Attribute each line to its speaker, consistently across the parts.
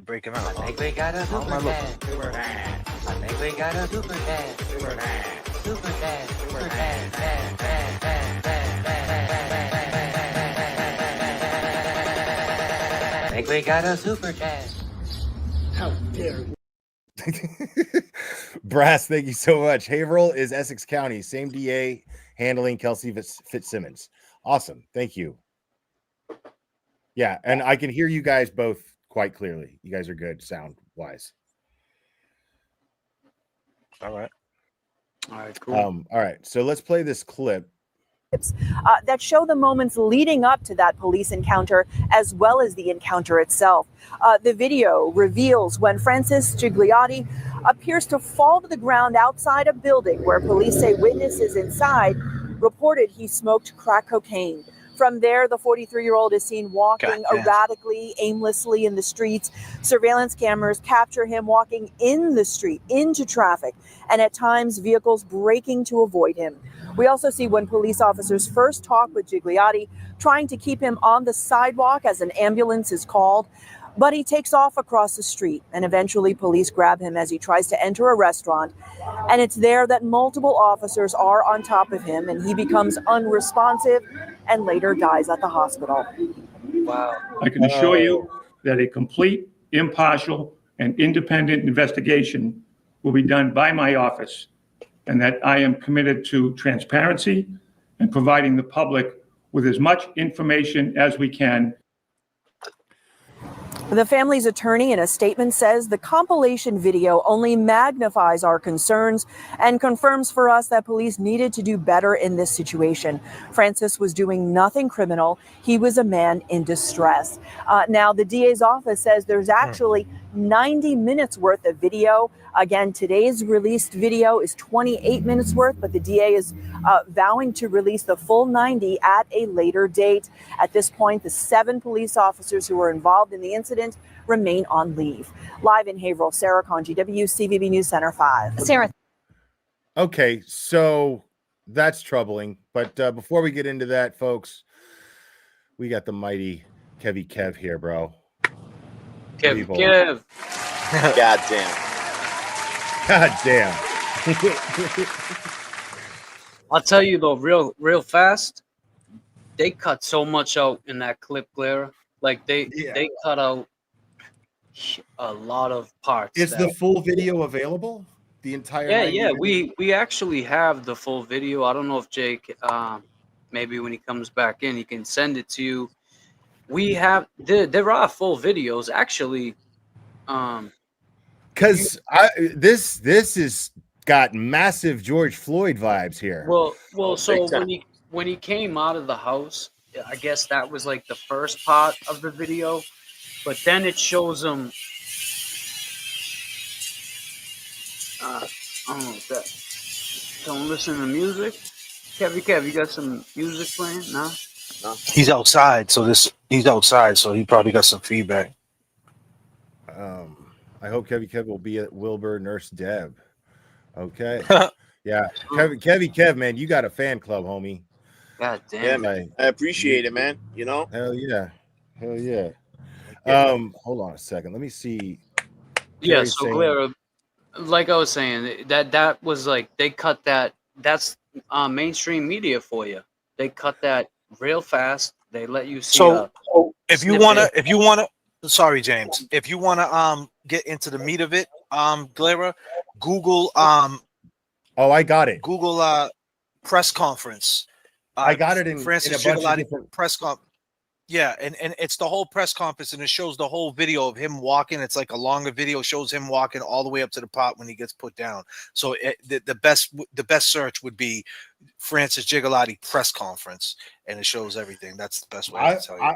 Speaker 1: Break him out.
Speaker 2: I think we got a super dad. Super dad. I think we got a super dad. Super dad. Super dad. Super dad. I think we got a super dad.
Speaker 3: How dare you?
Speaker 4: Brass, thank you so much. Haverhill is Essex County. Same DA handling Kelsey Fitzsimmons. Awesome. Thank you. Yeah, and I can hear you guys both quite clearly. You guys are good sound-wise.
Speaker 1: All right.
Speaker 5: All right, cool.
Speaker 4: All right, so let's play this clip.
Speaker 6: That show the moments leading up to that police encounter, as well as the encounter itself. The video reveals when Francis Gigliotti appears to fall to the ground outside a building where police say witnesses inside reported he smoked crack cocaine. From there, the 43-year-old is seen walking erratically, aimlessly in the streets. Surveillance cameras capture him walking in the street, into traffic, and at times vehicles braking to avoid him. We also see when police officers first talk with Gigliotti, trying to keep him on the sidewalk as an ambulance is called. But he takes off across the street, and eventually police grab him as he tries to enter a restaurant. And it's there that multiple officers are on top of him, and he becomes unresponsive and later dies at the hospital.
Speaker 5: Wow. I can assure you that a complete, impartial, and independent investigation will be done by my office, and that I am committed to transparency and providing the public with as much information as we can.
Speaker 6: The family's attorney in a statement says the compilation video only magnifies our concerns and confirms for us that police needed to do better in this situation. Francis was doing nothing criminal. He was a man in distress. Now, the DA's office says there's actually 90 minutes worth of video. Again, today's released video is 28 minutes worth, but the DA is vowing to release the full 90 at a later date. At this point, the 7 police officers who were involved in the incident remain on leave. Live in Haverhill, Sarah Con, GW, CVB News Center 5.
Speaker 7: Sarah.
Speaker 4: Okay, so that's troubling. But before we get into that, folks, we got the mighty Kevy Kev here, bro.
Speaker 5: Kev.
Speaker 1: God damn.
Speaker 4: God damn.
Speaker 5: I'll tell you though, real fast, they cut so much out in that clip, Clara. Like they cut out a lot of parts.
Speaker 4: Is the full video available? The entire
Speaker 5: Yeah. We actually have the full video. I don't know if Jake maybe when he comes back in he can send it to you. We have there are full videos actually.
Speaker 4: Because this is got massive George Floyd vibes here.
Speaker 5: Well, so when he came out of the house, I guess that was like the first part of the video, but then it shows him. I don't know if that. Don't listen to music. Kev, you got some music playing? No.
Speaker 1: He's outside, so he probably got some feedback.
Speaker 4: I hope Kev will be at Wilbur Nurse Deb. Okay. Yeah. Kev, man, you got a fan club, homie.
Speaker 5: God damn.
Speaker 8: Yeah, man. I appreciate it, man. You know?
Speaker 4: Hell yeah. Hold on a second. Let me see.
Speaker 5: Yeah, so Clara, like I was saying, that was like they cut that. That's mainstream media for you. They cut that real fast. They let you see.
Speaker 1: So if you wanna, sorry, James, if you wanna get into the meat of it, Clara, Google
Speaker 4: oh, I got it.
Speaker 1: Google press conference.
Speaker 4: I got it in
Speaker 1: Francis
Speaker 4: in a bunch of
Speaker 1: Gigliotti
Speaker 4: different...
Speaker 1: press conference. Yeah, and it's the whole press conference, and it shows the whole video of him walking. It's like a longer video, shows him walking all the way up to the pot when he gets put down. So the best search would be Francis Gigliotti press conference, and it shows everything. That's the best way to tell you.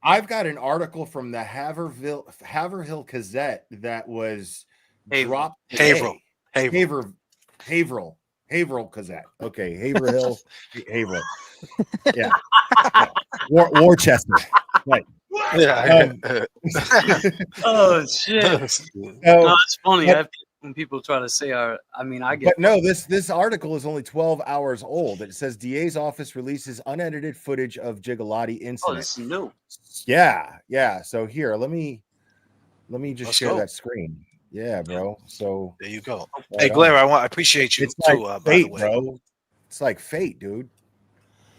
Speaker 4: I've got an article from the Haverhill Gazette that was dropped today. Haverhill Gazette. Okay, Haverhill. Yeah. Worcester. Right.
Speaker 1: Yeah.
Speaker 5: Oh shit. No, it's funny.
Speaker 7: when people try to say I get
Speaker 4: But no, this article is only 12 hours old. It says DA's office releases unedited footage of Gigliotti
Speaker 7: oh,
Speaker 4: incident.
Speaker 7: this is new.
Speaker 4: Yeah. So here, let me just
Speaker 1: Let's
Speaker 4: share
Speaker 1: go.
Speaker 4: that screen. Yeah, bro. So
Speaker 1: There you go.
Speaker 4: right
Speaker 1: Hey, Blair,
Speaker 4: on.
Speaker 1: I appreciate you
Speaker 4: It's
Speaker 1: too.
Speaker 4: like
Speaker 1: By the
Speaker 4: fate,
Speaker 1: way,
Speaker 4: bro. It's like fate, dude.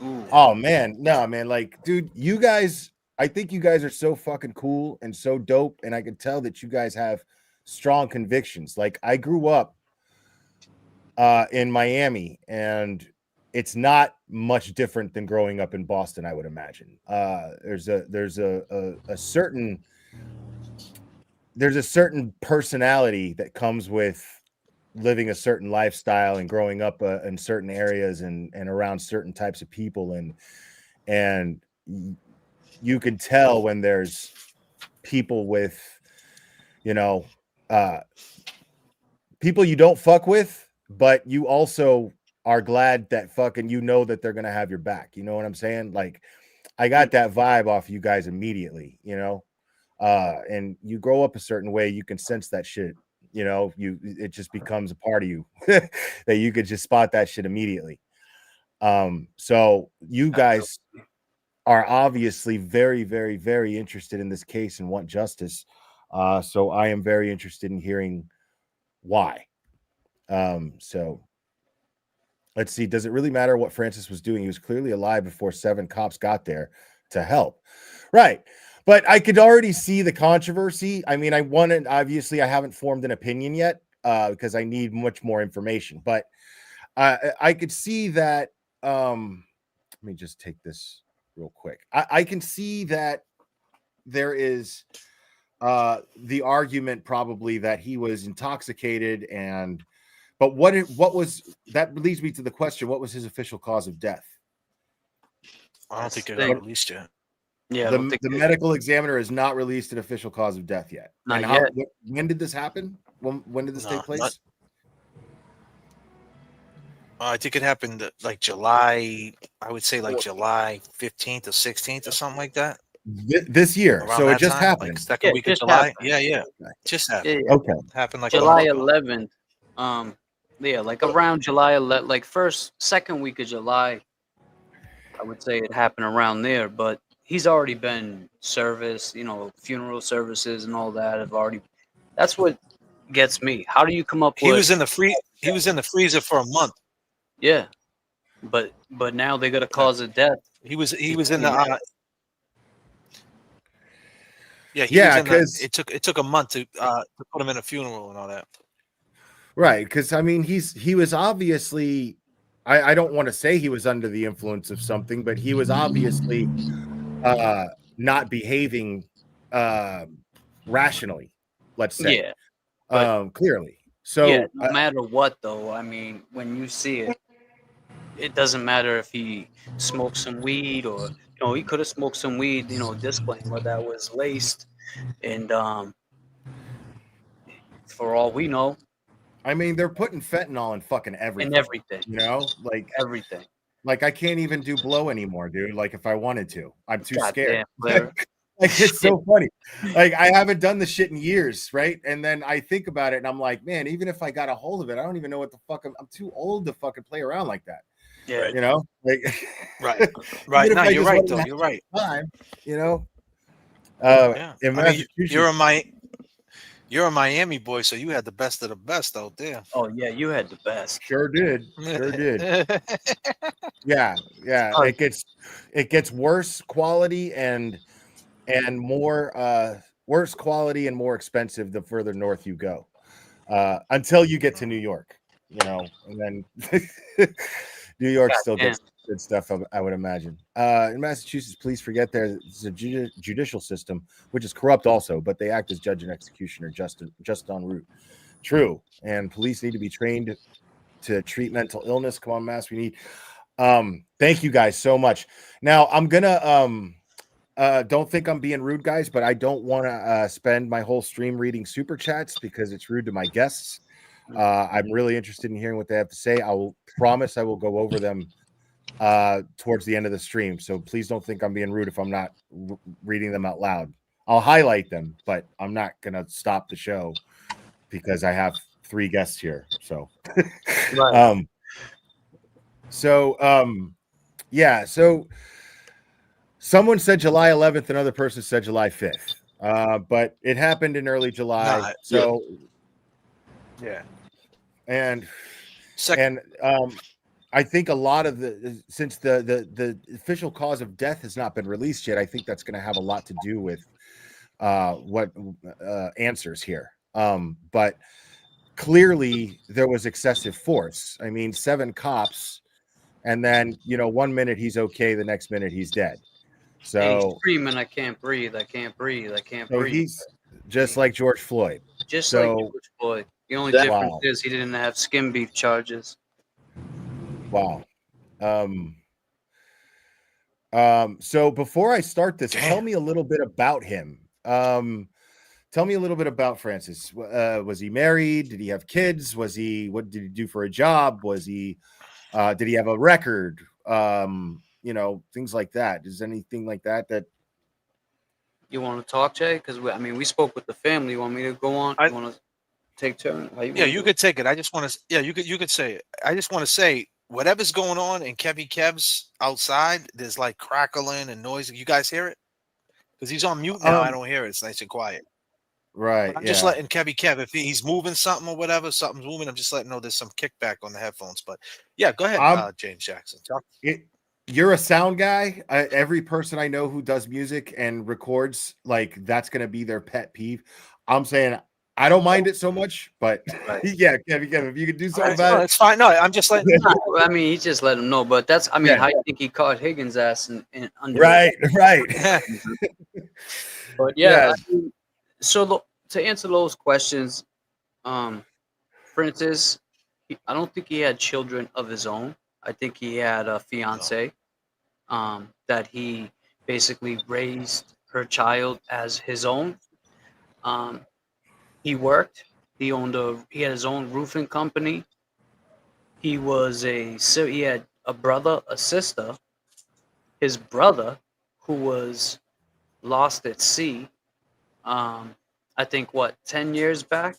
Speaker 7: Ooh.
Speaker 4: Oh man, no, man. Like, dude, you guys, I think you guys are so fucking cool and so dope, and I can tell that you guys have strong convictions. Like, I grew up in Miami, and it's not much different than growing up in Boston, I would imagine. There's a certain personality that comes with living a certain lifestyle and growing up in certain areas and around certain types of people, and you can tell when there's people with, you know, people you don't fuck with, but you also are glad that fucking that they're gonna have your back. You know what I'm saying? Like, I got that vibe off you guys immediately, and you grow up a certain way, you can sense that shit. It just becomes a part of you that you could just spot that shit immediately. So you guys are obviously very, very, very interested in this case and want justice. So I am very interested in hearing why. So let's see. Does it really matter what Francis was doing? He was clearly alive before 7 cops got there to help. Right. But I could already see the controversy. I mean, obviously I haven't formed an opinion yet because I need much more information, but I could see that. Let me just take this real quick. I can see that there is the argument probably that he was intoxicated, but what was that leads me to the question: what was his official cause of death?
Speaker 1: I don't think it
Speaker 7: Thing.
Speaker 1: got released yet.
Speaker 7: Yeah, I
Speaker 4: the
Speaker 7: don't think
Speaker 4: medical examiner has not released an official cause of death yet.
Speaker 7: Not
Speaker 4: And
Speaker 7: yet.
Speaker 4: when did this happen? When did this take place?
Speaker 1: I think it happened like July. I would say like July 15th or 16th or something like that.
Speaker 4: This year.
Speaker 1: Around
Speaker 4: So
Speaker 1: that
Speaker 4: it just
Speaker 1: time,
Speaker 4: happened.
Speaker 1: like second
Speaker 7: Yeah,
Speaker 1: week of
Speaker 7: just
Speaker 1: July.
Speaker 7: happened.
Speaker 1: Yeah. Just happened.
Speaker 7: Yeah.
Speaker 4: Okay.
Speaker 1: Happened like
Speaker 7: July
Speaker 1: a month ago.
Speaker 7: 11th. Yeah, like around July 11th, like second week of July. I would say it happened around there, but he's already been service, funeral services and all that have already. That's what gets me. How do you come up
Speaker 1: He
Speaker 7: with?
Speaker 1: was in the freezer for a month.
Speaker 7: Yeah, but now they got a cause of death.
Speaker 1: He was in the yeah,
Speaker 4: because
Speaker 1: it took a month to put him in a funeral and all that.
Speaker 4: Right, because I mean he was obviously, I don't want to say he was under the influence of something, but he was obviously not behaving rationally, let's say.
Speaker 7: Yeah,
Speaker 4: Clearly. So
Speaker 7: yeah, no matter what though, I mean, when you see it, it doesn't matter if he smoked some weed or he could have smoked some weed, disclaimer that was laced, and for all we know,
Speaker 4: I mean, they're putting fentanyl in fucking everything.
Speaker 7: everything.
Speaker 4: Like
Speaker 7: Everything.
Speaker 4: Like I can't even do blow anymore, dude. Like if I wanted to, I'm too scared.
Speaker 7: Damn,
Speaker 4: Like it's so funny. Like I haven't done the shit in years, right? And then I think about it and I'm like, man, even if I got a hold of it, I don't even know what the fuck I'm too old to fucking play around like that.
Speaker 7: Yeah.
Speaker 4: Like
Speaker 1: Right.
Speaker 4: even if
Speaker 1: No,
Speaker 4: I
Speaker 1: you're
Speaker 4: just
Speaker 1: right
Speaker 4: wanted
Speaker 1: though.
Speaker 4: to have
Speaker 1: You're right.
Speaker 4: time, in
Speaker 1: I mean,
Speaker 4: Massachusetts.
Speaker 1: you're a Miami boy, so you had the best of the best out there.
Speaker 7: Oh yeah, you had the best.
Speaker 4: Sure did. Yeah. It gets worse quality and more worse quality and more expensive the further north you go. Until you get to New York, and then New York still gets good stuff, I would imagine. In Massachusetts, please forget there's a judicial system which is corrupt also, but they act as judge and executioner just en route. True, and police need to be trained to treat mental illness. Come on, Mass, we need. Thank you guys so much. Now I'm gonna don't think I'm being rude, guys, but I don't want to spend my whole stream reading super chats because it's rude to my guests. I'm really interested in hearing what they have to say. I will promise I will go over them towards the end of the stream. So please don't think I'm being rude if I'm not reading them out loud. I'll highlight them, but I'm not going to stop the show because I have 3 guests here. So,
Speaker 7: Right.
Speaker 4: Yeah. So someone said July 11th, another person said July 5th. But it happened in early July.
Speaker 1: Nah,
Speaker 4: So
Speaker 1: yeah.
Speaker 4: and
Speaker 1: Second,
Speaker 4: I think a lot of since the official cause of death has not been released yet, I think that's going to have a lot to do with what answers here. But clearly there was excessive force. I mean, 7 cops, and then 1 minute he's okay, the next minute he's dead.
Speaker 7: And he's
Speaker 4: So
Speaker 7: screaming, "I can't breathe! I can't breathe! I can't
Speaker 4: so
Speaker 7: breathe!"
Speaker 4: he's just like George Floyd.
Speaker 7: Just like
Speaker 4: So
Speaker 7: George Floyd. The only
Speaker 8: That-
Speaker 7: difference
Speaker 4: wow.
Speaker 7: is he didn't have skin beef charges.
Speaker 4: Wow. So before I start this, tell me a little bit about him. Tell me a little bit about Francis. Was he married? Did he have kids? What did he do for a job? Did he have a record? Things like that. Is anything like that
Speaker 7: You want to talk, Jay? Because we spoke with the family. You want me to go on? You want to take turn? How
Speaker 1: yeah, you could take it. I just want to. Yeah, you could say it. I just want to say whatever's going on in Kev's outside. There's like crackling and noise. You guys hear it? Because he's on mute now. I don't hear it. It's nice and quiet.
Speaker 4: right?
Speaker 1: I'm just letting Kev, if he's moving something or whatever, something's moving, I'm just letting know there's some kickback on the headphones. But yeah, go ahead, James Jackson.
Speaker 4: You're a sound guy. Every person I know who does music and records, like, that's going to be their pet peeve. I'm saying I don't mind it so much, but yeah, Kevin, if you could do something about it.
Speaker 1: It's fine. No, I'm just letting.
Speaker 7: He's just letting him know. But that's, how you think he caught Higgins' ass in under?
Speaker 4: Right.
Speaker 7: But yeah. So to answer those questions, Francis, I don't think he had children of his own. I think he had a fiance that he basically raised her child as his own. He worked. He had his own roofing company. He had a brother, a sister. His brother, who was lost at sea. I think 10 years back,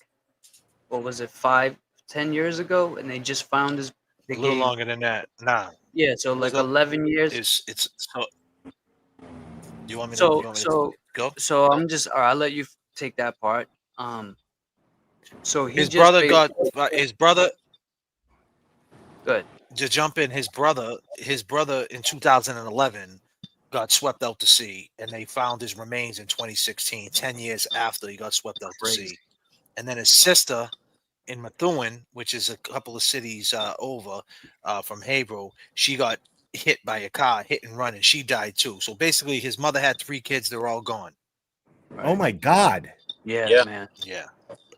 Speaker 7: or was it 10 years ago? And they just found his.
Speaker 1: A little longer than that. Nah.
Speaker 7: Yeah, so like 11 years.
Speaker 1: It's so. You want me
Speaker 7: So
Speaker 1: to go?
Speaker 7: So I'm just. All right, I'll let you take that part. So
Speaker 1: his brother got his brother.
Speaker 7: Good.
Speaker 1: To jump in, his brother in 2011 got swept out to sea, and they found his remains in 2016, 10 years after he got swept out to sea. And then his sister in Methuen, which is a couple of cities over from Hebrew, she got hit by a car, hit and run, and she died too. So basically, his mother had 3 kids; they're all gone.
Speaker 4: Right. Oh my God!
Speaker 7: Yeah, man.
Speaker 1: Yeah.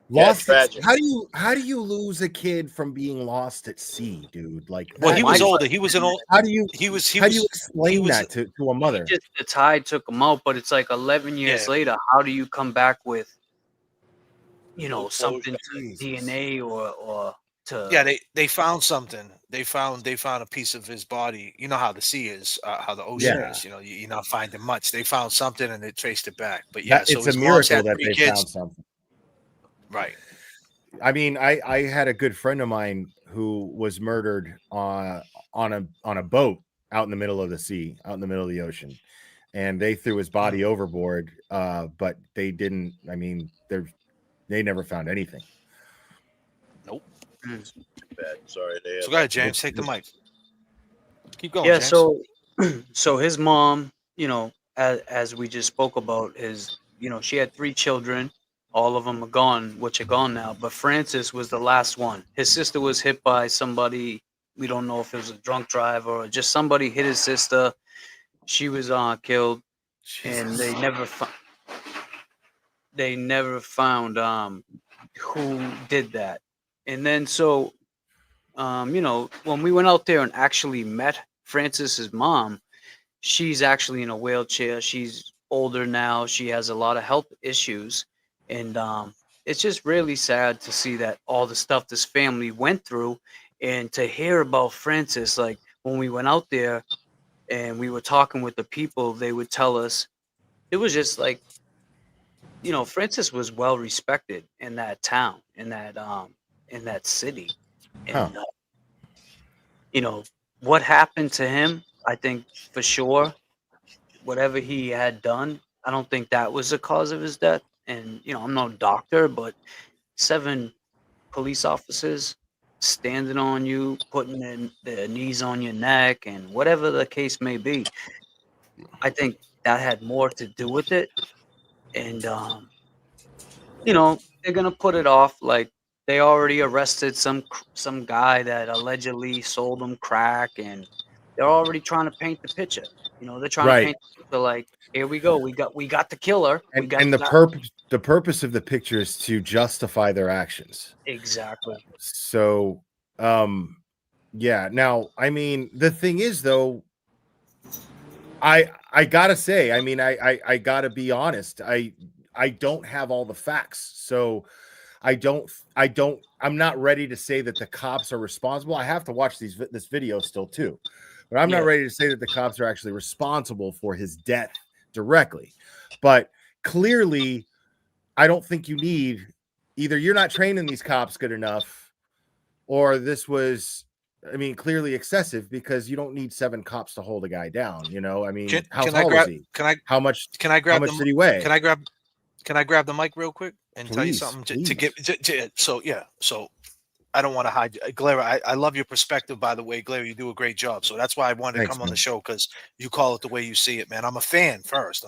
Speaker 4: Lost. How do you lose a kid from being lost at sea, dude? Like,
Speaker 1: well, he was older. He was an old.
Speaker 4: How do you explain that to a mother?
Speaker 7: The tide took him out, but it's like 11 years later. How do you come back with, something to DNA or to?
Speaker 1: Yeah, they found something. They found a piece of his body. You know how the sea is, how the ocean is. You're not finding much. They found something and they traced it back. But yeah,
Speaker 4: it's a miracle that they found something.
Speaker 1: Right.
Speaker 4: I mean, I had a good friend of mine who was murdered on a boat out in the middle of the sea, out in the middle of the ocean, and they threw his body overboard. But they didn't. I mean, they never found anything.
Speaker 1: Nope.
Speaker 8: Too bad. Sorry.
Speaker 1: So go ahead, James. Take the mic. Keep going.
Speaker 7: Yeah.
Speaker 1: James.
Speaker 7: So his mom, as we just spoke about, she had 3 children. All of them are gone, which are gone now. But Francis was the last one. His sister was hit by somebody. We don't know if it was a drunk driver or just somebody hit his sister. She was killed, and they never found who did that. And then when we went out there and actually met Francis's mom, she's actually in a wheelchair. She's older now. She has a lot of health issues. And it's just really sad to see that all the stuff this family went through, and to hear about Francis. Like, when we went out there and we were talking with the people, they would tell us it was just like, Francis was well respected in that town, in that in that city.
Speaker 4: Huh.
Speaker 7: And you know what happened to him, I think for sure whatever he had done, I don't think that was the cause of his death. And I'm no doctor, but 7 police officers standing on you, putting their knees on your neck, and whatever the case may be, I think that had more to do with it. And they're gonna put it off like they already arrested some guy that allegedly sold them crack, and they're already trying to paint the picture. They're trying to
Speaker 4: Right.
Speaker 7: paint the picture like, here we go, we got the killer, we got
Speaker 4: And the purpose of the picture is to justify their actions.
Speaker 7: exactly.
Speaker 4: So, yeah. Now, I mean, the thing is, though, I gotta say, I mean, I gotta be honest. I don't have all the facts, so I'm not ready to say that the cops are responsible. I have to watch this video still too, but I'm not ready to say that the cops are actually responsible for his death directly. But clearly, I don't think you need either. You're not training these cops good enough, or this was, I mean, clearly excessive, because you don't need 7 cops to hold a guy down. I mean, how tall is he? How much did he weigh?
Speaker 1: Can I grab the mic real quick and tell you
Speaker 4: Please,
Speaker 1: something to get so I don't want to hide Glare. I love your perspective, by the way, Glare. You do a great job. So that's why I wanted to come on the show, because you call it the way you see it, man. I'm a fan first.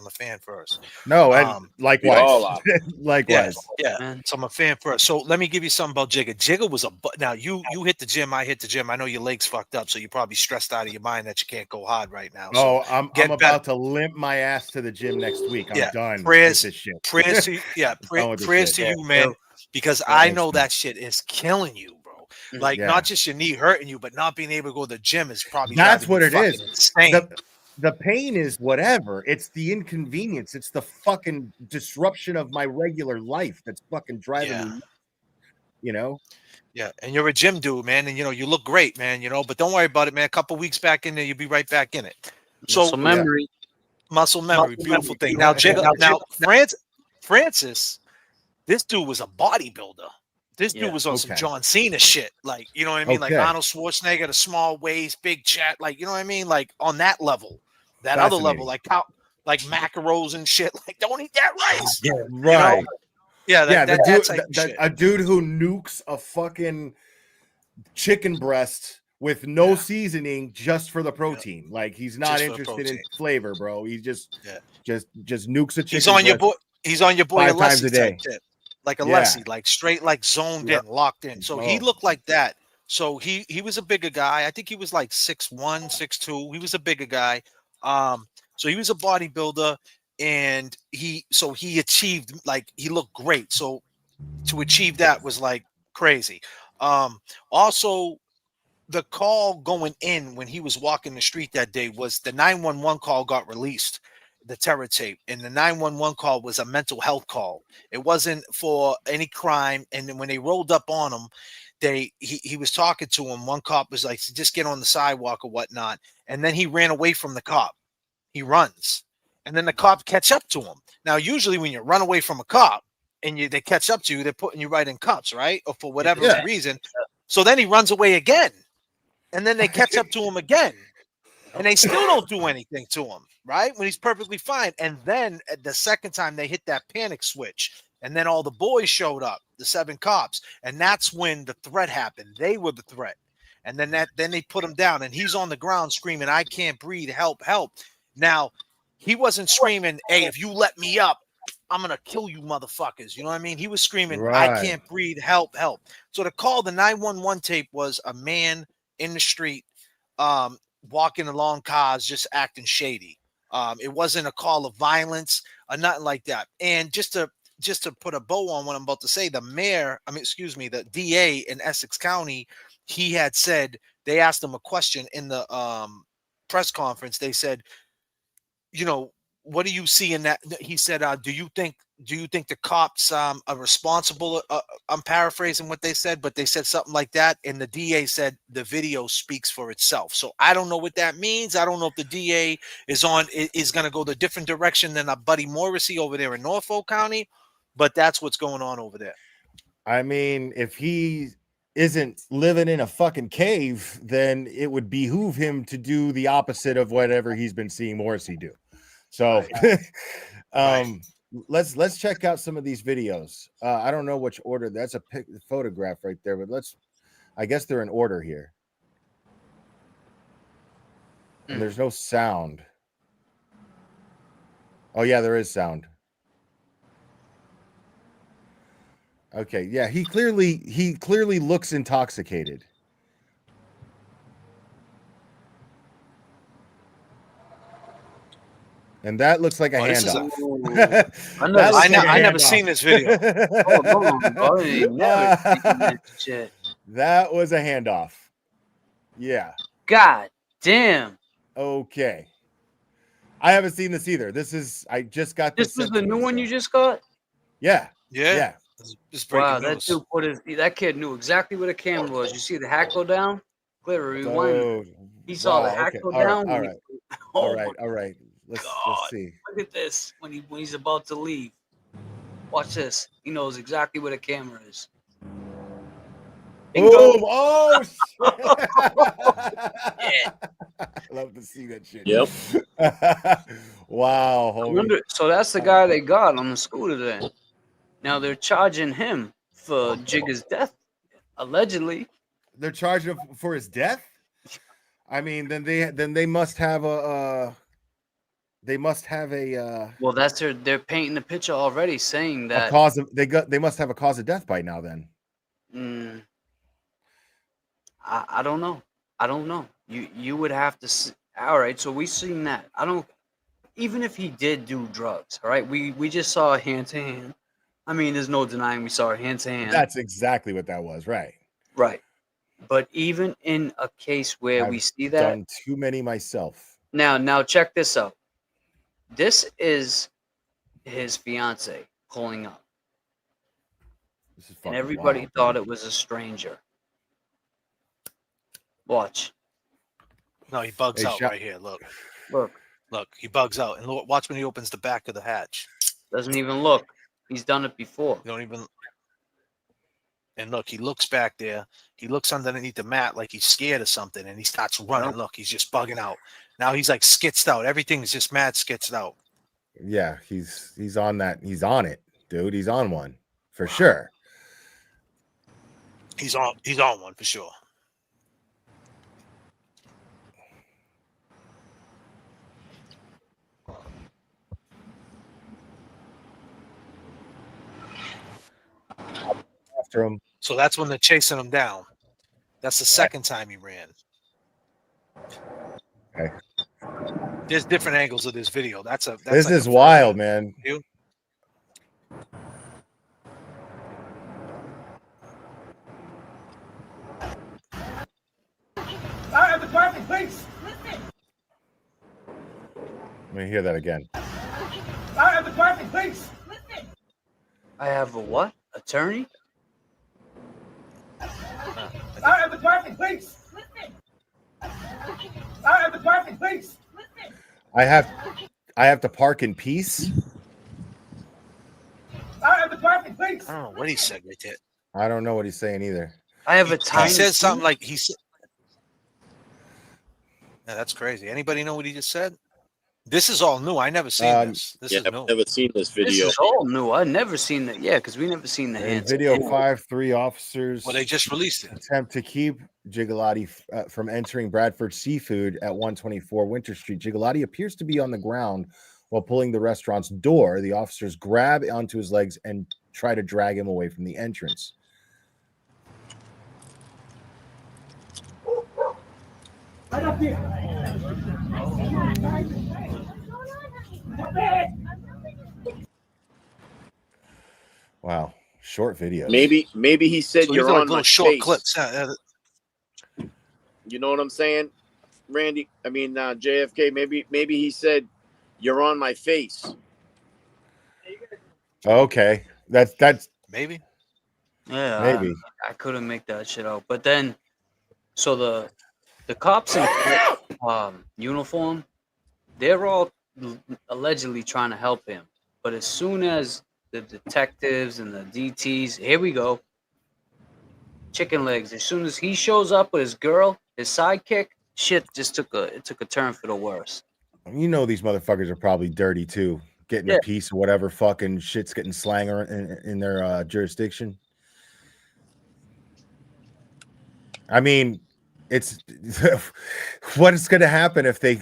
Speaker 4: No, and likewise. Likewise.
Speaker 1: Yeah. So I'm a fan first. So let me give you something about Jigga. Jigga was now you hit the gym, I hit the gym. I know your legs fucked up, so you're probably stressed out of your mind that you can't go hard right now. So
Speaker 4: I'm about to limp my ass to the gym next week. I'm done
Speaker 1: prayers,
Speaker 4: with this shit.
Speaker 1: Prayers to prayers to you, man, because I know that shit is killing you, bro. Like, not just your knee hurting you, but not being able to go to the gym is probably
Speaker 4: that's what it is.
Speaker 1: Insane.
Speaker 4: The pain is whatever. It's the inconvenience. It's the fucking disruption of my regular life that's fucking driving me.
Speaker 1: Yeah, and you're a gym dude, man, and you look great, man. But don't worry about it, man. A couple weeks back in there, you'll be right back in it. So muscle memory, beautiful thing. Now, Jigga, Francis, this dude was a bodybuilder. This dude was on some John Cena shit. Like, you know what I mean? Like Arnold Schwarzenegger, the small waist, big chat. Like, you know what I mean? Like, on that level. That other level, like macros and shit. Like, don't eat that rice.
Speaker 4: Yeah, right.
Speaker 1: A
Speaker 4: dude who nukes a fucking chicken breast with no seasoning just for the protein. Like, he's not interested in flavor, bro. He just nukes a chicken.
Speaker 1: He's on your boy
Speaker 4: 5 times a day.
Speaker 1: Like Alessi, like straight, like zoned in, locked in. So he looked like that. So he was a bigger guy. I think he was like 6'1", 6'2". He was a bigger guy. So he was a bodybuilder, and he achieved, like, he looked great. So to achieve that was like crazy. Also, the call going in when he was walking the street that day was the 911 call got released, the terror tape, and the 911 call was a mental health call. It wasn't for any crime. And then when they rolled up on him, he was talking to him. One cop was like, just get on the sidewalk or whatnot. And then he ran away from the cop. He runs. And then the cop catch up to him. Now, usually when you run away from a cop and they catch up to you, they're putting you right in cuffs, right? Or for whatever reason. So then he runs away again. And then they catch up to him again. And they still don't do anything to him, right? When he's perfectly fine. And then at the second time, they hit that panic switch. And then all the boys showed up, the 7 cops. And that's when the threat happened. They were the threat. And then they put him down. And he's on the ground screaming, I can't breathe, help, help. Now, he wasn't screaming, hey, if you let me up, I'm going to kill you motherfuckers. You know what I mean? He was screaming, I can't breathe, help, help. So the call, the 911 tape was a man in the street, walking along cars, just acting shady. It wasn't a call of violence or nothing like that. And just to put a bow on what I'm about to say, the DA in Essex County, he had said, they asked him a question in the press conference. They said, what do you see in that? He said, do you think the cops are responsible? I'm paraphrasing what they said, but they said something like that. And the DA said the video speaks for itself. So I don't know what that means. I don't know if the DA is going to go the different direction than a Buddy Morrissey over there in Norfolk County, but that's what's going on over there.
Speaker 4: I mean, if he isn't living in a fucking cave, then it would behoove him to do the opposite of whatever he's been seeing Morrissey do. So let's check out some of these videos. I don't know which order. That's a photograph right there, but I guess they're in order here. And there's no sound. Oh yeah, there is sound. Okay, yeah, he clearly looks intoxicated. And that looks like a handoff.
Speaker 7: I never seen this video. Oh, no, buddy, never seen that shit.
Speaker 4: That was a handoff. Yeah.
Speaker 7: God damn.
Speaker 4: Okay. I haven't seen this either. I just got this.
Speaker 7: This was the new one you just got?
Speaker 4: Yeah.
Speaker 1: Yeah.
Speaker 4: Yeah.
Speaker 7: Wow, that kid knew exactly where the camera was. You see the hat go down? Clear rewind. He saw the hat go down.
Speaker 4: All right. All right. Let's see.
Speaker 7: Look at this when he's about to leave. Watch this. He knows exactly where the camera is.
Speaker 4: Boom! Oh shit!
Speaker 7: Yeah.
Speaker 4: I love to see that shit.
Speaker 8: Yep.
Speaker 4: Wow.
Speaker 7: So that's the guy they got on the scooter then. Now they're charging him for Jigga's death, allegedly.
Speaker 4: They're charging him for his death. I mean, then they must have a.
Speaker 7: Well, they're painting the picture already, saying that
Speaker 4: they must have a cause of death by now. Then.
Speaker 7: I don't know. I don't know. You would have to see. All right, so we've seen that. Even if he did do drugs, all right, we just saw a hand to hand. I mean, there's no denying we saw a hand to hand.
Speaker 4: That's exactly what that was, right?
Speaker 7: Right. But even in a case where we see that,
Speaker 4: done too many myself.
Speaker 7: Now check this out. This is his fiance calling up, and everybody thought it was a stranger. Watch.
Speaker 1: No, he bugs out right here. Look, he bugs out, and watch when he opens the back of the hatch.
Speaker 7: Doesn't even look. He's done it before.
Speaker 1: You don't even. And look, he looks back there. He looks underneath the mat like he's scared of something, and he starts running. Look, he's just bugging out. Now he's like skitzed out. Everything's just mad skitzed out.
Speaker 4: Yeah, he's on that. He's on it, dude. He's on one for sure.
Speaker 1: He's on one for sure.
Speaker 4: After him.
Speaker 1: So that's when they're chasing him down. That's the second time he ran.
Speaker 4: Okay.
Speaker 1: There's different angles of this video. This
Speaker 4: like is wild, man.
Speaker 1: View.
Speaker 3: I have the parking, please.
Speaker 4: Let me hear that again.
Speaker 3: I have the parking, please.
Speaker 7: I have a what? Attorney?
Speaker 3: I have the parking, please. I have the parking, please.
Speaker 4: I have to park in peace.
Speaker 3: I have the parking, please.
Speaker 1: I don't know what he said right there.
Speaker 4: I don't know what he's saying either.
Speaker 7: I have a time.
Speaker 1: He said something like he said. Yeah, that's crazy. Anybody know what he just said? This is all new. I never seen this. This is new.
Speaker 8: I've never seen this video.
Speaker 7: This is all new. I've never seen that. Yeah, because we never seen the hands.
Speaker 4: Video 5, 3 officers.
Speaker 1: Well, they just released it.
Speaker 4: Attempt to keep Gigliotti from entering Bradford Seafood at 124 Winter Street. Gigliotti appears to be on the ground while pulling the restaurant's door. The officers grab onto his legs and try to drag him away from the entrance.
Speaker 3: Right up here.
Speaker 4: Wow, short video.
Speaker 8: Maybe he said
Speaker 1: So
Speaker 8: you're
Speaker 1: like
Speaker 8: on my
Speaker 1: short
Speaker 8: face.
Speaker 1: clips.
Speaker 8: You know what I'm saying, Randy? I mean, JFK. Maybe he said you're on my face.
Speaker 4: Okay, that's
Speaker 1: maybe.
Speaker 7: Yeah,
Speaker 4: maybe.
Speaker 7: I couldn't make that shit out. But then, so the cops in uniform, they're all allegedly trying to help him. But as soon as the detectives and the DTs, here we go. chicken legs. As soon as he shows up with his girl, his sidekick, shit just took a turn for the worse.
Speaker 4: You know these motherfuckers are probably dirty too, getting a piece of whatever fucking shit's getting slang in their jurisdiction. I mean, it's what is going to happen if they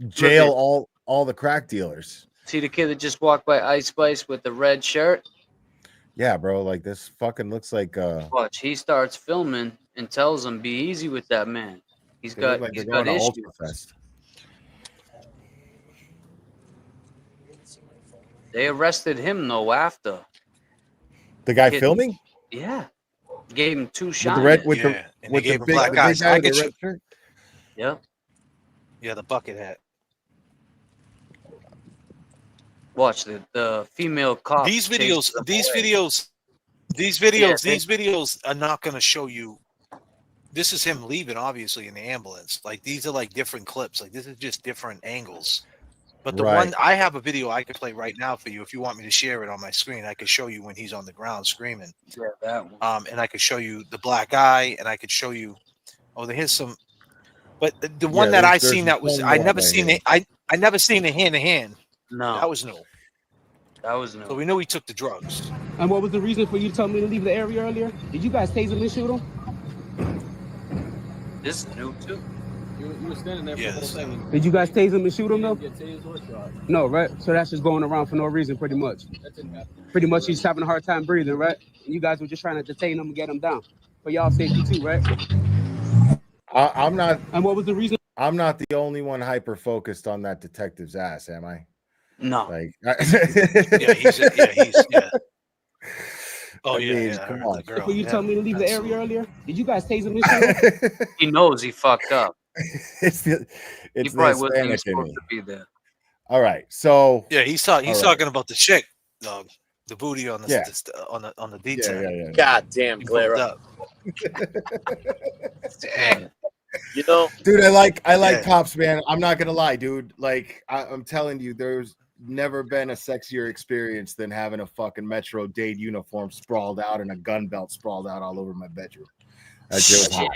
Speaker 4: jail all the crack dealers?
Speaker 7: See the kid that just walked by Ice Spice with the red shirt?
Speaker 4: Yeah, bro. Like this fucking looks like.
Speaker 7: Watch, he starts filming and tells him, "Be easy with that man. He's got issues." They arrested him though after.
Speaker 4: The guy filming?
Speaker 7: Yeah. Gave him 2 shots.
Speaker 4: With the
Speaker 1: black eyes.
Speaker 7: Yeah.
Speaker 1: Yeah, the bucket hat.
Speaker 7: Watch the female cop.
Speaker 1: These videos are not going to show you. This is him leaving, obviously, in the ambulance. Like, these are like different clips. Like, this is just different angles. But the one, I have a video I could play right now for you. If you want me to share it on my screen, I could show you when he's on the ground screaming.
Speaker 7: Yeah, that one.
Speaker 1: And I could show you the black eye, and I could show you. Oh, here's some. But the one that I seen that was I never seen it. I never seen it hand to hand.
Speaker 7: No,
Speaker 1: that was new.
Speaker 7: That was new.
Speaker 1: So we knew he took the drugs.
Speaker 9: And what was the reason for you to tell me to leave the area earlier? Did you guys tase him and shoot him?
Speaker 7: This is new too.
Speaker 9: You were standing there for the whole thing. Did you guys tase him and shoot him though? No, right? So that's just going around for no reason, pretty much. That didn't happen. Pretty much he's having a hard time breathing, right? And you guys were just trying to detain him and get him down. For y'all safety too, right?
Speaker 4: I'm not.
Speaker 9: And what was the reason?
Speaker 4: I'm not the only one hyper focused on that detective's ass, am I?
Speaker 7: No.
Speaker 4: Like,
Speaker 1: yeah. Oh,
Speaker 4: come on.
Speaker 9: Before you tell me to leave the area earlier, did you guys tase him and shoot him?
Speaker 7: He knows he fucked up.
Speaker 4: He
Speaker 7: probably wasn't even supposed to be there.
Speaker 4: All right, so
Speaker 1: yeah, he's talking about the chick, dog, the booty on the on the detail.
Speaker 4: Yeah.
Speaker 8: God damn, Clara.
Speaker 1: Dang.
Speaker 8: You know,
Speaker 4: dude, I like cops, man. I'm not gonna lie, dude. Like I'm telling you, there's never been a sexier experience than having a fucking Metro Dade uniform sprawled out and a gun belt sprawled out all over my bedroom. That shit was hot.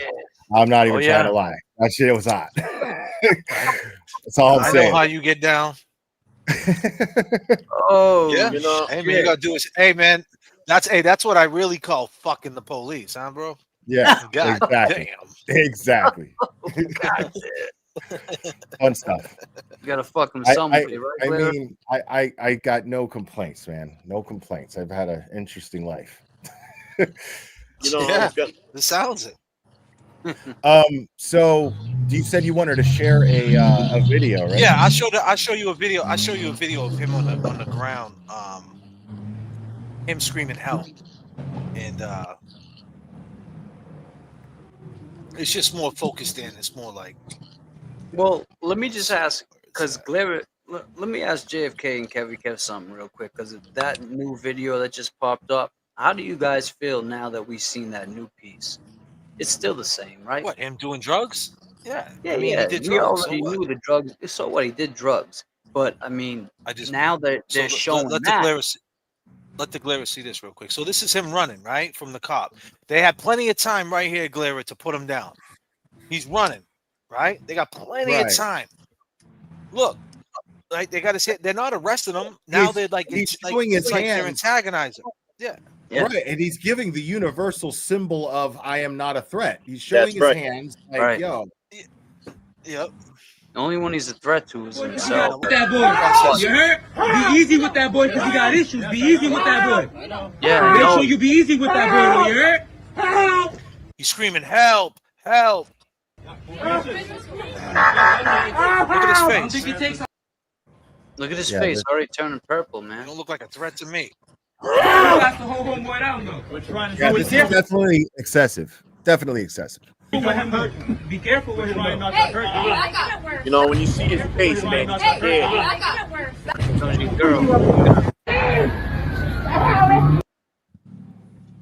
Speaker 4: I'm not even trying to lie. That shit was hot. That's all I'm saying.
Speaker 1: I know how you get down.
Speaker 7: Oh,
Speaker 1: yeah.
Speaker 8: You know,
Speaker 1: hey man, you gotta do is, hey man, that's what I really call fucking the police, huh, bro?
Speaker 4: Yeah,
Speaker 1: God
Speaker 4: exactly.
Speaker 1: Damn.
Speaker 4: Exactly.
Speaker 7: God.
Speaker 4: Fun stuff.
Speaker 7: You gotta fuck him somebody, right?
Speaker 4: I mean, I got no complaints, man. No complaints. I've had an interesting life.
Speaker 8: You know,
Speaker 1: this sounds it.
Speaker 4: So you said you wanted to share a video, right?
Speaker 1: Yeah, I'll show you a video. I'll show you a video of him on the ground, him screaming help, and it's just more focused in. It's more like.
Speaker 7: Well, let me just ask, because let me ask JFK and Kevin Kev something real quick, because that new video that just popped up. How do you guys feel now that we've seen that new piece? It's still the same, right?
Speaker 1: What, him doing drugs? Yeah.
Speaker 7: Yeah,
Speaker 1: I mean,
Speaker 7: yeah.
Speaker 1: he did
Speaker 7: We
Speaker 1: drugs,
Speaker 7: already knew the drugs. So what? He did drugs. But, I mean, now that they're showing
Speaker 1: let the Glera see this real quick. So this is him running, right, from the cop. They had plenty of time right here, Glera, to put him down. He's running, right? They got plenty of time. Look, like they got to say, they're not arresting him. Now they're like,
Speaker 4: he's showing his hands.
Speaker 1: They're antagonizing. Yeah.
Speaker 4: Right, and he's giving the universal symbol of "I am not a threat." He's showing his hands, like, yo.
Speaker 1: Yep.
Speaker 7: The only one he's a threat to is himself.
Speaker 3: That boy, you heard? Be easy with that boy because he got issues. Be easy with that boy.
Speaker 7: Yeah,
Speaker 3: make sure you be easy with that boy. You heard?
Speaker 1: Help! He's screaming, "Help! Help!" Look at his face.
Speaker 7: Look at his face, already turning purple, man.
Speaker 1: You don't look like a threat to me.
Speaker 3: That's the whole homeboy down though. We're trying to
Speaker 4: this is definitely excessive. Definitely excessive.
Speaker 3: Be careful with him.
Speaker 8: You know, when you see his face, man, he's scared.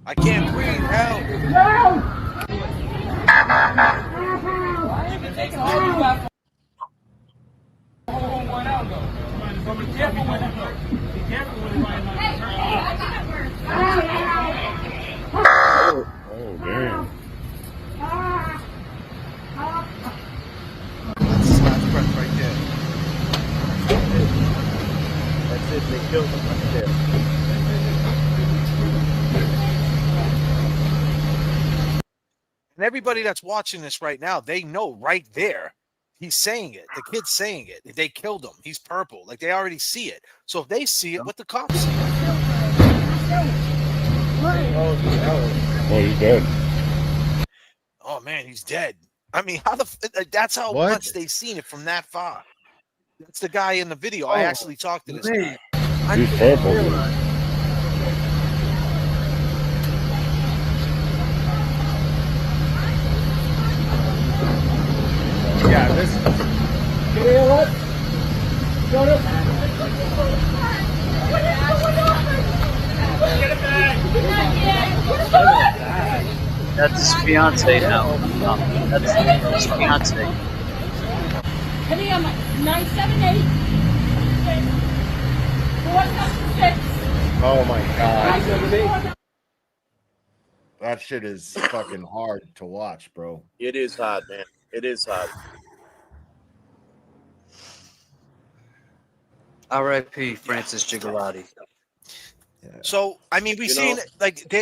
Speaker 1: I can't breathe. Help!
Speaker 4: Oh, damn.
Speaker 8: killed him right there.
Speaker 1: And everybody that's watching this right now, they know right there. He's saying it. The kid's saying it. They killed him. He's purple. Like they already see it. So if they see it, what the cops see?
Speaker 4: Oh, he's dead.
Speaker 1: Oh man, he's dead. I mean, how that's how
Speaker 4: What?
Speaker 1: much they seen it from that far. That's the guy in the video. I actually talked to this guy.
Speaker 4: He's purple. Dude. Yeah, this.
Speaker 3: You know what? Jonas? Get it back!
Speaker 7: That's his fiance now. That's his fiance.
Speaker 10: Penny on my 978 476.
Speaker 4: Oh my god. That shit is fucking hard to watch, bro.
Speaker 8: It is hard, man. It is hard.
Speaker 7: R.I.P. Francis Gigliotti.
Speaker 1: So I mean, we've seen like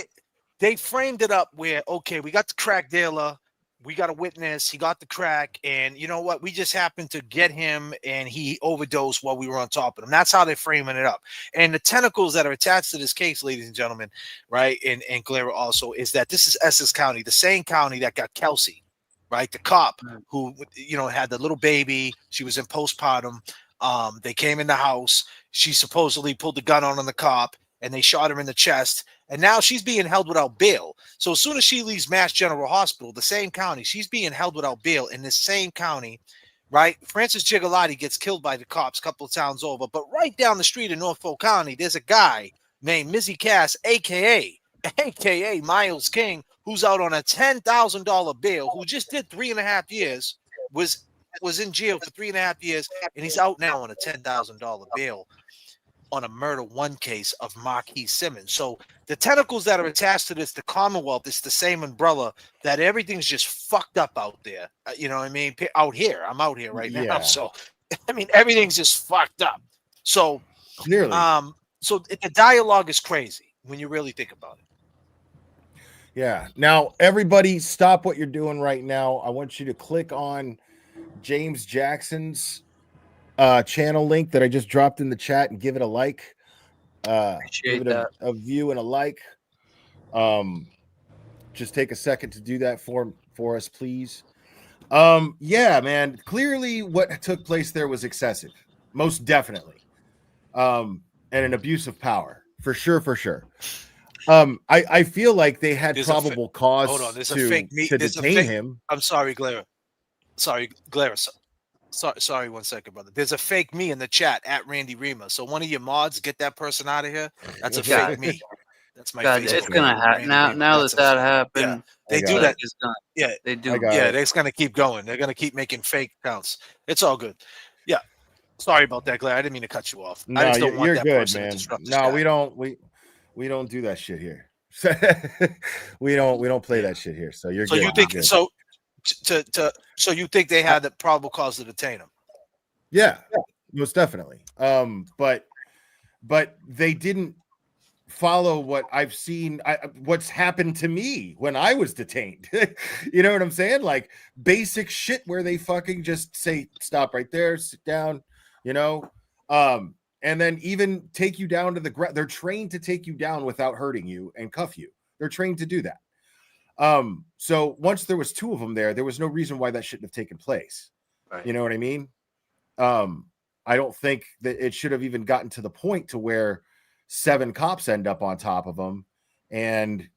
Speaker 1: they framed it up where okay, we got the crack dealer, we got a witness, he got the crack, and you know what? We just happened to get him, and he overdosed while we were on top of him. That's how they're framing it up. And the tentacles that are attached to this case, ladies and gentlemen, right? And Glera also is that this is Essex County, the same county that got Kelsey, right? The cop who had the little baby. She was in postpartum. They came in the house. She supposedly pulled the gun on the cop, and they shot her in the chest. And now she's being held without bail. So as soon as she leaves Mass General Hospital, the same county, she's being held without bail in this same county, right? Francis Gigliotti gets killed by the cops a couple of towns over. But right down the street in Norfolk County, there's a guy named Mizzy Cass, a.k.a. Miles King, who's out on a $10,000 bail, who just did 3.5 years, was in jail for 3.5 years, and he's out now on a $10,000 bail on a murder one case of Marquis Simmons. So the tentacles that are attached to this, the Commonwealth, it's the same umbrella that everything's just fucked up out there. You know what I mean? Out here. I'm out here right now. So, I mean, everything's just fucked up. So,
Speaker 4: clearly.
Speaker 1: So the dialogue is crazy when you really think about it.
Speaker 4: Yeah. Now, everybody stop what you're doing right now. I want you to click on James Jackson's channel link that I just dropped in the chat and give it a like. Give it a view and a like. Just take a second to do that for us, please. Yeah, man. Clearly, what took place there was excessive, most definitely, and an abuse of power for sure. I feel like they had probable cause to detain him.
Speaker 1: I'm sorry, Glera. Sorry, one second, brother. There's a fake me in the chat at Randy Rima. So one of your mods, get that person out of here. That's a fake me. That's my Facebook.
Speaker 7: It's gonna happen now that happened.
Speaker 1: Yeah, they do that.
Speaker 7: Yeah, they do.
Speaker 1: Yeah, they're just gonna keep going. They're gonna keep making fake accounts. It's all good. Yeah. Sorry about that, Glad. I didn't mean to cut you off.
Speaker 4: No,
Speaker 1: I just don't want
Speaker 4: you're
Speaker 1: that
Speaker 4: good,
Speaker 1: person
Speaker 4: man.
Speaker 1: to disrupt
Speaker 4: No, we don't do that shit here. we don't play that shit here. So you're
Speaker 1: so
Speaker 4: good.
Speaker 1: You think so so you think they had the probable cause to detain him?
Speaker 4: Yeah, most definitely. But they didn't follow what I've seen, what's happened to me when I was detained. You know what I'm saying? Like basic shit where they fucking just say, stop right there, sit down, and then even take you down to the ground. They're trained to take you down without hurting you and cuff you. They're trained to do that. So once there was two of them there was no reason why that shouldn't have taken place. Right. You know what I mean? I don't think that it should have even gotten to the point to where 7 cops end up on top of them. And,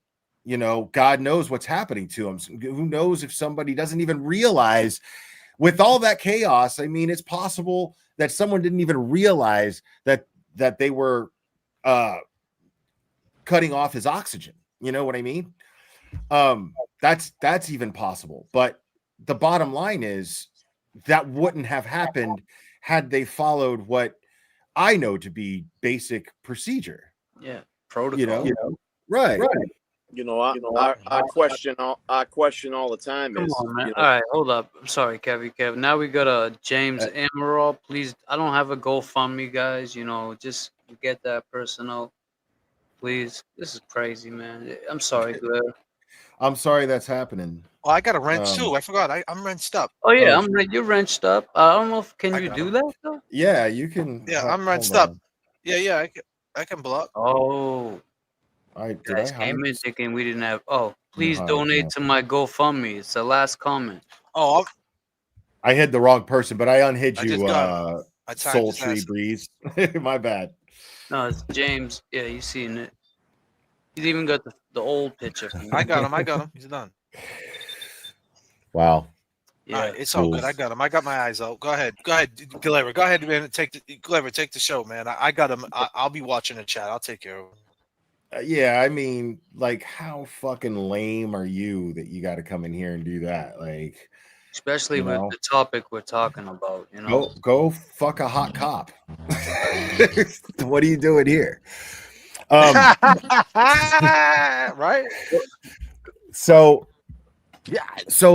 Speaker 4: God knows what's happening to them. Who knows if somebody doesn't even realize with all that chaos. I mean, it's possible that someone didn't even realize that they were, cutting off his oxygen. You know what I mean? That's even possible. But the bottom line is that wouldn't have happened had they followed what I know to be basic procedure.
Speaker 7: Yeah, protocol.
Speaker 4: Right.
Speaker 8: I question all the time.
Speaker 7: Come on, man. All right, hold up. I'm sorry, Kev. Now we got a James Amaral. Please, I don't have a GoFundMe, guys. Just get that personnel, please. This is crazy, man. I'm sorry, Blair.
Speaker 4: I'm sorry that's happening.
Speaker 1: Oh, I got a wrench too. I forgot. I'm wrenched up.
Speaker 7: Oh yeah,
Speaker 4: Oh,
Speaker 7: you're wrenched up. I don't know if can
Speaker 1: I
Speaker 7: you
Speaker 1: got
Speaker 7: do
Speaker 1: him.
Speaker 7: that though.
Speaker 4: yeah, you can.
Speaker 1: Yeah, I'm
Speaker 4: hold
Speaker 1: wrenched up.
Speaker 4: on.
Speaker 1: Yeah, I can block.
Speaker 7: Oh,
Speaker 4: Did
Speaker 7: guys
Speaker 4: I
Speaker 7: came
Speaker 4: hide?
Speaker 7: in thinking we didn't have. Oh, please
Speaker 4: hide,
Speaker 7: donate
Speaker 4: no.
Speaker 7: to my GoFundMe. It's the last comment.
Speaker 1: Oh,
Speaker 4: I hid the wrong person, but I unhid
Speaker 1: I
Speaker 4: you.
Speaker 1: just got him. I timed his
Speaker 4: Sultry
Speaker 1: ass.
Speaker 4: breeze. My bad.
Speaker 7: No, it's James. Yeah, you seen it. He's even got the old picture. From
Speaker 1: I got him. I got him. He's done.
Speaker 4: Wow.
Speaker 7: Yeah,
Speaker 1: All right, it's all good. I got him. I got my eyes out. Go ahead, Galera. Go ahead, man. Take the show, man. I got him. I'll be watching the chat. I'll take care of him.
Speaker 4: Yeah, I mean, like, how fucking lame are you that you got to come in here and do that? Like,
Speaker 7: especially
Speaker 4: you
Speaker 7: with
Speaker 4: know,
Speaker 7: the topic we're talking about. You know,
Speaker 4: go fuck a hot cop. What are you doing here?
Speaker 1: Right?
Speaker 4: So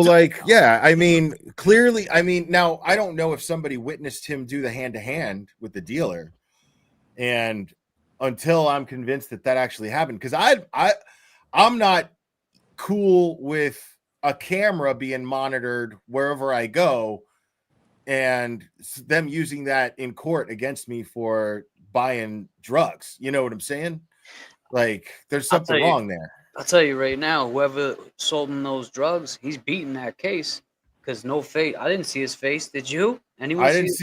Speaker 4: like, yeah, I mean, clearly, I mean, now I don't know if somebody witnessed him do the hand-to-hand with the dealer, and until I'm convinced that actually happened, because I'm not cool with a camera being monitored wherever I go and them using that in court against me for buying drugs. You know what I'm saying? Like, there's something wrong there.
Speaker 7: I'll tell you right now, whoever sold him those drugs, he's beating that case because no face. I didn't see his face. Did you? Anyone?
Speaker 4: I didn't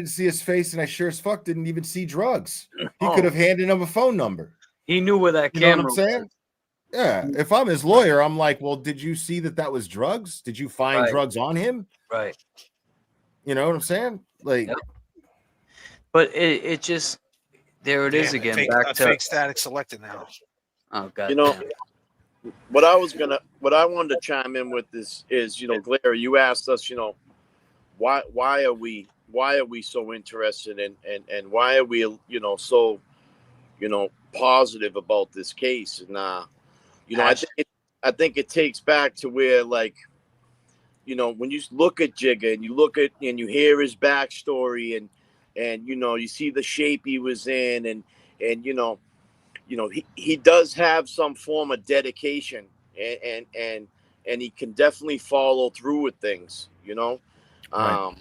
Speaker 4: see his face, and I sure as fuck didn't even see drugs. He
Speaker 7: Oh.
Speaker 4: could have handed him a phone number.
Speaker 7: He knew where that
Speaker 4: You know
Speaker 7: camera
Speaker 4: what I'm saying?
Speaker 7: was.
Speaker 4: Yeah. If I'm his lawyer, I'm like, well, did you see that was drugs? Did you find
Speaker 7: Right.
Speaker 4: drugs on him?
Speaker 7: Right.
Speaker 4: You know what I'm saying? Like,
Speaker 7: Yep. But it just there it is again. Back to
Speaker 1: fake static selected now.
Speaker 7: Oh god.
Speaker 8: You know, what I wanted to chime in with this is, you know, Glare, you asked us, you know, why are we so interested and why are we, you know, so, you know, positive about this case? And you know, I think it takes back to where, like, you know, when you look at Giga and you look at and you hear his backstory and you know, you see the shape he was in and you know, he does have some form of dedication and he can definitely follow through with things, you know.
Speaker 4: Right.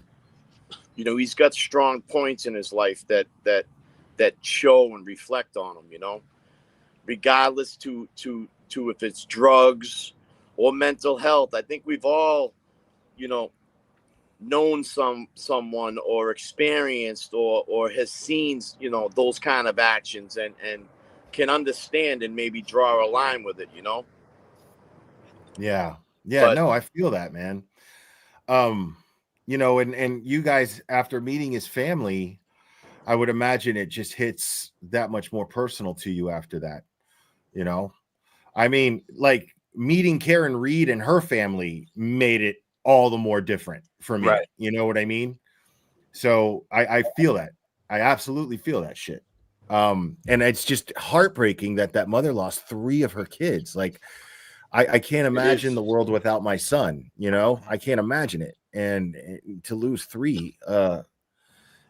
Speaker 8: You know, he's got strong points in his life that show and reflect on him, you know, regardless to if it's drugs or mental health. I think we've all, you know, known someone or experienced or has seen, you know, those kind of actions and can understand and maybe draw a line with it, you know.
Speaker 4: Yeah.
Speaker 8: But
Speaker 4: No, I feel that, man. You know, and you guys, after meeting his family, I would imagine it just hits that much more personal to you after that. You know, I mean, like, meeting Karen Reed and her family made it all the more different for me.
Speaker 7: Right.
Speaker 4: You know what I mean? So I feel that. I absolutely feel that shit. And it's just heartbreaking that mother lost 3 of her kids. Like, I can't imagine the world without my son. You know, I can't imagine it. And to lose 3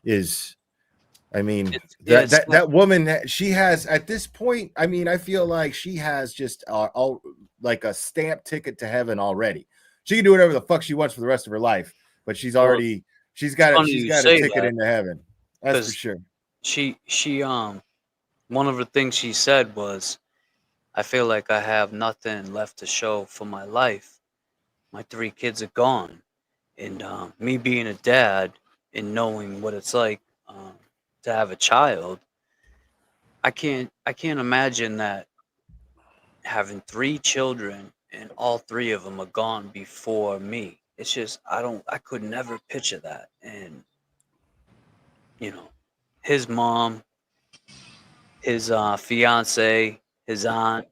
Speaker 4: is, I mean, that woman, she has at this point, I mean, I feel like she has just all like a stamp ticket to heaven already. She can do whatever the fuck she wants for the rest of her life, but she's got a ticket into heaven. That's for sure.
Speaker 7: She one of the things she said was, I feel like I have nothing left to show for my life. My 3 kids are gone. And me being a dad and knowing what it's like to have a child, I can't imagine that having 3 children and all 3 of them are gone before me. It's just I could never picture that. And you know, his mom, his fiance, his aunt,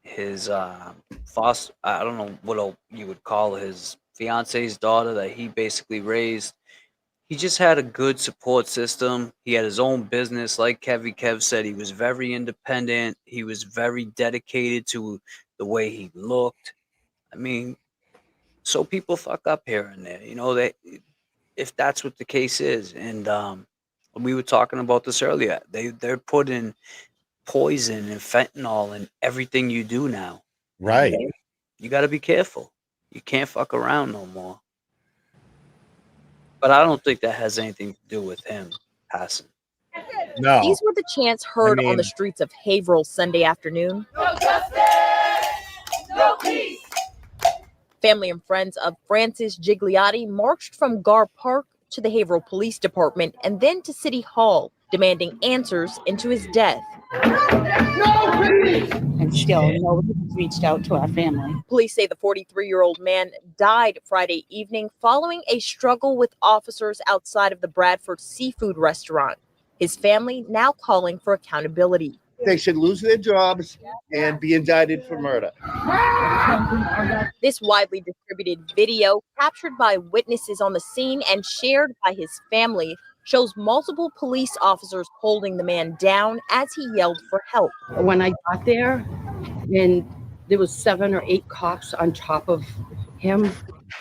Speaker 7: his foster, I don't know what you would call his fiance's daughter that he basically raised. He just had a good support system. He had his own business. Like Kev said, he was very independent. He was very dedicated to the way he looked. I mean, so people fuck up here and there, you know, if that's what the case is. And We were talking about this earlier. They're putting poison and fentanyl in everything you do now.
Speaker 4: Right.
Speaker 7: You got to be careful. You can't fuck around no more. But I don't think that has anything to do with him passing.
Speaker 4: No.
Speaker 11: These were the chants heard on the streets of Haverhill Sunday afternoon.
Speaker 10: No justice, no peace.
Speaker 11: Family and friends of Francis Gigliotti marched from Gar Park to the Haverhill Police Department and then to City Hall, demanding answers into his death.
Speaker 12: And still, nobody has reached out to our family.
Speaker 11: Police say the 43-year-old man died Friday evening following a struggle with officers outside of the Bradford seafood restaurant. His family now calling for accountability.
Speaker 13: They should lose their jobs and be indicted for murder.
Speaker 11: This widely distributed video, captured by witnesses on the scene and shared by his family, shows multiple police officers holding the man down as he yelled for help.
Speaker 12: When I got there, and there was 7 or 8 cops on top of him,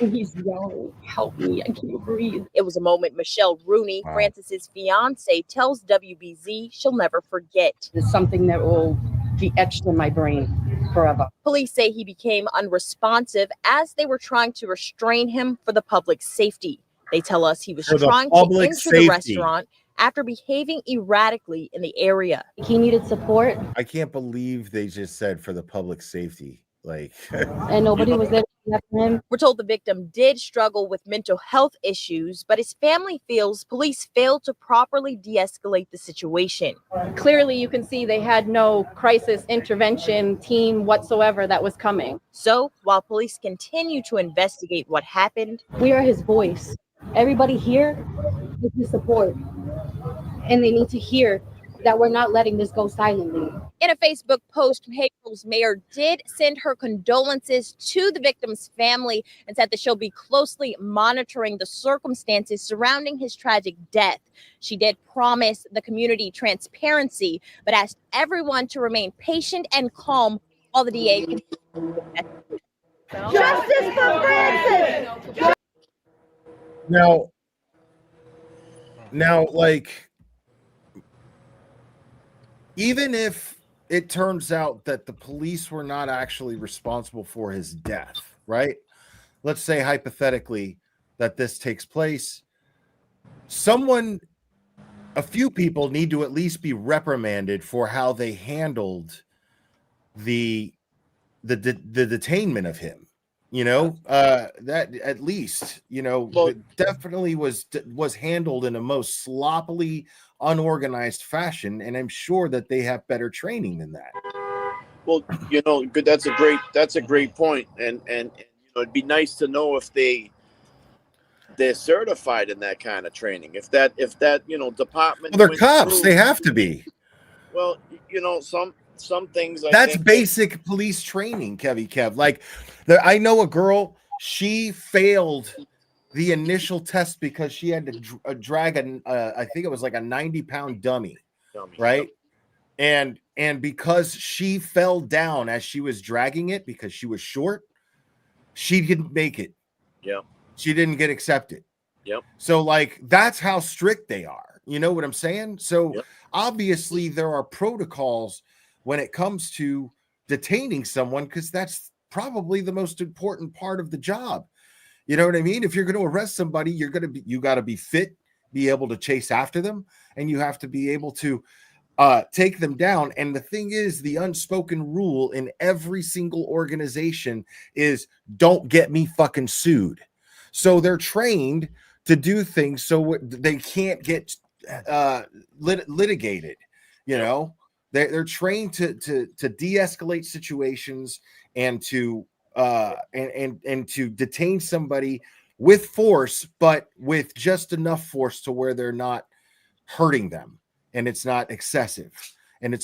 Speaker 12: and he's yelling, "Help me, I can't breathe."
Speaker 11: It was a moment Michelle Rooney, Francis's fiance, tells WBZ she'll never forget.
Speaker 12: It's something that will be etched in my brain forever.
Speaker 11: Police say he became unresponsive as they were trying to restrain him for the public's safety. They tell us he was trying to enter the restaurant after behaving erratically in the area.
Speaker 12: He needed support.
Speaker 4: I can't believe they just said for the public safety. Like,
Speaker 12: and nobody was there to help him.
Speaker 11: We're told the victim did struggle with mental health issues, but his family feels police failed to properly de-escalate the situation.
Speaker 14: Clearly, you can see they had no crisis intervention team whatsoever that was coming.
Speaker 11: So while police continue to investigate what happened,
Speaker 12: we are his voice. Everybody here is his support, and they need to hear that we're not letting this go silently.
Speaker 11: In a Facebook post, Haverhill's mayor did send her condolences to the victim's family and said that she'll be closely monitoring the circumstances surrounding his tragic death. She did promise the community transparency, but asked everyone to remain patient and calm while the DA continues.
Speaker 10: Justice for Francis!
Speaker 4: Now, like, even if it turns out that the police were not actually responsible for his death, right? Let's say hypothetically that this takes place. A few people need to at least be reprimanded for how they handled the detainment of him. That at least, it definitely was handled in a most sloppily unorganized fashion, and I'm sure that they have better training than that.
Speaker 8: Well, good. That's a great point, and it'd be nice to know if they're certified in that kind of training. If that department.
Speaker 4: Well, they're cops. They have to be.
Speaker 8: Well, some things.
Speaker 4: That's basic police training, Kev. Like, I know a girl. She failed the initial test because she had to drag I think it was like a 90-pound dummy, right? And because she fell down as she was dragging it because she was short, she didn't make it.
Speaker 8: Yeah.
Speaker 4: She didn't get accepted.
Speaker 8: Yep.
Speaker 4: So, like, that's how strict they are. You know what I'm saying? So obviously there are protocols when it comes to detaining someone, because that's probably the most important part of the job. You know what I mean? If you're going to arrest somebody, you got to be fit, be able to chase after them, and you have to be able to take them down. And the thing is, the unspoken rule in every single organization is don't get me fucking sued. So they're trained to do things so they can't get litigated. They're trained to de-escalate situations and to to detain somebody with force, but with just enough force to where they're not hurting them and it's not excessive. And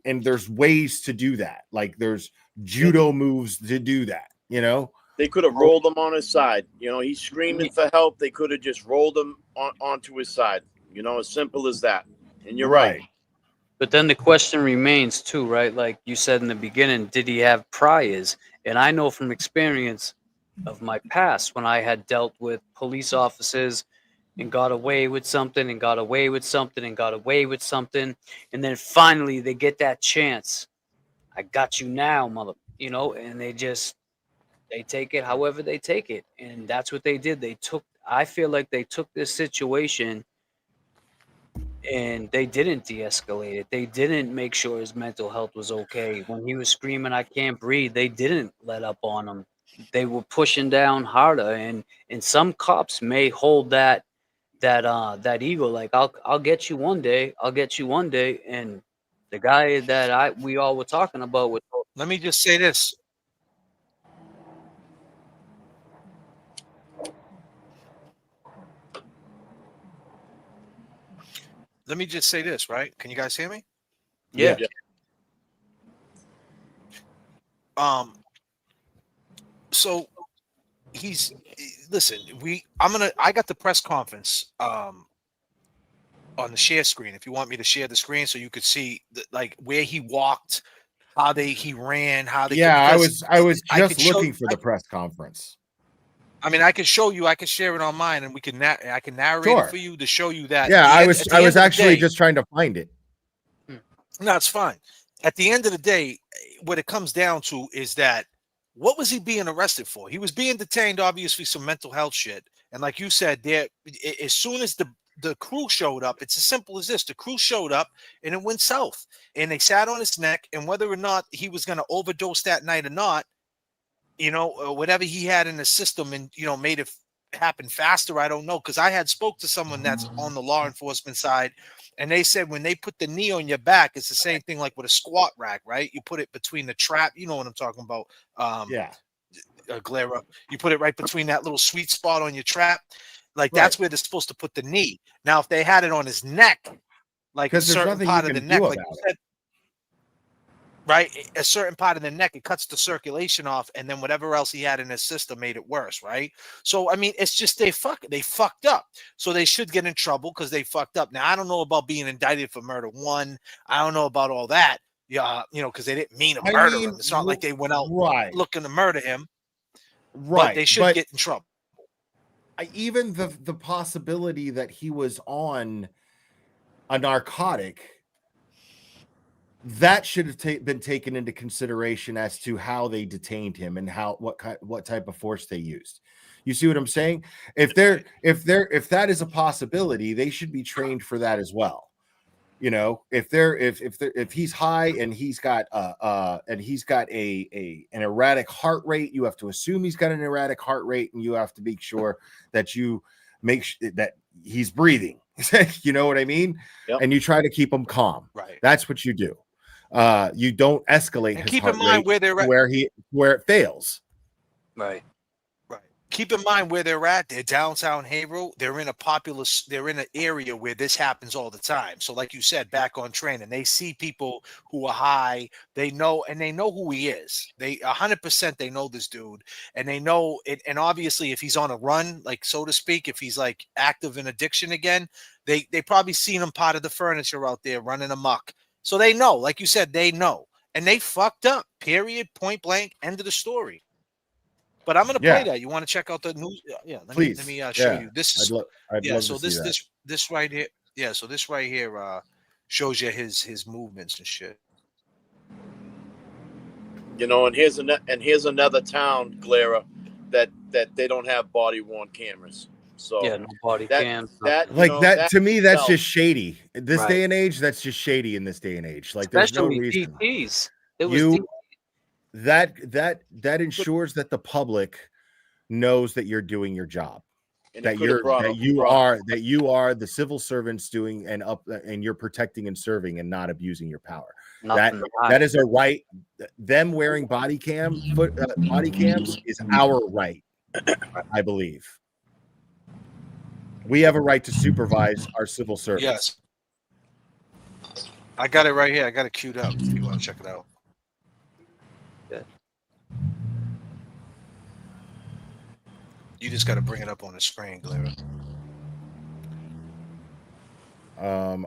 Speaker 4: and there's ways to do that. Like, there's judo moves to do that.
Speaker 8: They could have rolled him on his side. He's screaming for help. They could have just rolled him onto his side. As simple as that. And you're right.
Speaker 7: But then the question remains too, right? Like you said in the beginning, did he have priors? And I know from experience of my past when I had dealt with police officers and got away with something and got away with something and got away with something. And then finally they get that chance. I got you now, mother, you know, and they take it however they take it. And that's what they did. I feel like they took this situation and they didn't de-escalate it. They didn't make sure his mental health was okay. When he was screaming, "I can't breathe," they didn't let up on him. They were pushing down harder, and some cops may hold that ego, like I'll get you one day, I'll get you one day. And the guy that we all were talking about was.
Speaker 1: Let me just say this. Let me just say this, right? Can you guys hear me?
Speaker 7: Yeah.
Speaker 1: So listen, I got the press conference on the share screen. If you want me to share the screen so you could see like where he walked, he ran,
Speaker 4: Yeah, I was just looking for the press conference.
Speaker 1: I mean, I can show you. I can share it on mine, and I can narrate it for you to show you that.
Speaker 4: Yeah, I was actually just trying to find it.
Speaker 1: No, it's fine. At the end of the day, what it comes down to is that what was he being arrested for? He was being detained, obviously, some mental health shit. And like you said, as soon as the crew showed up, it's as simple as this: the crew showed up, and it went south, and they sat on his neck, and whether or not he was going to overdose that night or not, you know, whatever he had in the system and, you know, made it happen faster. I don't know. Cause I had spoke to someone that's on the law enforcement side, and they said when they put the knee on your back, it's the same thing like with a squat rack, right? You put it between the trap. You know what I'm talking about.
Speaker 4: Yeah.
Speaker 1: Glare up. You put it right between that little sweet spot on your trap. Like that's where they're supposed to put the knee. Now, if they had it on his neck, like a certain part of the neck, like you said, right, a certain part of the neck, it cuts the circulation off, and then whatever else he had in his system made it worse, right? So I mean, it's just they fucked up, so they should get in trouble because they fucked up. Now I don't know about being indicted for murder one. I don't know about all that, yeah, you know, because they didn't mean to murder him. It's not like they went out looking to murder him, but they should get in trouble.
Speaker 4: Even the possibility that he was on a narcotic, that should have been taken into consideration as to how they detained him and what type of force they used. You see what I'm saying? If that is a possibility, they should be trained for that as well. You know, if he's high and he's got an erratic heart rate, you have to assume he's got an erratic heart rate, and you have to make sure that you make that he's breathing. You know what I mean?
Speaker 8: Yep.
Speaker 4: And you try to keep him calm.
Speaker 1: Right.
Speaker 4: That's what you do. You don't escalate
Speaker 1: And
Speaker 4: his
Speaker 1: keep
Speaker 4: heart
Speaker 1: in mind
Speaker 4: rate
Speaker 1: where they're at.
Speaker 4: where it fails.
Speaker 7: Right.
Speaker 1: Keep in mind where they're at. They're downtown Haverhill. They're in an area where this happens all the time. So like you said, back on train, and they see people who are high, they know who he is. They 100% they know this dude, and they know it. And obviously if he's on a run, like so to speak, if he's like active in addiction again, they probably seen him part of the furniture out there running amok. So they know, like you said, they know. And they fucked up. Period. Point blank. End of the story. But I'm going to play that. You want to check out the news? Yeah, let me show you. This is
Speaker 4: I'd love
Speaker 1: so
Speaker 4: to see that.
Speaker 1: this right here. Yeah, so this right here shows you his movements and shit.
Speaker 8: You know, and here's another town, Clara, that they don't have body worn cameras. So
Speaker 7: yeah, no body cams.
Speaker 4: To me, that's just shady. In this day and age, that's just shady in this day and age. Like there's no reason.
Speaker 7: DPs.
Speaker 4: That ensures that the public knows that you're doing your job, that you are the civil servants doing and you're protecting and serving and not abusing your power. That is a right. Them wearing body cams is our right, I believe. We have a right to supervise our civil servants.
Speaker 1: Yes, I got it right here. I got it queued up. If you want to check it out. You just got to bring it up on the screen, Clara.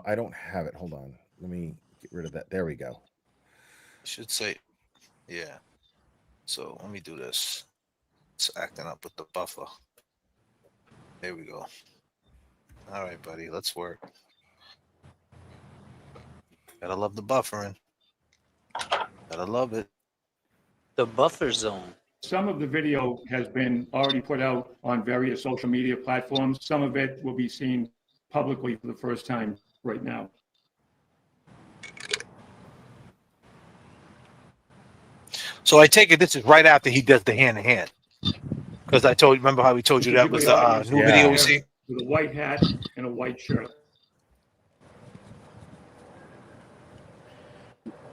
Speaker 4: I don't have it. Hold on. Let me get rid of that. There we go.
Speaker 1: Should say, yeah. So let me do this. It's acting up with the buffer. There we go. All right, buddy. Let's work. Gotta love the buffering. Gotta love it.
Speaker 7: The buffer zone.
Speaker 5: Some of the video has been already put out on various social media platforms. Some of it will be seen publicly for the first time right now.
Speaker 1: So I take it this is right after he does the hand to hand. Because remember how we told you that was the new video we see?
Speaker 5: With a white hat and a white shirt.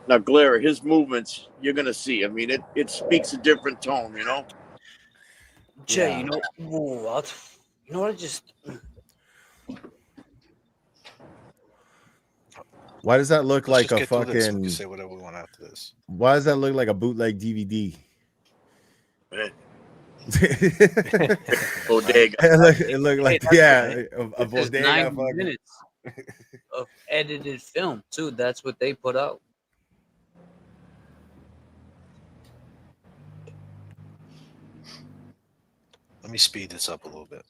Speaker 8: Now, Glare, his movements, you're gonna see. I mean, it speaks a different tone, you know.
Speaker 7: Jay, you know what? You know what?
Speaker 4: Why does that look like a
Speaker 1: We can
Speaker 4: fucking?
Speaker 1: say whatever we want after this.
Speaker 4: Why does that look like a bootleg DVD?
Speaker 8: Bodega.
Speaker 4: It looked like a bodega.
Speaker 7: 9 minutes of edited film too. That's what they put out.
Speaker 1: Let me speed this up a little bit.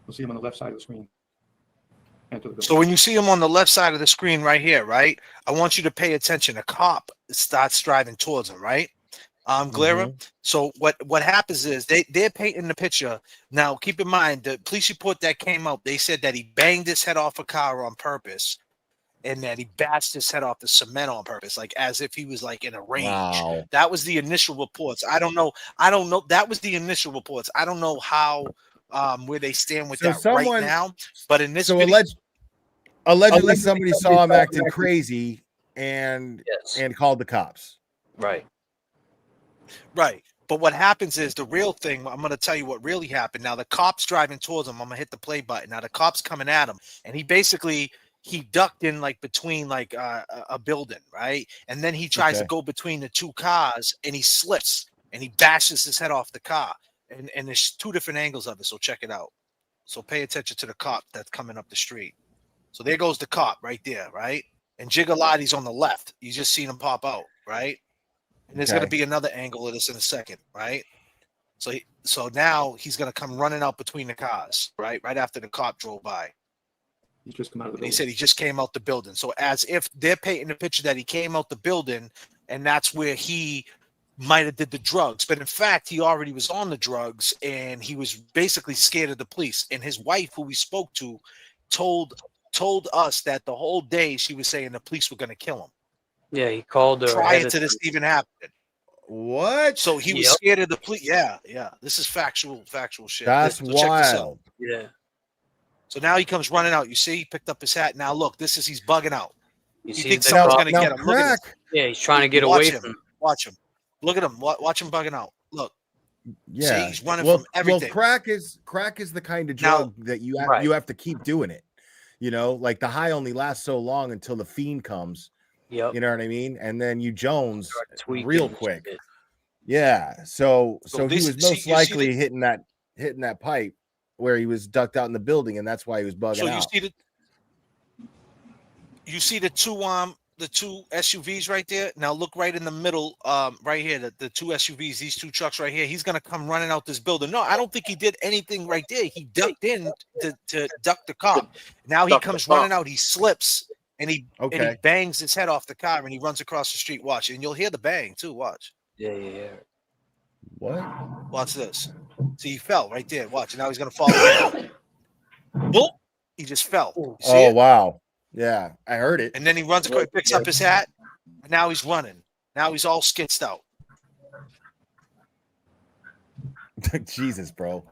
Speaker 5: You'll see him on the left side of the screen.
Speaker 1: So when you see him on the left side of the screen right here, right? I want you to pay attention. A cop starts driving towards him, right? Glera. So what happens is they're painting the picture. Now keep in mind the police report that came out, they said that he banged his head off a car on purpose and that he bashed his head off the cement on purpose, like as if he was like in a rage.
Speaker 4: Wow.
Speaker 1: That was the initial reports. I don't know. That was the initial reports. I don't know how where they stand with that right now. But in this video,
Speaker 4: allegedly somebody saw him acting crazy and called the cops.
Speaker 7: Right.
Speaker 1: Right. But what happens is the real thing, I'm going to tell you what really happened. Now, the cop's driving towards him. I'm going to hit the play button. Now, the cop's coming at him. And he ducked in like between like a building, right? And then he tries to go between the two cars and he slips and he bashes his head off the car. And there's two different angles of it. So check it out. So pay attention to the cop that's coming up the street. So there goes the cop right there, right? And Gigliotti on the left. You just seen him pop out, right? And there's going to be another angle of this in a second, right? So now he's going to come running out between the cars, right? Right after the cop drove by.
Speaker 5: He just come out of the
Speaker 1: building. He said he just came out the building. So as if they're painting the picture that he came out the building and that's where he might have did the drugs. But in fact, he already was on the drugs and he was basically scared of the police. And his wife, who we spoke to, told us that the whole day she was saying the police were going to kill him.
Speaker 7: Yeah, he called her
Speaker 1: prior to this even happening.
Speaker 4: What?
Speaker 1: So he was scared of the police. Yeah. This is factual shit.
Speaker 4: That's
Speaker 1: so
Speaker 4: wild.
Speaker 7: Yeah.
Speaker 1: So now he comes running out. You see, he picked up his hat. Now look, he's bugging out.
Speaker 7: You
Speaker 1: see think someone's going to get him? Look at him.
Speaker 7: Yeah, he's trying to get away from him.
Speaker 1: Watch him. Look at him. Watch him bugging out. Look.
Speaker 4: Yeah,
Speaker 1: see, he's running from everything.
Speaker 4: Well, crack is the kind of drug that you have to keep doing it. You know, like the high only lasts so long until the fiend comes.
Speaker 7: Yep.
Speaker 4: You know what I mean? And then you Jones real quick. Yeah. So he was most likely hitting that pipe where he was ducked out in the building, and that's why he was bugging out.
Speaker 1: You see the two SUVs right there. Now look right in the middle, right here. The two SUVs, these two trucks right here. He's gonna come running out this building. No, I don't think he did anything right there. He ducked in to duck the cop. Now he comes running out. He slips and he bangs his head off the car and he runs across the street. Watch, and you'll hear the bang too. Watch.
Speaker 7: Yeah.
Speaker 4: What?
Speaker 1: Watch this. See, he fell right there. Watch, and now he's gonna fall down. Boop! He just fell.
Speaker 4: Wow. Yeah, I heard it.
Speaker 1: And then he runs across, picks up his hat, and now he's running. Now he's all skitzed out.
Speaker 4: Jesus, bro.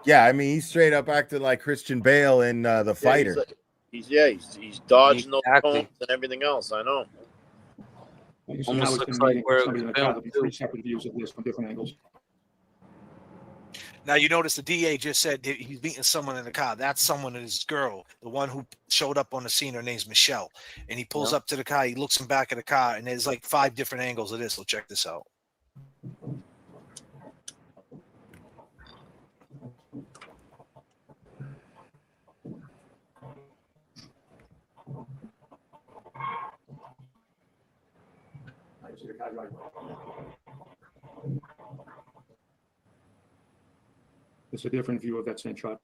Speaker 4: Yeah, I mean, he's straight up acting like Christian Bale in The Fighter.
Speaker 8: He's dodging those cones and everything else. I know.
Speaker 5: You see
Speaker 7: Almost
Speaker 5: how it's
Speaker 7: looks
Speaker 5: been
Speaker 7: like
Speaker 5: meeting
Speaker 7: where it
Speaker 5: somebody in
Speaker 7: was
Speaker 5: the car.
Speaker 7: filmed,
Speaker 5: There'll be
Speaker 7: too.
Speaker 5: 3 separate views of this from different angles.
Speaker 1: Now you notice the DA just said that he's meeting someone in the car. That's someone, his girl, the one who showed up on the scene. Her name's Michelle, and he pulls up to the car. He looks in back of the car, and there's like 5 different angles of this. So check this out.
Speaker 5: It's a different view of that same shot.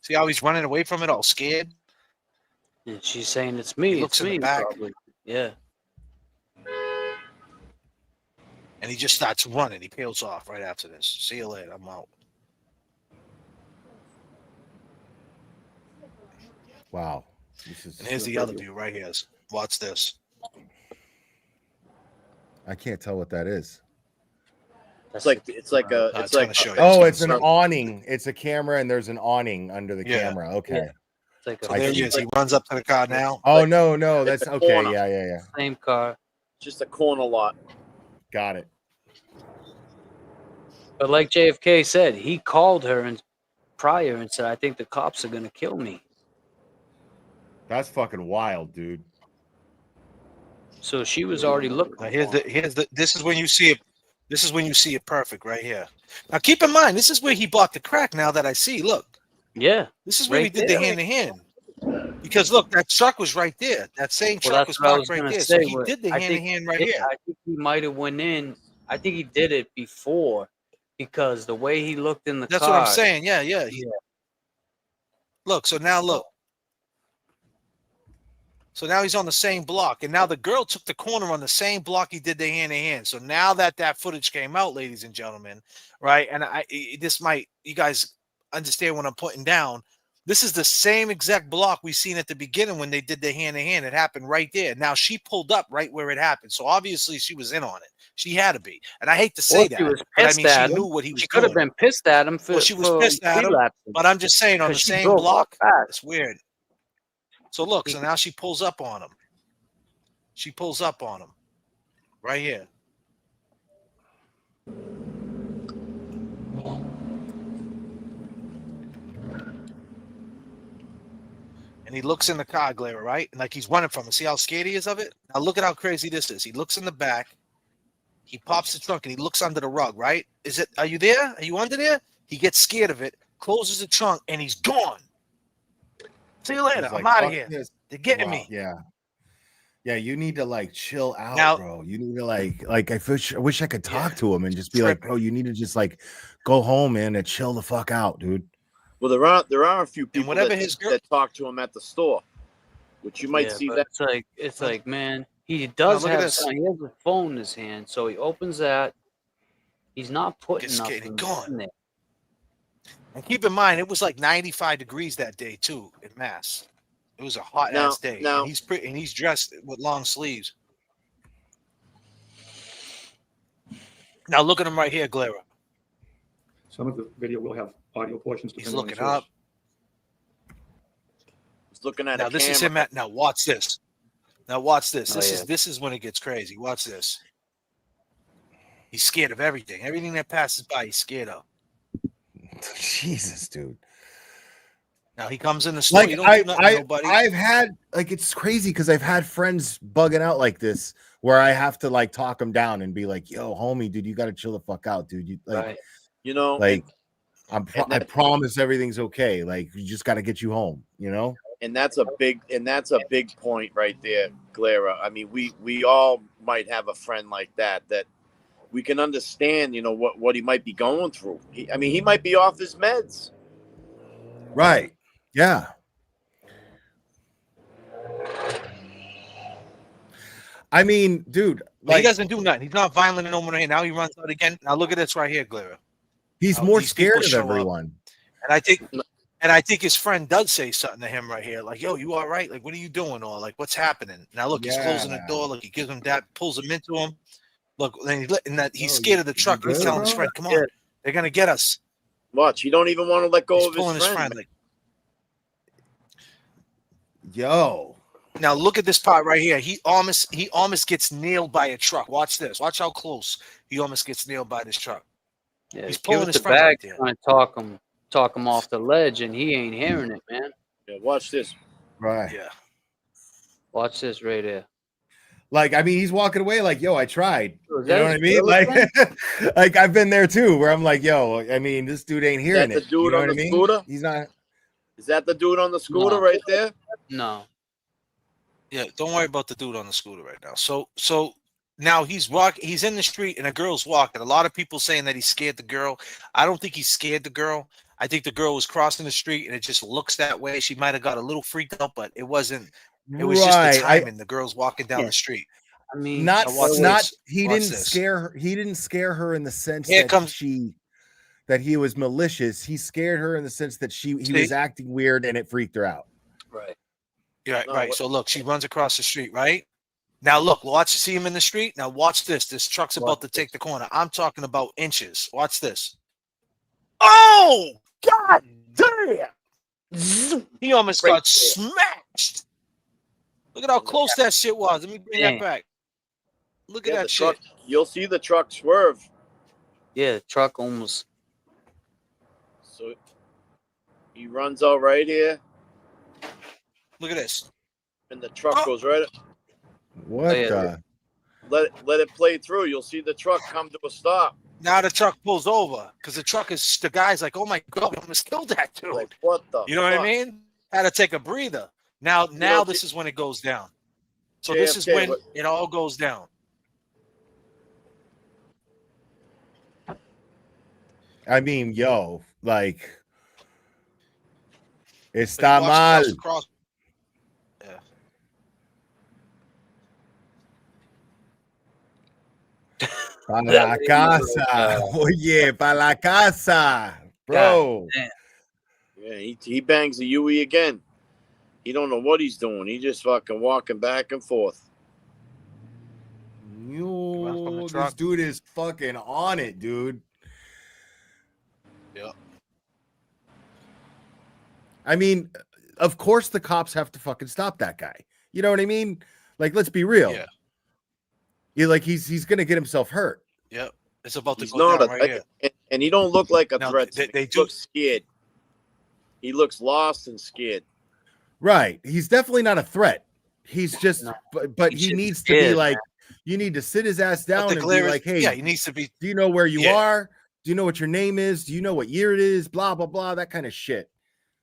Speaker 1: See how he's running away from it, all scared.
Speaker 7: And she's saying it's me.
Speaker 1: He looks
Speaker 7: it's
Speaker 1: in
Speaker 7: me,
Speaker 1: the back.
Speaker 7: probably. Yeah.
Speaker 1: And he just starts running. He peels off right after this. See you later. I'm out.
Speaker 4: Wow. This is
Speaker 1: And here's the other view right here. Watch this.
Speaker 4: I can't tell what that is.
Speaker 8: It's like
Speaker 1: gonna show you.
Speaker 4: Oh, it's an awning. It's a camera, and there's an awning under the
Speaker 1: Yeah.
Speaker 4: camera. Okay.
Speaker 7: Yeah. It's like
Speaker 1: So there he is. He runs up to the car now.
Speaker 4: Oh no, that's
Speaker 8: It's a
Speaker 4: okay.
Speaker 8: corner.
Speaker 4: Yeah.
Speaker 7: Same car.
Speaker 8: Just a corner lot.
Speaker 4: Got it.
Speaker 7: But like JFK said, he called her and prior and said, "I think the cops are gonna kill me."
Speaker 4: That's fucking wild, dude.
Speaker 7: So she was already looking.
Speaker 1: Now here's the this is when you see it. This is when you see it perfect right here. Now keep in mind, this is where he bought the crack. Now that I see, look.
Speaker 7: Yeah.
Speaker 1: This is where
Speaker 7: right
Speaker 1: he did
Speaker 7: there.
Speaker 1: the hand to hand. Because look, that truck was right there. That same truck was
Speaker 7: that's what I
Speaker 1: parked right
Speaker 7: gonna
Speaker 1: there.
Speaker 7: say,
Speaker 1: So he did the
Speaker 7: I
Speaker 1: hand to
Speaker 7: think-
Speaker 1: hand right
Speaker 7: yeah,
Speaker 1: here.
Speaker 7: I think he might have went in. I think he did it before because the way he looked in the
Speaker 1: That's
Speaker 7: car.
Speaker 1: what I'm saying. Yeah. Look, so now look. So now he's on the same block, and now the girl took the corner on the same block he did the hand to hand. So now that footage came out, ladies and gentlemen, right? And this might, you guys understand what I'm putting down. This is the same exact block we seen at the beginning when they did the hand to hand. It happened right there. Now she pulled up right where it happened. So obviously she was in on it. She had to be. And I hate to say that,
Speaker 7: She was
Speaker 1: but I
Speaker 7: pissed
Speaker 1: mean,
Speaker 7: at
Speaker 1: she
Speaker 7: him.
Speaker 1: knew what he was
Speaker 7: She could have
Speaker 1: doing.
Speaker 7: been pissed at him for.
Speaker 1: Well, she was
Speaker 7: for
Speaker 1: pissed at him,
Speaker 7: relapsing.
Speaker 1: but I'm just saying on the
Speaker 7: 'Cause she
Speaker 1: same
Speaker 7: drove
Speaker 1: block,
Speaker 7: fast.
Speaker 1: it's weird. So look, so now she pulls up on him. She pulls up on him right here. And he looks in the car, Glare, right? And like he's running from it. See how scared he is of it? Now look at how crazy this is. He looks in the back. He pops the trunk and he looks under the rug, right? Are you there? Are you under there? He gets scared of it, closes the trunk, and he's gone. See you later.
Speaker 4: He's
Speaker 1: I'm
Speaker 4: like,
Speaker 1: out of
Speaker 4: "Fuck
Speaker 1: here.
Speaker 4: this."
Speaker 1: They're getting
Speaker 4: Wow,
Speaker 1: me.
Speaker 4: Yeah, you need to like chill out,
Speaker 1: Now-
Speaker 4: bro. You need to like I wish I could talk to him and just be like, bro, you need to just like go home, man, and chill the fuck out, dude.
Speaker 8: Well, there are a few people
Speaker 1: whatever his girl-
Speaker 8: that talk to him at the store, which you might
Speaker 7: Yeah,
Speaker 8: see
Speaker 7: but
Speaker 8: that.
Speaker 7: it's like, man, he does
Speaker 1: look at
Speaker 7: have
Speaker 1: this.
Speaker 7: he has a phone in his hand, so he opens that. He's not putting
Speaker 1: Gets scared,
Speaker 7: nothing
Speaker 1: he gone.
Speaker 7: in there.
Speaker 1: And keep in mind, it was like 95 degrees that day too in Mass. It was a hot ass day.
Speaker 8: now-
Speaker 1: and he's pretty, and he's dressed with long sleeves. Now look at him right here, Glera.
Speaker 5: Some of the video will have audio portions.
Speaker 1: He's
Speaker 5: depending on the
Speaker 1: looking
Speaker 5: source.
Speaker 1: up.
Speaker 8: He's looking at
Speaker 1: Now
Speaker 8: a
Speaker 1: this
Speaker 8: camera.
Speaker 1: is him at. Now watch this. Now watch this.
Speaker 7: Oh,
Speaker 1: This is when it gets crazy. Watch this. He's scared of everything. Everything that passes by, he's scared of.
Speaker 4: Jesus, dude.
Speaker 1: Now he comes in the store.
Speaker 4: Like
Speaker 1: You don't do nothing to nobody.
Speaker 4: I've had like it's crazy because I've had friends bugging out like this where I have to like talk them down and be like, "Yo, homie, dude, you got to chill the fuck out, dude. You like,
Speaker 7: Right.
Speaker 8: You know,
Speaker 4: like
Speaker 8: and
Speaker 4: I promise everything's okay. Like, you just got to get you home, you know."
Speaker 8: and that's a big point right there, Glera. I mean, we all might have a friend like that we can understand, you know, what he might be going through. He might be off his meds.
Speaker 4: Right. Yeah. I mean, dude,
Speaker 1: But he
Speaker 4: like
Speaker 1: doesn't do nothing. He's not violent no more. Now he runs out again. Now look at this right here, Glera.
Speaker 4: he's
Speaker 1: How
Speaker 4: more
Speaker 1: these people
Speaker 4: scared of
Speaker 1: show up.
Speaker 4: everyone.
Speaker 1: And I think his friend does say something to him right here, like, "Yo, you all right? Like, what are you doing? Or like, what's happening?" Now look, he's closing the
Speaker 4: Yeah.
Speaker 1: door. Look, he gives him that, pulls him into him. Look, and he's
Speaker 4: Oh,
Speaker 1: scared of the
Speaker 4: you
Speaker 1: truck. He's
Speaker 4: good,
Speaker 1: telling his
Speaker 4: bro?
Speaker 1: friend, "Come on, they're gonna get us."
Speaker 8: Watch, he don't even want to let go
Speaker 1: He's
Speaker 8: of
Speaker 1: pulling
Speaker 8: his
Speaker 1: his
Speaker 8: friend.
Speaker 1: friend. Like,
Speaker 4: Yo.
Speaker 1: Now look at this part right here. He almost gets nailed by a truck. Watch this. Watch how close he almost gets nailed by this truck.
Speaker 7: Yeah,
Speaker 1: He's
Speaker 7: give
Speaker 1: pulling
Speaker 7: it
Speaker 1: his
Speaker 7: the
Speaker 1: friend right
Speaker 7: bag,
Speaker 1: there.
Speaker 7: trying to talk him off the ledge, and he ain't hearing it, man.
Speaker 8: Yeah, watch this.
Speaker 4: Right.
Speaker 1: Yeah.
Speaker 7: Watch this right here.
Speaker 4: Like, I mean, he's walking away like, yo, I tried.
Speaker 7: Is
Speaker 4: You
Speaker 7: that
Speaker 4: know what I
Speaker 7: his
Speaker 4: mean?
Speaker 7: girlfriend?
Speaker 4: Like, like I've been there too, where I'm like, yo, I mean, this dude ain't hearing
Speaker 8: the
Speaker 4: it.
Speaker 8: dude
Speaker 4: You know
Speaker 8: on
Speaker 4: what
Speaker 8: the
Speaker 4: I mean?
Speaker 8: scooter?
Speaker 4: He's not.
Speaker 8: Is that the dude on the scooter
Speaker 7: No.
Speaker 8: right there?
Speaker 7: No.
Speaker 1: Yeah, don't worry about the dude on the scooter right now. So now he's in the street and a girl's walking. A lot of people saying that he scared the girl. I don't think he scared the girl. I think the girl was crossing the street and it just looks that way. She might have got a little freaked out, but it wasn't. It was just the timing. The girl's walking down the street.
Speaker 7: I mean,
Speaker 4: Not
Speaker 1: watch
Speaker 4: not
Speaker 1: this.
Speaker 4: he
Speaker 1: Watch
Speaker 4: didn't
Speaker 1: this.
Speaker 4: scare her. He didn't scare her in the sense
Speaker 1: Here
Speaker 4: that
Speaker 1: comes-
Speaker 4: that he was malicious. He scared her in the sense that he was acting weird and it freaked her out.
Speaker 7: Right.
Speaker 1: Yeah, right. So look, she runs across the street, right? Now look, see him in the street. Now watch this. This truck's about to take the corner. I'm talking about inches. Watch this. Oh, God damn! He almost got smashed. Look at how close that shit was. Let me bring that back. Look at that shit.
Speaker 8: You'll see the truck swerve.
Speaker 7: Yeah, the truck almost.
Speaker 8: So he runs out right here.
Speaker 1: Look at this.
Speaker 8: And the truck goes right.
Speaker 4: What the?
Speaker 8: Let it play through. You'll see the truck come to a stop.
Speaker 1: Now the truck pulls over because the guy's like, oh my God, we almost killed that dude.
Speaker 8: Like, what the?
Speaker 1: You know what I mean? Had to take a breather. Now this is when it goes down. So this is when it all goes down.
Speaker 4: I mean, yo, like, está mal.
Speaker 1: Yeah.
Speaker 4: Pa la casa. Oye, pa la casa. Bro.
Speaker 8: Yeah, he bangs the UE again. He don't know what he's doing. He just fucking walking back and forth.
Speaker 4: Yo, this dude is fucking on it, dude.
Speaker 1: Yeah.
Speaker 4: I mean, of course the cops have to fucking stop that guy. You know what I mean? Like, let's be real.
Speaker 1: Yeah.
Speaker 4: You're like he's gonna get himself hurt.
Speaker 1: Yep. It's about to
Speaker 8: He's
Speaker 1: go
Speaker 8: not
Speaker 1: down
Speaker 8: a
Speaker 1: right here.
Speaker 8: and he don't look like a
Speaker 1: Now,
Speaker 8: threat.
Speaker 1: they
Speaker 8: He
Speaker 1: do-
Speaker 8: looks scared. He looks lost and scared.
Speaker 4: Right. He's definitely not a threat. He's just but
Speaker 7: He's
Speaker 4: he
Speaker 7: just
Speaker 4: needs to be
Speaker 7: scared,
Speaker 4: like, you need to sit his ass down
Speaker 1: the
Speaker 4: and be
Speaker 1: glare is-
Speaker 4: like, hey,
Speaker 1: yeah, he needs to be.
Speaker 4: do you know where you
Speaker 1: Yeah.
Speaker 4: are? Do you know what your name is? Do you know what year it is? Blah, blah, blah, that kind of shit.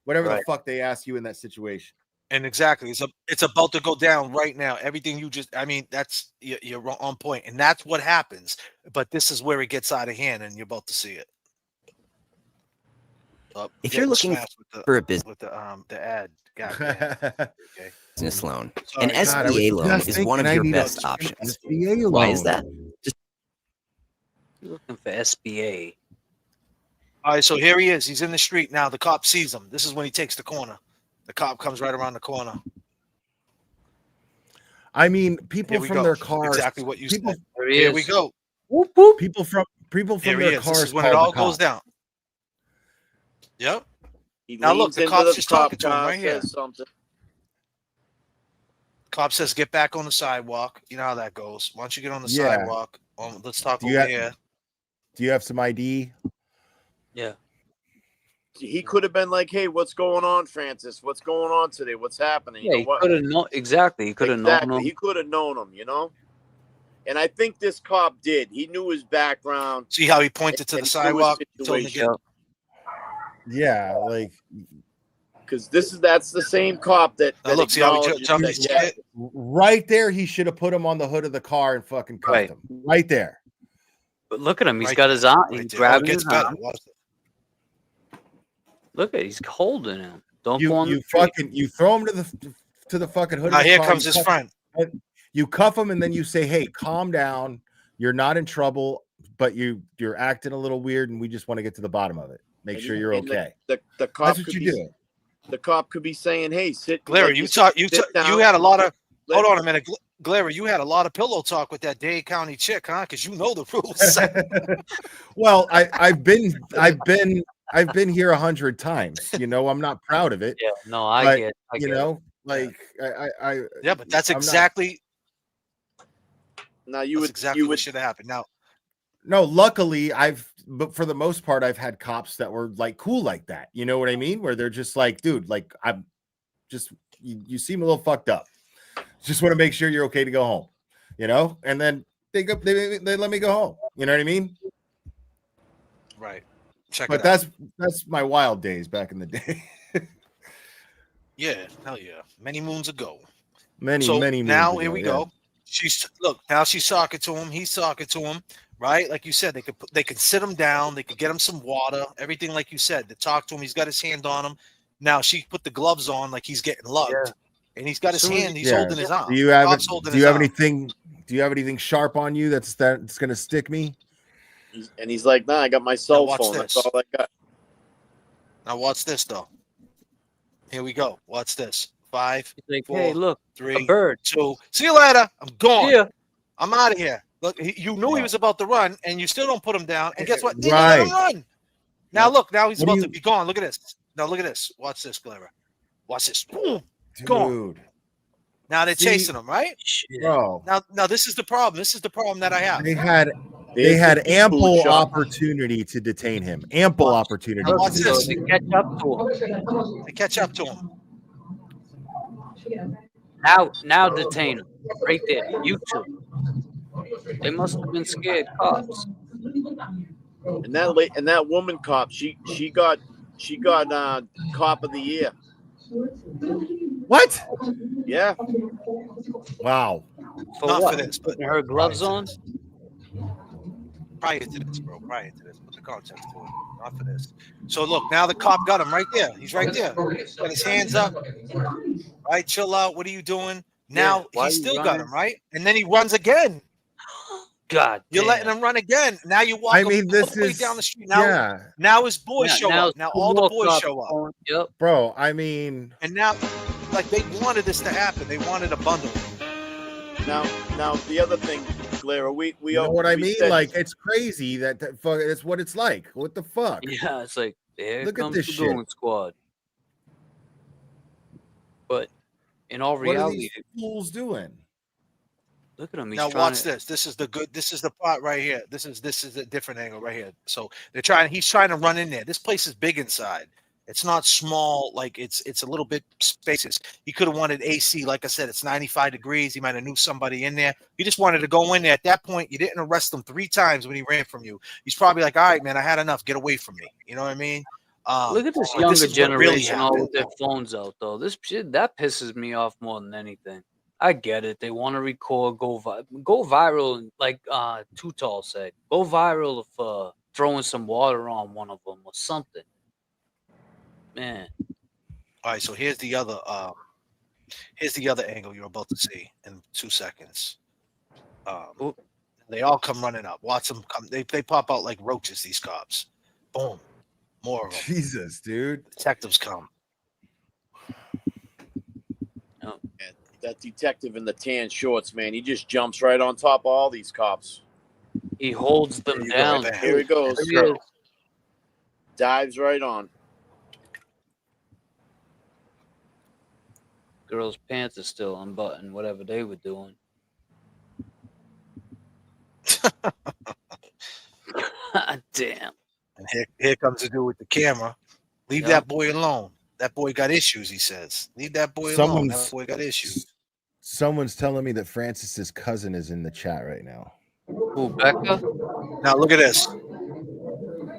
Speaker 4: Whatever the
Speaker 1: Right.
Speaker 4: fuck they ask you in that situation.
Speaker 1: And exactly, it's about to go down right now. Everything you just, I mean, that's you're on point, and that's what happens. But this is where it gets out of hand, and you're about to see it.
Speaker 15: If you're looking for a business
Speaker 1: the ad, okay.
Speaker 15: loan,
Speaker 1: Sorry,
Speaker 15: an
Speaker 1: God, I was
Speaker 15: SBA loan
Speaker 1: just
Speaker 15: is one of
Speaker 1: thinking I
Speaker 15: your
Speaker 1: need a
Speaker 15: best options.
Speaker 4: SBA
Speaker 15: Why is
Speaker 4: loan.
Speaker 15: that? Just
Speaker 7: You're looking for SBA.
Speaker 1: All right, so here he is. He's in the street now. The cop sees him. This is when he takes the corner. The cop comes right around the corner.
Speaker 4: I mean, people
Speaker 1: Here we
Speaker 4: from
Speaker 1: go.
Speaker 4: their cars.
Speaker 1: Exactly what you
Speaker 4: people,
Speaker 1: said. Here we go.
Speaker 4: People from
Speaker 1: Here he
Speaker 4: their
Speaker 1: is.
Speaker 4: cars.
Speaker 1: This is when it
Speaker 4: call
Speaker 1: all
Speaker 4: the
Speaker 1: goes
Speaker 4: cops.
Speaker 1: down. Yep.
Speaker 8: He
Speaker 1: Now look,
Speaker 8: leans
Speaker 1: the
Speaker 8: into
Speaker 1: cop's just
Speaker 8: cop
Speaker 1: talking to him
Speaker 8: car,
Speaker 1: right here.
Speaker 8: says something.
Speaker 1: Cop says, "Get back on the sidewalk." You know how that goes. Once you get on the
Speaker 4: Yeah.
Speaker 1: sidewalk, let's talk
Speaker 4: Do you
Speaker 1: over
Speaker 4: have-
Speaker 1: here.
Speaker 4: Do you have some ID?
Speaker 7: Yeah.
Speaker 8: He could have been like, "Hey, what's going on, Francis? What's going on today? What's happening?" You
Speaker 7: Yeah,
Speaker 8: know
Speaker 7: he
Speaker 8: what?
Speaker 7: could have known exactly. He could have known him.
Speaker 8: He could have known him, you know. And I think this cop did. He knew his background.
Speaker 1: See how he pointed to
Speaker 8: and
Speaker 1: the
Speaker 8: he knew his
Speaker 1: sidewalk? Told him to
Speaker 8: situation.
Speaker 4: Yeah, like
Speaker 8: Because that's the same cop that.
Speaker 1: Now look, see how he
Speaker 8: acknowledges
Speaker 1: jumped
Speaker 8: that,
Speaker 1: his
Speaker 8: yeah,
Speaker 1: shit?
Speaker 4: right there, he should have put him on the hood of the car and fucking cuffed
Speaker 7: Right.
Speaker 4: him. Right there.
Speaker 7: But look at him. He's
Speaker 1: Right
Speaker 7: got
Speaker 1: there,
Speaker 7: his arm.
Speaker 1: right
Speaker 7: He's
Speaker 1: there.
Speaker 7: grabbing
Speaker 1: It gets
Speaker 7: his
Speaker 1: better.
Speaker 7: arm.
Speaker 1: Watch it.
Speaker 7: Look at, he's holding him. Don't go on
Speaker 4: You
Speaker 7: the street.
Speaker 4: fucking throw him to the fucking hood.
Speaker 1: Now
Speaker 4: of the
Speaker 1: here
Speaker 4: car,
Speaker 1: comes
Speaker 4: you
Speaker 1: his
Speaker 4: cuff-
Speaker 1: friend.
Speaker 4: You cuff him and then you say, "Hey, calm down. You're not in trouble, but you're acting a little weird, and we just want to get to the bottom of it. Make
Speaker 8: and
Speaker 4: sure
Speaker 8: he-
Speaker 4: you're
Speaker 8: and
Speaker 4: okay."
Speaker 8: The cop
Speaker 4: That's what
Speaker 8: could
Speaker 4: you
Speaker 8: be,
Speaker 4: do.
Speaker 8: The cop could be saying, "Hey, sit."
Speaker 1: Glary,
Speaker 8: like
Speaker 1: you
Speaker 8: sit
Speaker 1: you
Speaker 8: down.
Speaker 1: had a lot of.
Speaker 8: Let-
Speaker 1: Hold on a minute, Glary. You had a lot of pillow talk with that Dade County chick, huh? Because you know the rules.
Speaker 4: Well, I've been here 100 times. You know, I'm not proud of it.
Speaker 7: Yeah, no, I
Speaker 4: but,
Speaker 7: get.
Speaker 4: you know, Like I
Speaker 1: Yeah, but that's
Speaker 4: I'm not-
Speaker 1: exactly
Speaker 8: Now you would
Speaker 1: exactly what should have happened. Now,
Speaker 4: No, luckily but for the most part, I've had cops that were like cool like that. You know what I mean? Where they're just like, dude, like I'm just you seem a little fucked up. Just want to make sure you're okay to go home, you know? And then they let me go home. You know what I mean?
Speaker 1: right. Check
Speaker 4: But
Speaker 1: it out.
Speaker 4: that's my wild days back in the day.
Speaker 1: Yeah, hell yeah. Many moons ago.
Speaker 4: many
Speaker 1: So
Speaker 4: moons
Speaker 1: now
Speaker 4: ago,
Speaker 1: here we
Speaker 4: yeah.
Speaker 1: go. Now she's talking to him. He's talking to him, right? Like you said, they could sit him down. They could get him some water. Everything like you said. To talk to him. He's got his hand on him. Now she put the gloves on like he's getting lugged, and he's got his hand. He's holding his arm.
Speaker 4: Do you have
Speaker 1: Bob's holding
Speaker 4: do you
Speaker 1: his
Speaker 4: have
Speaker 1: arm.
Speaker 4: anything? Do you have anything sharp on you that's gonna stick me?
Speaker 8: He's like, nah, I got my cell
Speaker 1: watch
Speaker 8: phone.
Speaker 1: this.
Speaker 8: That's all I got.
Speaker 1: Now watch this though. Here we go. Watch this. 5,
Speaker 7: Like,
Speaker 1: 4,
Speaker 7: hey, look,
Speaker 1: 3,
Speaker 7: a bird.
Speaker 1: 2. See you later. I'm gone.
Speaker 7: Yeah.
Speaker 1: I'm out of here. Look, you knew he was about to run, and you still don't put him down. And guess what? They
Speaker 4: Right.
Speaker 1: let him run. Now look. Now he's
Speaker 4: What do
Speaker 1: about
Speaker 4: you-
Speaker 1: to be gone. Look at this. Now look at this. Watch this, Clara. Watch this. Boom.
Speaker 4: Dude.
Speaker 1: Gone. Now they're
Speaker 4: See-
Speaker 1: chasing him, right?
Speaker 4: Bro,
Speaker 1: Now this is the problem. This is the problem that I have.
Speaker 4: they had
Speaker 8: There's the seafood
Speaker 4: ample
Speaker 8: shop.
Speaker 4: opportunity to detain him. Ample opportunity.
Speaker 1: Now
Speaker 4: to
Speaker 1: watch
Speaker 4: detain
Speaker 1: this.
Speaker 7: They catch up to him.
Speaker 1: They catch up to him.
Speaker 7: Now detain him. Right there. You two. They must have been scared cops.
Speaker 8: And that woman cop, she got cop of the year.
Speaker 4: What?
Speaker 8: Yeah.
Speaker 4: Wow.
Speaker 7: For
Speaker 1: Not
Speaker 7: what?
Speaker 1: for this, but
Speaker 7: Putting her gloves on?
Speaker 1: prior to this, bro. Prior to this. Put the context to it. Not for this. So look, now the cop got him right there. He's right there. Got his hands up. Right, chill out. What are you doing? Now
Speaker 7: why
Speaker 1: he's
Speaker 7: you
Speaker 1: still got
Speaker 7: running?
Speaker 1: him, right? And then he runs again.
Speaker 7: God,
Speaker 1: You're
Speaker 7: damn.
Speaker 1: letting him run again. Now you walk
Speaker 4: I mean,
Speaker 1: all
Speaker 4: this
Speaker 1: the way
Speaker 4: is
Speaker 1: down the street. Now,
Speaker 4: yeah,
Speaker 1: now his boys
Speaker 7: Yeah,
Speaker 1: show
Speaker 7: now
Speaker 1: up. Now
Speaker 7: two
Speaker 1: all the
Speaker 7: more
Speaker 1: boys
Speaker 7: cops
Speaker 1: show up.
Speaker 7: going, Yep.
Speaker 4: bro. I mean,
Speaker 1: And now, like, they wanted this to happen. They wanted a bundle.
Speaker 8: Now the other thing, Clara, we
Speaker 4: you know what I
Speaker 8: we
Speaker 4: mean?
Speaker 8: said-
Speaker 4: Like, it's crazy that's what it's like. What the fuck?
Speaker 7: Yeah, it's like, there
Speaker 4: Look at
Speaker 7: comes
Speaker 4: this
Speaker 7: the
Speaker 4: shit.
Speaker 7: goon squad. But in all
Speaker 4: What are
Speaker 7: reality,
Speaker 4: these fools doing?
Speaker 7: look at him. He's
Speaker 1: Now
Speaker 7: trying
Speaker 1: watch
Speaker 7: to,
Speaker 1: this. This is the part right here. This is a different angle right here. So he's trying to run in there. This place is big inside. It's not small, like it's a little bit spacious. He could have wanted AC. Like I said, it's 95 degrees. He might have knew somebody in there. He just wanted to go in there. At that point, you didn't arrest him 3 times when he ran from you. He's probably like, all right, man, I had enough. Get away from me. You know what I mean?
Speaker 7: look at this
Speaker 1: but
Speaker 7: younger
Speaker 1: is what really
Speaker 7: generation all
Speaker 1: happened.
Speaker 7: with their phones out, though. This shit, that pisses me off more than anything. I get it. They want to record, go viral, like Too Tall said. Go viral of throwing some water on one of them or something. Man.
Speaker 1: All right, so here's the other angle you're about to see in 2 seconds. They all come running up. Watch them come. They pop out like roaches. These cops. Boom. More of them.
Speaker 4: Jesus, dude.
Speaker 1: Detectives come.
Speaker 8: Man, that detective in the tan shorts, man, he just jumps right on top of all these cops.
Speaker 7: He holds them
Speaker 1: you go,
Speaker 7: down.
Speaker 1: bam.
Speaker 8: Here he goes.
Speaker 7: There he is.
Speaker 8: Dives right on.
Speaker 7: Girl's pants are still unbuttoned, whatever they were doing. God damn.
Speaker 1: And here comes the dude with the camera. Leave that boy alone. That boy got issues, he says. Leave that boy alone. That boy got issues.
Speaker 4: Someone's telling me that Francis's cousin is in the chat right now.
Speaker 7: Who, Becca?
Speaker 1: Now look at this.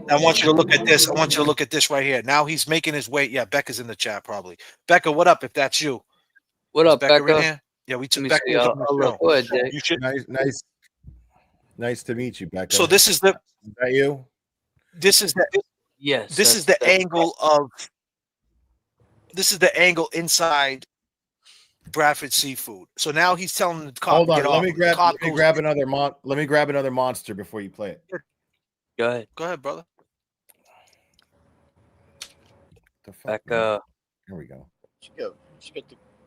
Speaker 1: I want you to look at this. I want you to look at this right here. Now he's making his way. Yeah, Becca's in the chat probably. Becca, what up if that's you?
Speaker 7: What
Speaker 1: Is
Speaker 7: up,
Speaker 1: Becca?
Speaker 7: Becca?
Speaker 1: In here? Yeah, we took
Speaker 7: Let me
Speaker 1: Becca.
Speaker 7: see.
Speaker 1: was
Speaker 7: I'll
Speaker 1: on the
Speaker 7: look.
Speaker 1: show.
Speaker 7: Go ahead, Jay.
Speaker 1: You should.
Speaker 4: Nice to meet you, Becca.
Speaker 1: So this is the.
Speaker 4: Is that you?
Speaker 1: This is the.
Speaker 7: Yes.
Speaker 1: This is the angle of. This is the angle inside Bradford Seafood. So now he's telling the cop.
Speaker 4: Hold
Speaker 1: to
Speaker 4: on.
Speaker 1: get
Speaker 4: Let
Speaker 1: off.
Speaker 4: me
Speaker 1: The
Speaker 4: grab.
Speaker 1: cop
Speaker 4: Let me
Speaker 1: goes-
Speaker 4: grab another Let me grab another monster before you play it.
Speaker 7: Go ahead.
Speaker 1: Go ahead, brother.
Speaker 4: The fuck,
Speaker 7: Becca.
Speaker 4: Here we go.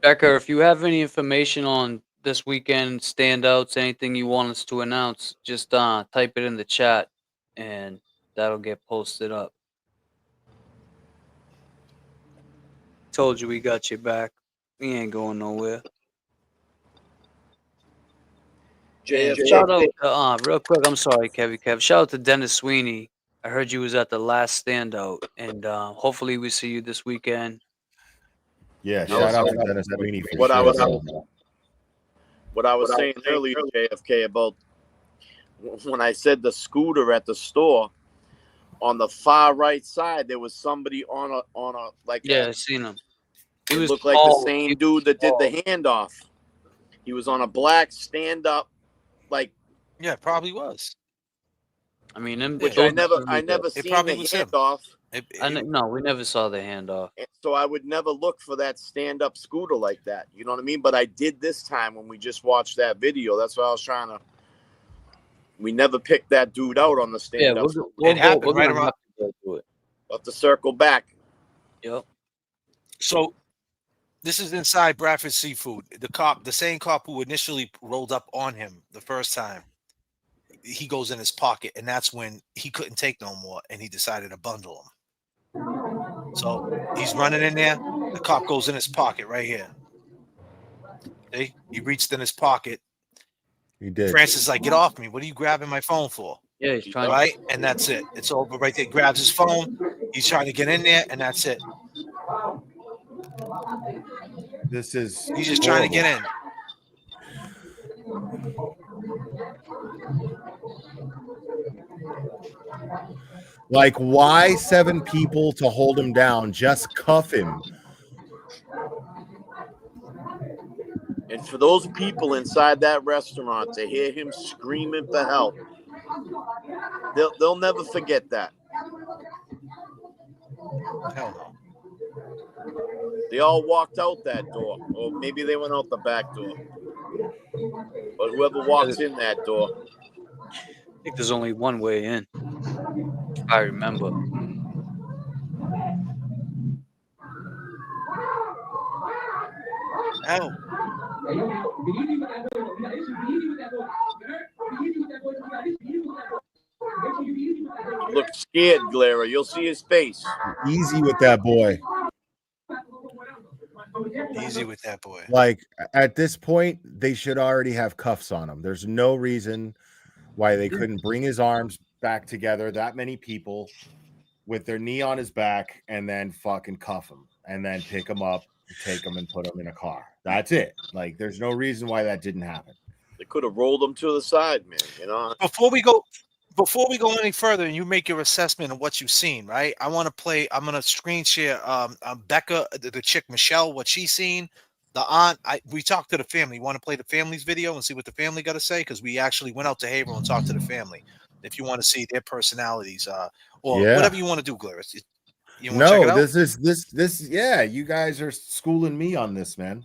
Speaker 7: Becca, if you have any information on this weekend standouts, anything you want us to announce, just type it in the chat and that'll get posted up. Told you we got your back. He ain't going nowhere.
Speaker 8: JFK.
Speaker 7: Shout out, real quick. I'm sorry, Kev. Shout out to Dennis Sweeney. I heard you was at the last standout, and hopefully we see you this weekend.
Speaker 4: Yeah, shout out to Dennis Sweeney for
Speaker 8: What I was
Speaker 4: sure.
Speaker 8: saying earlier, JFK, about when I said the scooter at the store, on the far right side there was somebody on a
Speaker 7: I seen him.
Speaker 8: It looked like the same dude that did the handoff. He was on a black stand up, like,
Speaker 1: yeah, probably was.
Speaker 7: I mean,
Speaker 8: which I never seen
Speaker 1: probably
Speaker 8: the
Speaker 1: was him.
Speaker 8: handoff.
Speaker 7: No, we never saw the handoff.
Speaker 8: So I would never look for that stand-up scooter like that. You know what I mean? But I did this time when we just watched that video. That's what I was trying to. We never picked that dude out on the stand-up.
Speaker 1: It happened right around.
Speaker 8: We'll have to circle back.
Speaker 7: Yep.
Speaker 1: So this is inside Bradford Seafood. The same cop who initially rolled up on him the first time, he goes in his pocket, and that's when he couldn't take no more, and he decided to bundle him. So he's running in there. The cop goes in his pocket right here. See? He reached in his pocket.
Speaker 4: He did.
Speaker 1: Francis is like, "Get off me! What are you grabbing my phone for?"
Speaker 7: Yeah, he's trying.
Speaker 1: Right, and that's it. It's over right there. He grabs his phone. He's trying to get in there, and that's it.
Speaker 4: This is.
Speaker 1: He's just trying to get in.
Speaker 4: Like, why 7 people to hold him down? Just cuff him.
Speaker 8: And for those people inside that restaurant to hear him screaming for help, they'll never forget that.
Speaker 1: Hell no.
Speaker 8: They all walked out that door, or maybe they went out the back door. But whoever walks in that door.
Speaker 7: I think there's only one way in. I remember.
Speaker 1: Hell.
Speaker 8: Look scared, Glera. You'll see his face.
Speaker 4: Easy with that boy.
Speaker 1: Easy with that boy.
Speaker 4: Like, at this point, they should already have cuffs on him. There's no reason why they couldn't bring his arms back together, that many people, with their knee on his back, and then fucking cuff him, and then pick him up, take him, and put him in a car. That's it. Like, there's no reason why that didn't happen.
Speaker 8: They could have rolled him to the side, man. You know.
Speaker 1: Before we go any further and you make your assessment of what you've seen, right? I'm going to screen share Becca, the chick Michelle, what she's seen. The aunt, we talked to the family. You want to play the family's video and see what the family got to say? Because we actually went out to Haverhill and talked to the family. If you want to see their personalities, or whatever you want to do, Glarus. You want to check it out?
Speaker 4: This. Yeah, you guys are schooling me on this, man.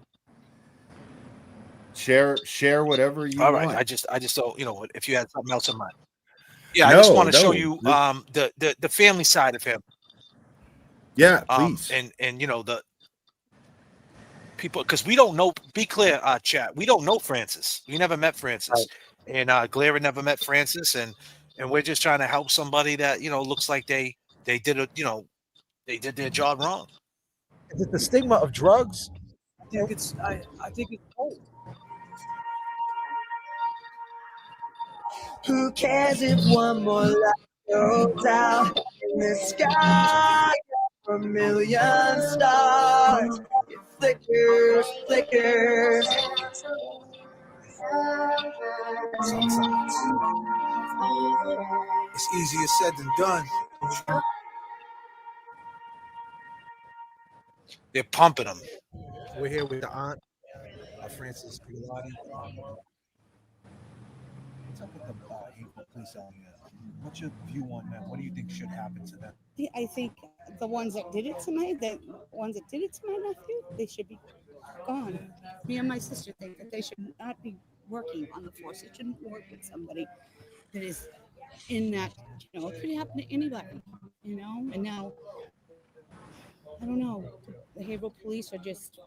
Speaker 4: Share whatever you want.
Speaker 1: All right, I just don't, if you had something else in mind. Yeah, I just want to show you the family side of him.
Speaker 4: Yeah, please.
Speaker 1: And the people, because we don't know. Be clear, chat. We don't know Francis. We never met Francis, and Glera never met Francis, and we're just trying to help somebody that looks like they did they did their job wrong.
Speaker 16: Is it the stigma of drugs? I think it's old.
Speaker 10: Who cares if one more light goes out in the sky? A million stars, it flickers, flickers.
Speaker 16: It's easier said than done.
Speaker 1: They're pumping them.
Speaker 16: We're here with the aunt of Francis Gigliotti. What's up with the April police out here? What's your view on them? What do you think should happen to them?
Speaker 17: I think the ones that did it to my nephew, they should be gone. Me and my sister think that they should not be working on the force. They shouldn't work with somebody that is in that, it could happen to anybody, and now, I don't know, the Haverhill police are just,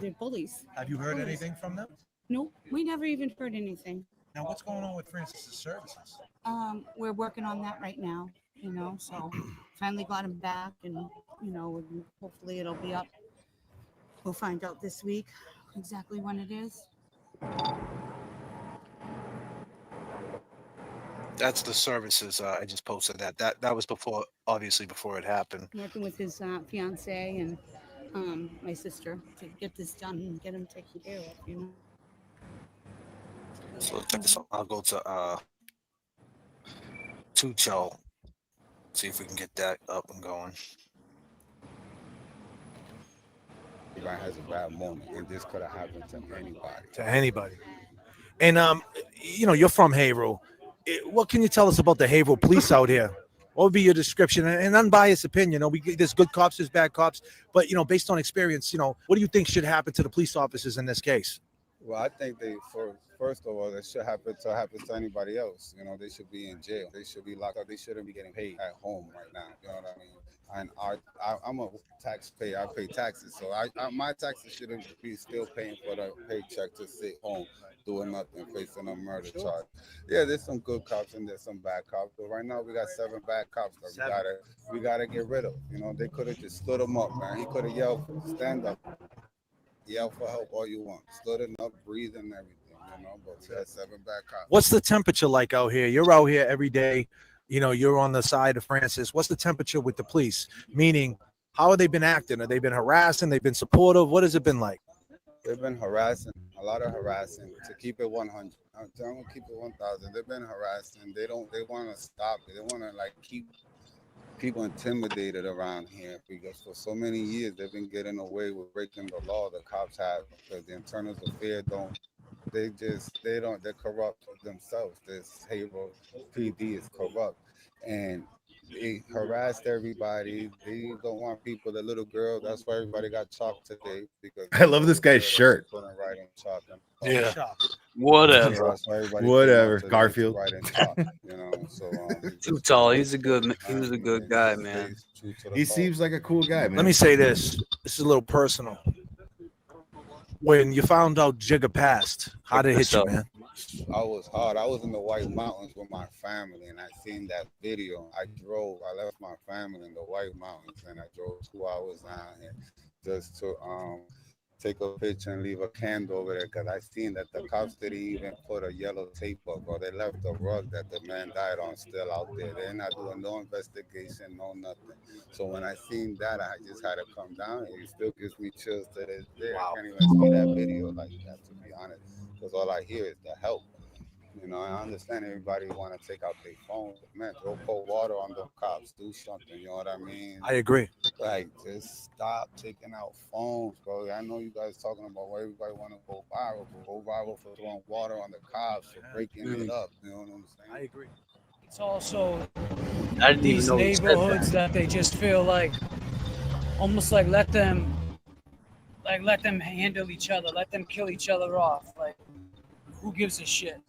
Speaker 17: they're bullies.
Speaker 16: Have you heard anything from them?
Speaker 17: Nope, we never even heard anything.
Speaker 16: Now, what's going on with Francis's services?
Speaker 17: We're working on that right now, so finally got him back, and hopefully it'll be up. We'll find out this week exactly when it is.
Speaker 1: That's the services. I just posted that. That was before, obviously before it happened.
Speaker 17: Working with his fiance and my sister to get this done and get him taken care of.
Speaker 1: So check this out. I'll go to Tuchel. See if we can get that up and going.
Speaker 18: Everybody has a bad moment, and this could have happened to anybody.
Speaker 16: To anybody. And you're from Haverhill. What can you tell us about the Haverhill police out here? What would be your description and unbiased opinion? There's good cops, there's bad cops, but based on experience, what do you think should happen to the police officers in this case?
Speaker 18: Well, I think first of all, that should happen to anybody else. They should be in jail. They should be locked up. They shouldn't be getting paid at home right now. You know what I mean? And I'm a taxpayer. I pay taxes, so my taxes shouldn't be still paying for the paycheck to sit home doing nothing, facing a murder charge. Yeah, there's some good cops and there's some bad cops, but right now we got 7 bad cops that we gotta get rid of. They could have just stood him up, man. He could have yelled, "Stand up, yell for help all you want." Stood him up, breathing and everything. But we got 7 bad cops.
Speaker 16: What's the temperature like out here? You're out here every day. You're on the side of Francis. What's the temperature with the police? Meaning, how have they been acting? Have they been harassing? They've been supportive? What has it been like?
Speaker 18: They've been harassing, a lot of harassing. To keep it 100, I'm gonna keep it 1,000. They've been harassing. They want to stop it. They want to keep people intimidated around here because for so many years they've been getting away with breaking the law. The cops have, because the internal affairs they're corrupt themselves. This Haverhill PD is corrupt, and they harassed everybody. They don't want people. The little girl. That's why everybody got chalked today. Because
Speaker 4: I love this guy's shirt.
Speaker 1: Yeah.
Speaker 7: Whatever.
Speaker 4: Whatever. Garfield.
Speaker 7: Too tall. He was a good guy, man.
Speaker 4: He seems like a cool guy, man.
Speaker 16: Let me say this. This is a little personal. When you found out GIGA passed, how did it hit you, man?
Speaker 18: I was hard. I was in the White Mountains with my family, and I seen that video. I left my family in the White Mountains, and I drove 2 hours down here just to take a picture and leave a candle over there, because I seen that the cops didn't even put a yellow tape up, or they left the rug that the man died on still out there. They're not doing no investigation, no nothing. So when I seen that, I just had to come down here. It still gives me chills to this day. I can't even see that video like that, to be honest, because all I hear is the help. I understand everybody want to take out their phones, but man, throw cold water on the cops, do something, you know what I mean?
Speaker 16: I agree.
Speaker 18: Just stop taking out phones, bro. I know you guys talking about where everybody want to go viral, but go viral for throwing water on the cops, for breaking it up, you know what I'm saying?
Speaker 16: I agree.
Speaker 19: It's also
Speaker 7: I didn't
Speaker 19: these
Speaker 7: even know he said
Speaker 19: neighborhoods that they just feel like, almost like let them handle each other, let them kill each other off. Like, who gives a shit?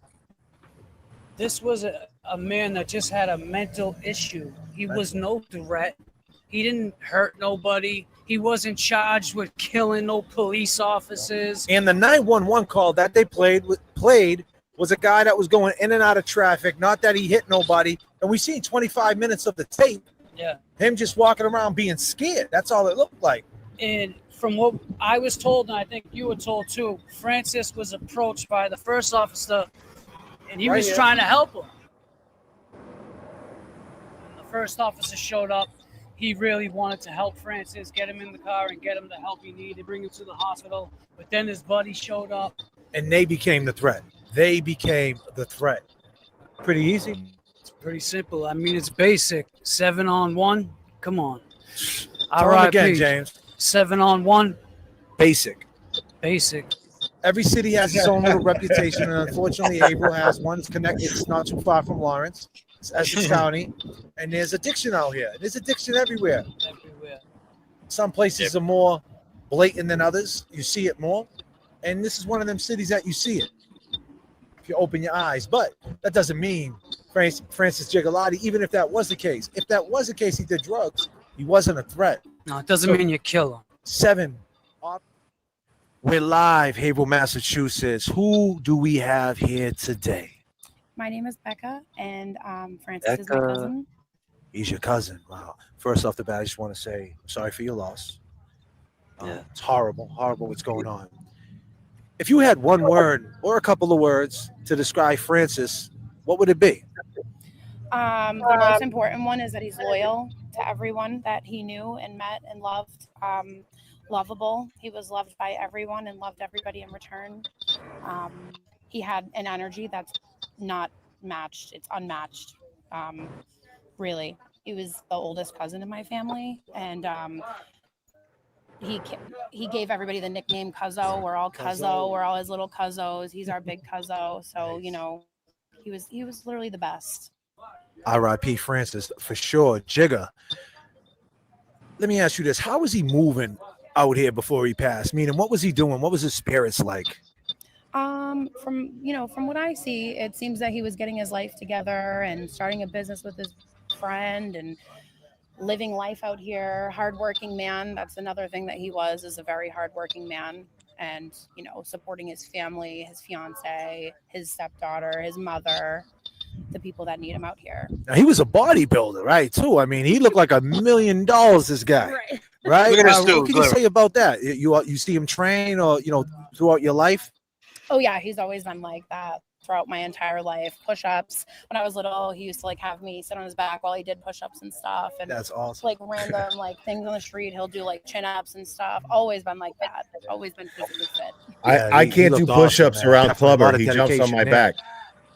Speaker 19: This was a man that just had a mental issue. He was no threat. He didn't hurt nobody. He wasn't charged with killing no police officers.
Speaker 16: And the 911 call that they played was a guy that was going in and out of traffic, not that he hit nobody. And we seen 25 minutes of the tape.
Speaker 19: Yeah.
Speaker 16: Him just walking around being scared. That's all it looked like.
Speaker 19: And from what I was told, and I think you were told too, Francis was approached by the first officer, and he was trying to help him. The first officer showed up. He really wanted to help Francis, get him in the car and get him the help he needed, bring him to the hospital. But then his buddy showed up.
Speaker 16: And they became the threat. They became the threat. Pretty easy.
Speaker 19: It's pretty simple. I mean, it's basic. 7-on-1. Come on.
Speaker 16: Tell him again, James.
Speaker 19: 7-on-1.
Speaker 16: Basic.
Speaker 19: Basic.
Speaker 16: Every city has its own little reputation, and unfortunately, April has one. It's connected. It's not too far from Lawrence. It's Essex County, and there's addiction out here. There's addiction everywhere.
Speaker 19: Everywhere.
Speaker 16: Some places are more blatant than others. You see it more, and this is one of them cities that you see it if you open your eyes. But that doesn't mean Francis Gigliotti, even if that was the case. If that was the case, he did drugs. He wasn't a threat.
Speaker 19: No, it doesn't mean you kill him.
Speaker 16: 7. We're live, Haverhill, Massachusetts. Who do we have here today?
Speaker 20: My name is Becca, and Francis is my cousin.
Speaker 16: He's your cousin. Wow. First off the bat, I just want to say I'm sorry for your loss. It's horrible, horrible what's going on. If you had one word or a couple of words to describe Francis, what would it be?
Speaker 14: The most important one is that he's loyal to everyone that he knew and met and loved. Lovable. He was loved by everyone and loved everybody in return. He had an energy that's not matched. It's unmatched. Really. He was the oldest cousin in my family, and he gave everybody the nickname Cuzzo. We're all Cuzzo. We're all his little Cuzzos. He's our big Cuzzo. So he was literally the best.
Speaker 16: R.I.P. Francis for sure. Jigga. Let me ask you this: how was he moving out here before he passed? Meaning, what was he doing? What was his spirits like?
Speaker 14: From what I see, it seems that he was getting his life together and starting a business with his friend and living life out here. Hardworking man. That's another thing that he is a very hardworking man. And, supporting his family, his fiance, his stepdaughter, his mother, the people that need him out here.
Speaker 16: Now, he was a bodybuilder, right? Too. I mean, he looked like $1 million. This guy, right?
Speaker 1: Look at this
Speaker 16: What
Speaker 1: dude,
Speaker 16: can you say about that? You see him train, or throughout your life?
Speaker 14: Oh yeah, he's always been like that throughout my entire life. Push-ups. When I was little, he used to have me sit on his back while he did push-ups and stuff. And
Speaker 16: that's awesome.
Speaker 14: Random things on the street, he'll do chin-ups and stuff. Always been like that. Always been physically fit.
Speaker 4: I can't do push-ups
Speaker 16: awesome,
Speaker 4: around
Speaker 16: Definitely
Speaker 4: Clubber. He jumps on my back.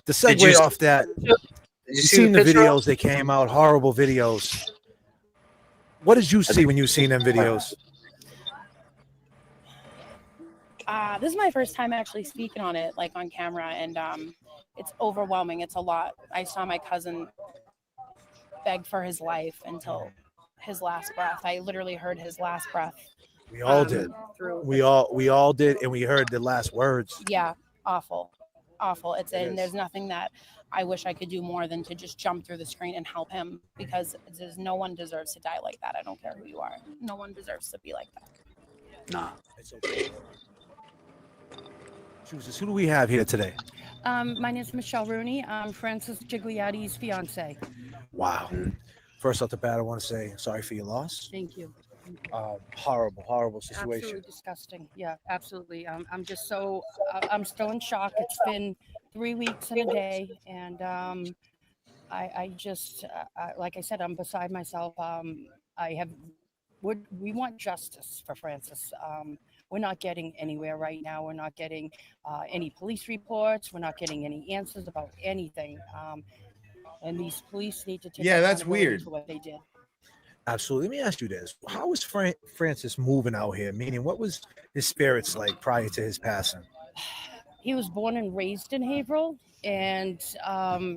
Speaker 16: To segue off that, you seen the videos that came out, horrible videos. What did you see when you seen them videos?
Speaker 14: This is my first time actually speaking on it, on camera, and it's overwhelming. It's a lot. I saw my cousin beg for his life until his last breath. I literally heard his last breath.
Speaker 16: We all did. We all did, and we heard the last words.
Speaker 14: Yeah, awful. There's nothing that I wish I could do more than to just jump through the screen and help him, because no one deserves to die like that. I don't care who you are. No one deserves to be like that.
Speaker 16: Nah, it's okay. Who do we have here today?
Speaker 12: My name is Michelle Rooney. I'm Francis Gigliotti's fiance.
Speaker 16: Wow. First off the bat, I want to say sorry for your loss.
Speaker 12: Thank you.
Speaker 16: Horrible situation.
Speaker 12: Absolutely disgusting. Yeah, absolutely. I'm just so I'm still in shock. It's been 3 weeks and a day, and I just like I said, I'm beside myself. We want justice for Francis. We're not getting anywhere right now. We're not getting any police reports. We're not getting any answers about anything. And these police need to take
Speaker 4: that's weird
Speaker 12: for what they did.
Speaker 16: Absolutely. Let me ask you this: how was Francis moving out here? Meaning, what was his spirits like prior to his passing?
Speaker 12: He was born and raised in Haverhill, and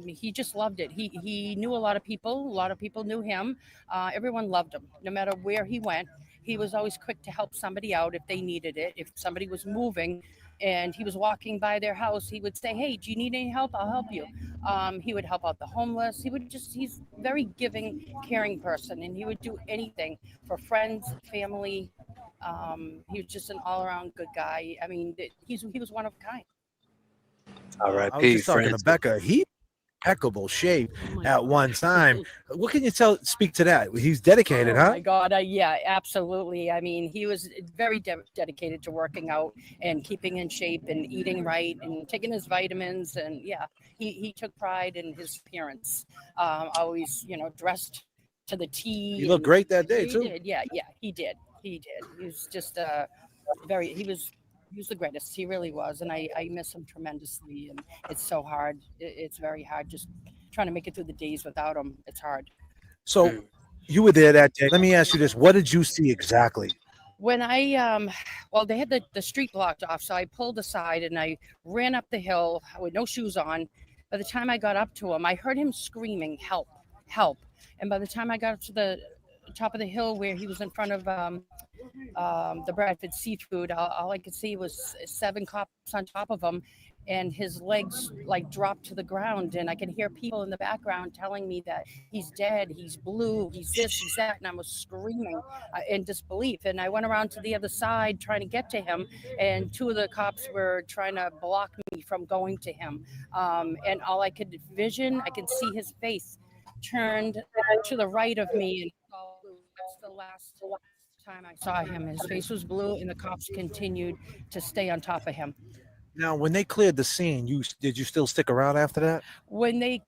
Speaker 12: he just loved it. He knew a lot of people. A lot of people knew him. Everyone loved him, no matter where he went. He was always quick to help somebody out if they needed it. If somebody was moving and he was walking by their house, he would say, "Hey, do you need any help? I'll help you." He would help out the homeless. He's a very giving, caring person, and he would do anything for friends, family. He was just an all-around good guy. I mean, he was one of a kind.
Speaker 16: All right, I was just talking to Becca. He impeccable shape at one time. What can you speak to that? He's dedicated, huh?
Speaker 12: Oh my God, yeah, absolutely. I mean, he was very dedicated to working out and keeping in shape and eating right and taking his vitamins. And yeah, he took pride in his appearance. Always, dressed to the T.
Speaker 16: He looked great that day too.
Speaker 12: He did, yeah, he did. He was just he was the greatest. He really was. And I miss him tremendously. And it's so hard. It's very hard just trying to make it through the days without him. It's hard.
Speaker 16: So you were there that day. Let me ask you this. What did you see exactly?
Speaker 12: When they had the street blocked off. So I pulled aside and I ran up the hill with no shoes on. By the time I got up to him, I heard him screaming, "Help, help." And by the time I got up to the top of the hill where he was in front of the Bradford Seafood, all I could see was 7 cops on top of him, and his legs dropped to the ground, and I could hear people in the background telling me that he's dead, he's blue, he's this, he's that, and I was screaming in disbelief. And I went around to the other side trying to get to him, and 2 of the cops were trying to block me from going to him, and all I could see his face turned to the right of me and saw blue. That's the last time I saw him. His face was blue, and the cops continued to stay on top of him.
Speaker 16: Now, when they cleared the scene, did you still stick around after that?
Speaker 12: When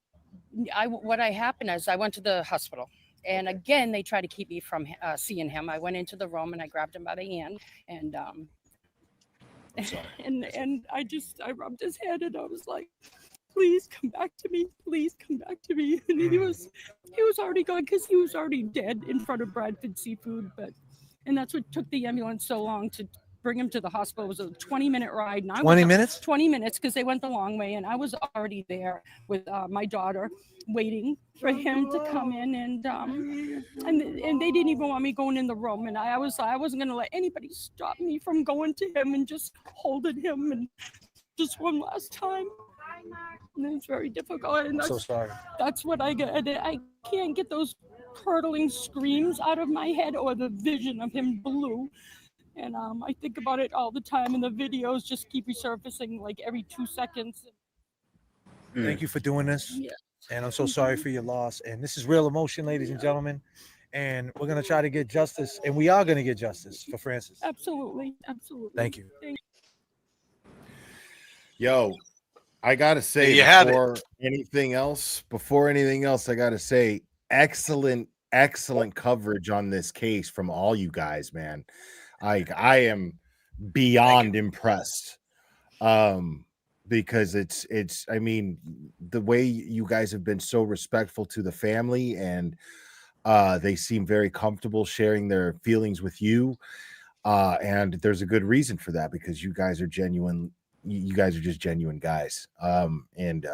Speaker 12: what happened is I went to the hospital, and again they tried to keep me from seeing him. I went into the room and I grabbed him by the hand, and and I rubbed his head and I was like, please come back to me, please come back to me. And he was already gone because he was already dead in front of Bradford Seafood. And that's what took the ambulance so long to bring him to the hospital. It was a 20-minute ride. And
Speaker 16: 20 minutes?
Speaker 12: 20 minutes, because they went the long way. And I was already there with my daughter waiting for him to come in. And they didn't even want me going in the room. And I wasn't going to let anybody stop me from going to him and just holding him and just one last time. And it's very difficult. And
Speaker 16: I'm so sorry.
Speaker 12: That's what I get. I can't get those curdling screams out of my head or the vision of him blue. And I think about it all the time, and the videos just keep resurfacing like every 2 seconds.
Speaker 16: Thank you for doing this.
Speaker 12: Yeah.
Speaker 16: And I'm so sorry for your loss. And this is real emotion, ladies and gentlemen. And we're going to try to get justice. And we are going to get justice for Francis.
Speaker 12: Absolutely. Absolutely.
Speaker 16: Thank you.
Speaker 4: Yo, I got to say, before anything else, I got to say, excellent coverage on this case from all you guys, man. I am beyond impressed. Because it's I mean, the way you guys have been so respectful to the family, and they seem very comfortable sharing their feelings with you. And there's a good reason for that, because you guys are genuine. You guys are just genuine guys. And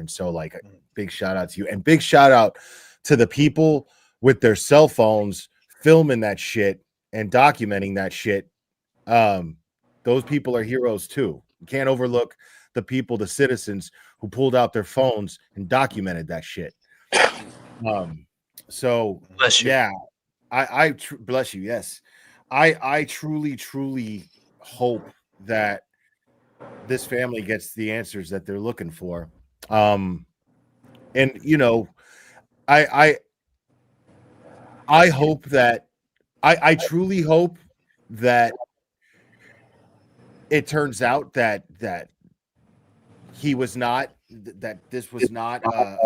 Speaker 4: so, like, big shout out to you, and big shout out to the people with their cell phones filming that shit and documenting that shit. Those people are heroes too. You can't overlook the people, the citizens who pulled out their phones and documented that shit. So bless you. Yeah, I bless you. Yes, I truly hope that this family gets the answers that they're looking for. And you know, I hope that I truly hope that it turns out that he was not, that this was not a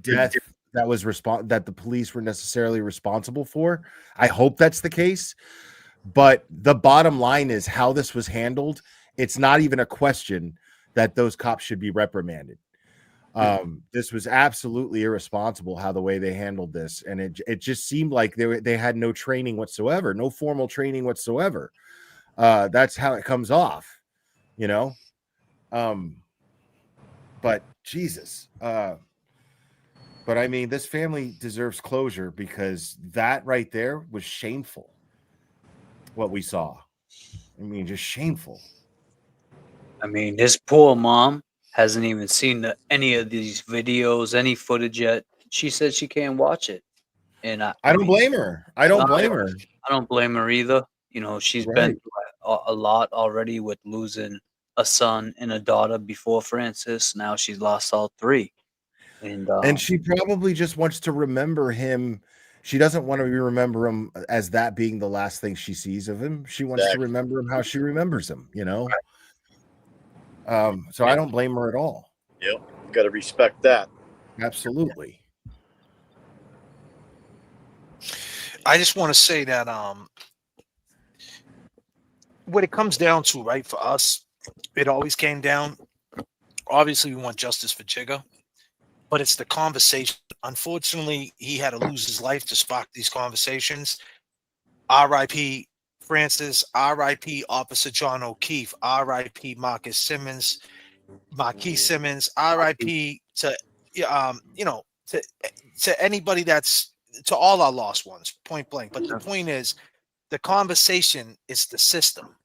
Speaker 4: death that was that the police were necessarily responsible for. I hope that's the case. But the bottom line is how this was handled. It's not even a question that those cops should be reprimanded. This was absolutely irresponsible how the way they handled this, and it just seemed like they had no training whatsoever, no formal training whatsoever. That's how it comes off, you know. But Jesus, but I mean, this family deserves closure, because that right there was shameful. What we saw, I mean, just shameful.
Speaker 7: I mean, his poor mom hasn't even seen any of these videos, any footage yet. She said she can't watch it, and I
Speaker 4: don't blame her. I don't blame her.
Speaker 7: I don't blame her either. You know, she's been through a lot already with losing a son and a daughter before Francis. Now she's lost all three,
Speaker 4: and she probably just wants to remember him. She doesn't want to remember him as that being the last thing she sees of him. She wants to remember him how she remembers him, you know. So I don't blame her at all.
Speaker 8: Yep, got to respect that.
Speaker 4: Absolutely.
Speaker 1: I just want to say that what it comes down to, right, for us, it always came down. Obviously, we want justice for GIGA, but it's the conversation. Unfortunately, he had to lose his life to spark these conversations. R.I.P. Francis, R.I.P. Officer John O'Keefe, R.I.P. Marquis Simmons, R.I.P. to to anybody that's, to all our lost ones, point blank. But the point is, the conversation is the system.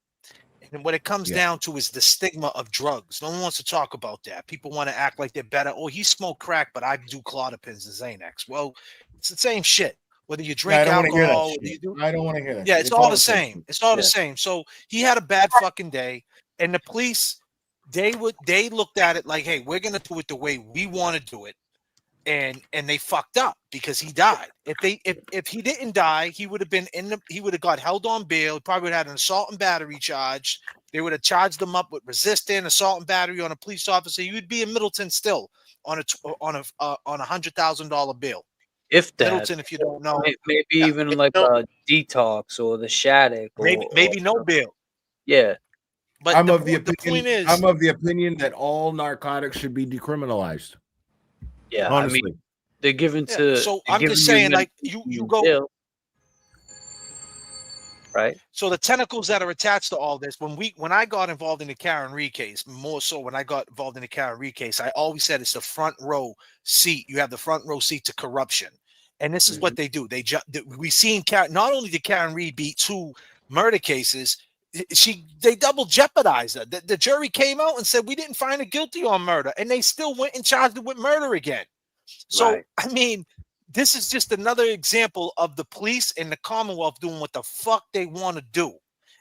Speaker 1: And what it comes down to is the stigma of drugs. No one wants to talk about that. People want to act like they're better. Oh, he smoked crack, but I do Clonopins and Xanax. Well, it's the same shit. Whether you drink alcohol,
Speaker 4: I don't want to hear that.
Speaker 1: Yeah, it's all the same. It's all the same. So he had a bad fucking day, and the police, they looked at it like, hey, we're gonna do it the way we want to do it. and they fucked up because he died. If he didn't die, he would have been he would have got held on bail. He probably would have had an assault and battery charge. They would have charged him up with resisting, assault and battery on a police officer. He would be in Middleton still on $100,000 bail.
Speaker 7: If that,
Speaker 1: Middleton, if you don't know,
Speaker 7: maybe even like a detox or the Shattuck,
Speaker 1: maybe no bail.
Speaker 7: Yeah,
Speaker 1: but
Speaker 4: I'm
Speaker 1: the
Speaker 4: of the
Speaker 1: point
Speaker 4: opinion.
Speaker 1: is,
Speaker 4: I'm of the opinion that all narcotics should be decriminalized.
Speaker 7: yeah.
Speaker 4: Honestly.
Speaker 7: I mean, they're given to.
Speaker 1: so
Speaker 7: they're
Speaker 1: I'm
Speaker 7: giving
Speaker 1: just saying, like
Speaker 7: medication
Speaker 1: you
Speaker 7: in
Speaker 1: go.
Speaker 7: jail, right?
Speaker 1: So the tentacles that are attached to all this, when I got involved in the Karen Reed case, more so when I got involved in the Karen Reed case, I always said it's the front row seat. You have the front row seat to corruption, and this is what they do. We seen not only did Karen Reed beat 2 murder cases, they double jeopardized her. The jury came out and said we didn't find her guilty on murder, and they still went and charged her with murder again. So
Speaker 7: Right.
Speaker 1: I mean, this is just another example of the police and the Commonwealth doing what the fuck they want to do.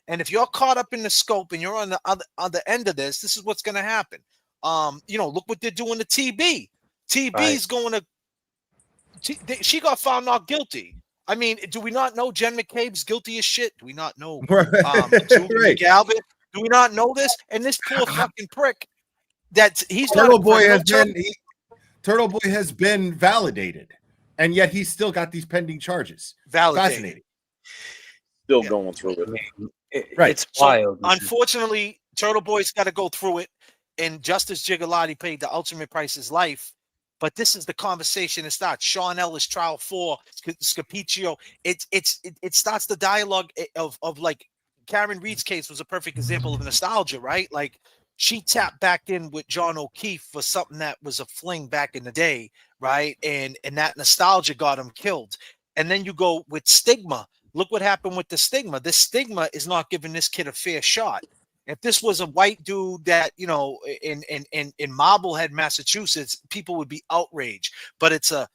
Speaker 1: And if you're caught up in the scope and you're on the other end of this is what's going to happen. Look what they're doing to TB. TB's going to. She got found not guilty. I mean, do we not know Jen McCabe's guilty as shit? Do we not know
Speaker 4: Right.
Speaker 1: Galvin? Do we not know this? And this poor fucking prick he's
Speaker 4: Turtle
Speaker 1: not
Speaker 4: Boy has been Turtle Boy has been validated, and yet he's still got these pending charges.
Speaker 1: Validated.
Speaker 4: Fascinating.
Speaker 8: Still going through it.
Speaker 4: Right.
Speaker 7: It's wild.
Speaker 1: Unfortunately, Turtle Boy's got to go through it, and Justice Gigliotti paid the ultimate price, his life. But this is the conversation that starts. Sean Ellis, trial 4, Scapiccio. It starts the dialogue of like Karen Reed's case was a perfect example of nostalgia, right? Like she tapped back in with John O'Keefe for something that was a fling back in the day, right? And that nostalgia got him killed. And then you go with Stigma. Look what happened with the Stigma. This Stigma is not giving this kid a fair shot. If this was a white dude that, in Marblehead, Massachusetts, people would be outraged. But it's a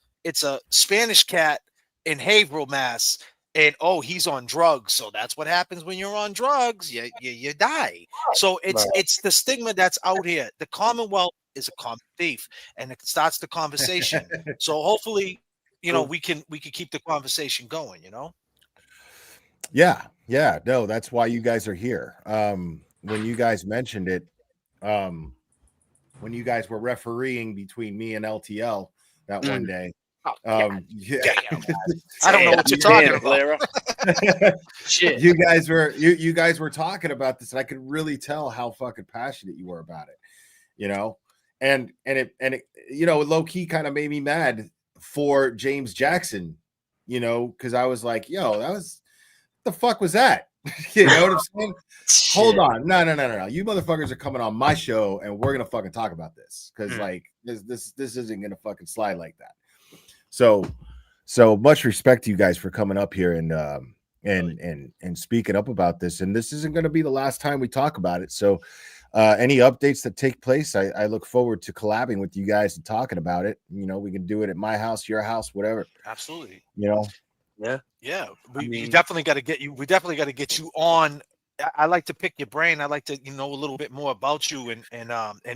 Speaker 1: Spanish cat in Haverhill, Mass. And he's on drugs. So that's what happens when you're on drugs. You die. So it's the stigma that's out here. The Commonwealth is a common thief, and it starts the conversation. So hopefully, we can keep the conversation going,
Speaker 4: Yeah. No, that's why you guys are here. When you guys mentioned it, when you guys were refereeing between me and LTL that one day.
Speaker 1: I don't know what you're talking about.
Speaker 7: Shit.
Speaker 4: You guys were talking about this, and I could really tell how fucking passionate you were about it, and it low key kind of made me mad for James Jackson, because I was like, the fuck was that? You know what I'm saying? Hold on. No. You motherfuckers are coming on my show and we're gonna fucking talk about this. Because like this isn't gonna fucking slide like that. So much respect to you guys for coming up here and speaking up about this. And this isn't gonna be the last time we talk about it. So any updates that take place, I look forward to collabing with you guys and talking about it. We can do it at my house, your house, whatever.
Speaker 1: Absolutely.
Speaker 7: Yeah.
Speaker 1: We definitely got to get you. We definitely got to get you on. I like to pick your brain. I like to know a little bit more about you and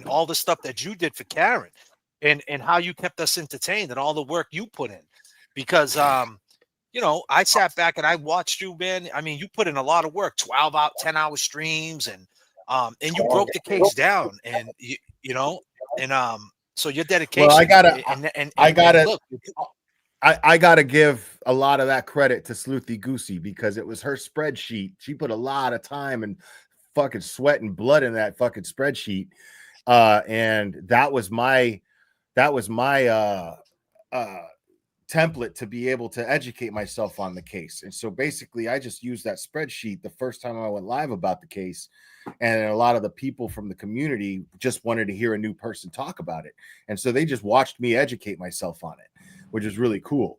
Speaker 1: all the stuff that you did for Karen, and how you kept us entertained and all the work you put in. Because I sat back and I watched you, man. I mean, you put in a lot of work, 10-hour streams, and you broke the case down, and so your dedication.
Speaker 4: Well, I gotta give a lot of that credit to Sleuthy Goosey, because it was her spreadsheet. She put a lot of time and fucking sweat and blood in that fucking spreadsheet. And that was my template to be able to educate myself on the case. And so basically I just used that spreadsheet the first time I went live about the case. And a lot of the people from the community just wanted to hear a new person talk about it. And so they just watched me educate myself on it, which is really cool.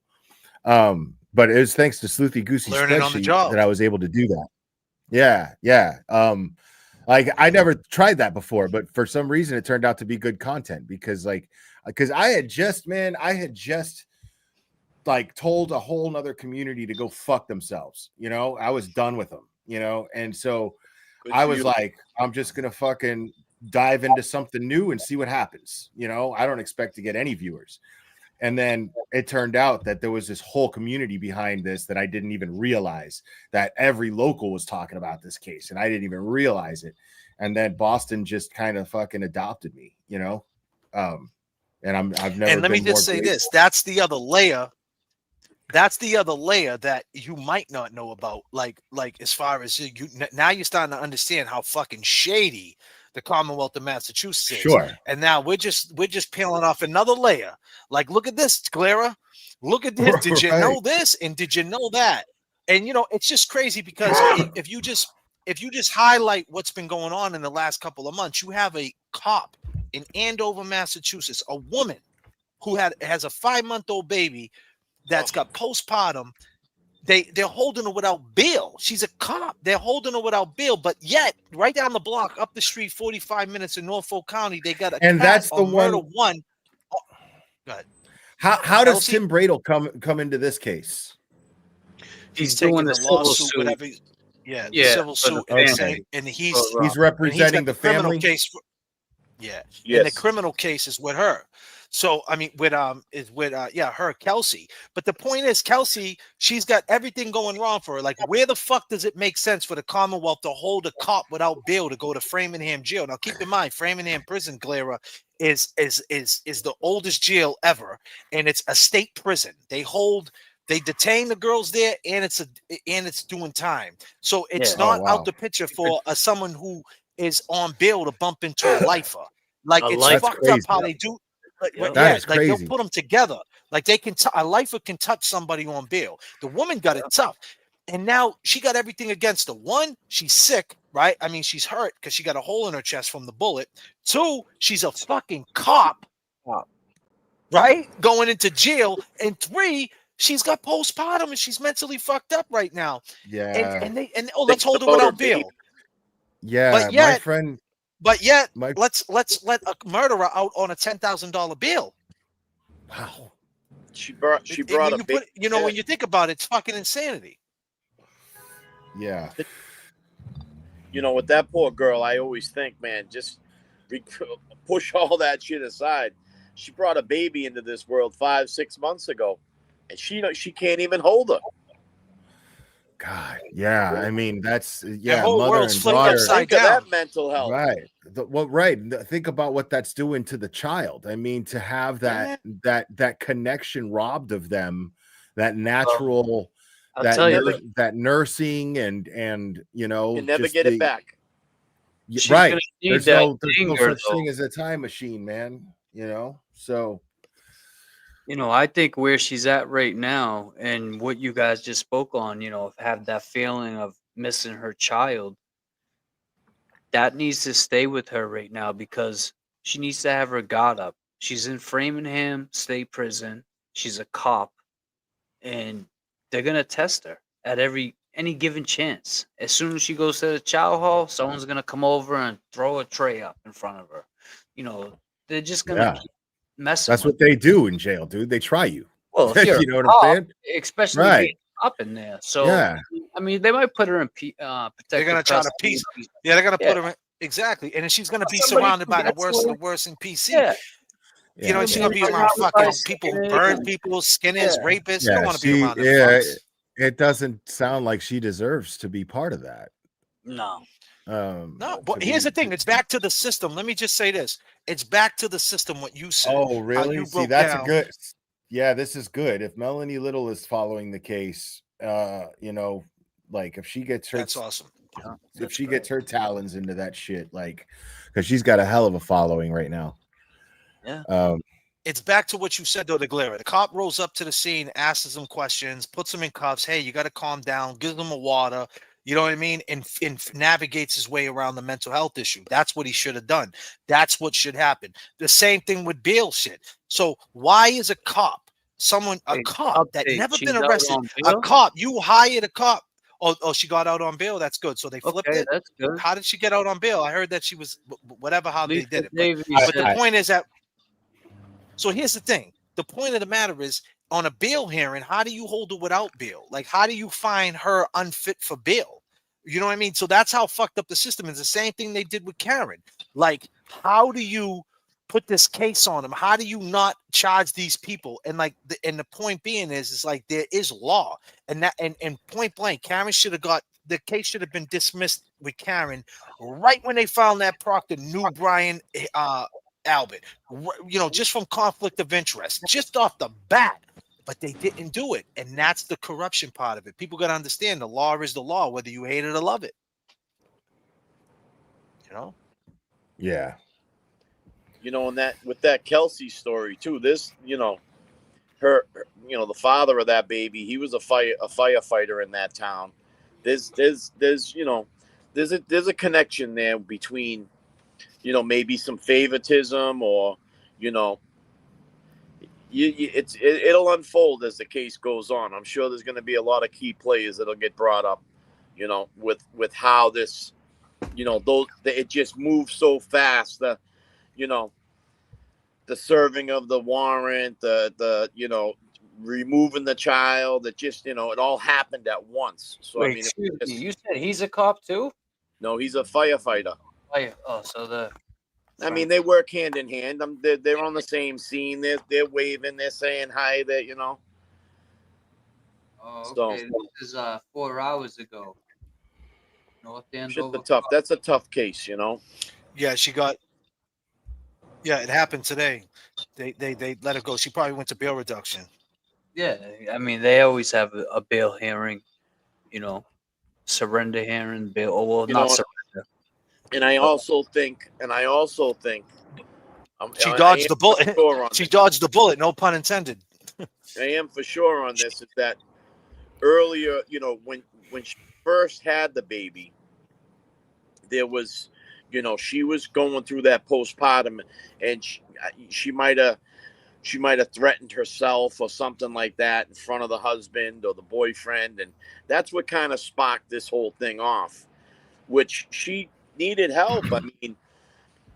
Speaker 4: But it was thanks to Sleuthy Goosey's spreadsheet that I was able to do that. Yeah. Like I never tried that before, but for some reason it turned out to be good content because I had just like told a whole nother community to go fuck themselves. I was done with them, and so I was like, I'm just gonna fucking dive into something new and see what happens. I don't expect to get any viewers. And then it turned out that there was this whole community behind this that I didn't even realize, that every local was talking about this case, and I didn't even realize it. And then Boston just kind of fucking adopted me, you know. And I've never.
Speaker 1: And let me
Speaker 4: been more
Speaker 1: just say
Speaker 4: grateful.
Speaker 1: this: that's the other layer. That's the other layer that you might not know about. Like as far as you now, you're starting to understand how fucking shady the Commonwealth of Massachusetts is.
Speaker 4: Sure.
Speaker 1: And now we're just peeling off another layer. Like, look at this, Clara. Look at this. Did you know this? And did you know that? And you know, it's just crazy because if you just highlight what's been going on in the last couple of months, you have a cop in Andover, Massachusetts, a woman who has a 5-month-old baby that's got postpartum. They're holding her without bail. She's a cop. They're holding her without bail, but yet right down the block, up the street, 45 minutes in Norfolk County, they got a
Speaker 4: And
Speaker 1: cat
Speaker 4: that's the
Speaker 1: on murder
Speaker 4: one.
Speaker 1: one. Oh, go ahead.
Speaker 4: How does
Speaker 1: Kelsey?
Speaker 4: Tim Bradle come into this case?
Speaker 1: He's
Speaker 7: doing
Speaker 1: taking
Speaker 7: the
Speaker 1: the
Speaker 7: civil
Speaker 1: lawsuit,
Speaker 7: suit.
Speaker 1: whatever. The
Speaker 7: Yeah,
Speaker 1: civil
Speaker 7: for the
Speaker 1: suit, and,
Speaker 7: family.
Speaker 1: and
Speaker 4: He's
Speaker 1: got
Speaker 4: representing the
Speaker 1: criminal
Speaker 4: family.
Speaker 1: case. Yeah, and the
Speaker 8: Yes.
Speaker 1: criminal case is with her. So I mean, with her, Kelsey. But the point is, Kelsey, she's got everything going wrong for her. Like, where the fuck does it make sense for the Commonwealth to hold a cop without bail to go to Framingham jail? Now, keep in mind, Framingham Prison, Clara, is the oldest jail ever, and it's a state prison. They detain the girls there, and it's doing time. So it's
Speaker 7: Yeah.
Speaker 1: not
Speaker 4: Oh, wow.
Speaker 1: out the picture for someone who is on bail to bump into a lifer. Like, it's
Speaker 4: That's
Speaker 1: fucked
Speaker 4: crazy.
Speaker 1: up how they do. Like,
Speaker 7: Yeah.
Speaker 4: That is
Speaker 1: like they'll
Speaker 4: crazy.
Speaker 1: put them together. Like they can, a lifer can touch somebody on bail. The woman got it tough, and now she got everything against her. One, she's sick, right? I mean, she's hurt because she got a hole in her chest from the bullet. Two, she's a fucking cop, right? Going into jail. And three, she's got postpartum and she's mentally fucked up right now.
Speaker 4: Yeah.
Speaker 1: And let's hold her without bail.
Speaker 4: Yeah.
Speaker 1: But yet,
Speaker 4: my friend.
Speaker 1: let's let a murderer out on a $10,000 bail.
Speaker 4: Wow.
Speaker 8: She brought
Speaker 1: when
Speaker 8: a
Speaker 1: you
Speaker 8: big.
Speaker 1: put, when you think about it, it's fucking insanity.
Speaker 4: Yeah.
Speaker 8: You know, with that poor girl, I always think, man, just push all that shit aside. She brought a baby into this world 5-6 months ago, and she can't even hold her.
Speaker 4: God, yeah. I mean, that's
Speaker 1: whole
Speaker 4: mother
Speaker 1: world's
Speaker 4: and
Speaker 1: flipped
Speaker 4: daughter.
Speaker 1: upside
Speaker 8: Think of
Speaker 1: down.
Speaker 8: that mental health.
Speaker 4: Right. Right. Think about what that's doing to the child. I mean, to have that connection robbed of them, that natural,
Speaker 7: I'll tell you,
Speaker 4: that nursing and you know,
Speaker 8: You never
Speaker 4: just
Speaker 8: get it back.
Speaker 7: she's
Speaker 4: Right.
Speaker 7: gonna need
Speaker 4: There's
Speaker 7: that
Speaker 4: no
Speaker 7: anger,
Speaker 4: such
Speaker 7: though.
Speaker 4: thing as a time machine, man. You know, so
Speaker 7: You know, I think where she's at right now and what you guys just spoke on, you know, have that feeling of missing her child, that needs to stay with her right now because she needs to have her guard up. She's in Framingham State Prison. She's a cop, and they're gonna test her at any given chance. As soon as she goes to the chow hall, someone's gonna come over and throw a tray up in front of her. You know, they're just gonna
Speaker 4: yeah,
Speaker 7: keep messing
Speaker 4: that's
Speaker 7: with
Speaker 4: what they do in jail, dude. They try you.
Speaker 7: Well, if you're
Speaker 4: You know
Speaker 7: a
Speaker 4: what I'm
Speaker 7: cop,
Speaker 4: saying?
Speaker 7: especially
Speaker 4: Right.
Speaker 7: being up in there. So,
Speaker 4: Yeah.
Speaker 7: I mean, they might put her in protective
Speaker 1: They're gonna try to
Speaker 7: custody.
Speaker 1: piece. Yeah, they're gonna
Speaker 7: Yeah.
Speaker 1: put her in, exactly, and then she's gonna be
Speaker 7: Somebody
Speaker 1: surrounded
Speaker 7: who
Speaker 1: by the
Speaker 7: gets
Speaker 1: worst of
Speaker 7: her.
Speaker 1: the worst in PC.
Speaker 7: Yeah.
Speaker 1: You know,
Speaker 4: Yeah,
Speaker 1: she's
Speaker 4: man.
Speaker 1: gonna be around fucking people who burn people, skinners, rapists. You don't want to be around them fucks.
Speaker 4: It doesn't sound like she deserves to be part of that.
Speaker 7: No.
Speaker 1: No, but here's the thing. It's back to the system. Let me just say this. It's back to the system, what you said.
Speaker 4: Oh,
Speaker 1: how
Speaker 4: really?
Speaker 1: you
Speaker 4: See,
Speaker 1: broke
Speaker 4: that's
Speaker 1: down.
Speaker 4: a good. Yeah, this is good. If Melanie Little is following the case, you know, like if she gets her,
Speaker 1: That's awesome.
Speaker 4: If she gets her talons into that shit, like, because she's got a hell of a following right now.
Speaker 7: Yeah.
Speaker 1: It's back to what you said, though, the Glare. The cop rolls up to the scene, asks him questions, puts him in cuffs. Hey, you got to calm down, gives him a water. You know what I mean? And navigates his way around the mental health issue. That's what he should have done. That's what should happen. The same thing with bail shit. So why is a cop, a cop that never
Speaker 7: she's
Speaker 1: been
Speaker 7: out
Speaker 1: arrested,
Speaker 7: on
Speaker 1: a
Speaker 7: bail?
Speaker 1: cop, you hired a cop. Oh, she got out on bail. That's good. So they flipped
Speaker 7: Okay,
Speaker 1: it.
Speaker 7: that's good.
Speaker 1: How did she get out on bail? I heard that she was whatever how they
Speaker 7: Lisa
Speaker 1: did it.
Speaker 7: Davies
Speaker 1: But the
Speaker 7: said-
Speaker 1: point is that. So here's the thing. The point of the matter is, on a bail hearing, how do you hold her without bail? Like, how do you find her unfit for bail? You know what I mean? So that's how fucked up the system is. The same thing they did with Karen. Like, how do you put this case on them. How do you not charge these people? And like, the point being is like there is law, and that and point blank, Karen should have got the case should have been dismissed with Karen right when they found that Proctor knew Brian Albert, just from conflict of interest, just off the bat. But they didn't do it, and that's the corruption part of it. People got to understand the law is the law, whether you hate it or love it.
Speaker 4: Yeah.
Speaker 8: And that with that Kelsey story too. This, her, the father of that baby, he was a firefighter in that town. There's a connection there between, maybe some favoritism or, it'll unfold as the case goes on. I'm sure there's going to be a lot of key players that'll get brought up, with how this, it just moves so fast. The serving of the warrant, the removing the child, it just, it all happened at once. So
Speaker 7: Wait,
Speaker 8: I mean,
Speaker 7: you said he's a cop too?
Speaker 8: No, he's a firefighter.
Speaker 7: I
Speaker 8: mean, they work hand in hand. They're on the same scene. They're waving. They're saying hi.
Speaker 7: Oh,
Speaker 8: So-
Speaker 7: okay. This is 4 hours ago. North Andover.
Speaker 8: That's a tough case,
Speaker 1: Yeah, it happened today. They let her go. She probably went to bail reduction.
Speaker 7: Yeah, I mean, they always have a bail hearing, surrender hearing, bail. Oh, well,
Speaker 8: You
Speaker 7: not
Speaker 8: know,
Speaker 7: surrender.
Speaker 8: And I also think,
Speaker 1: She dodged the bullet. She dodged the bullet. No pun intended.
Speaker 8: I am for sure on this is that earlier, when she first had the baby, there was, she was going through that postpartum, and she might have threatened herself or something like that in front of the husband or the boyfriend, and that's what kind of sparked this whole thing off, which she needed help. I mean,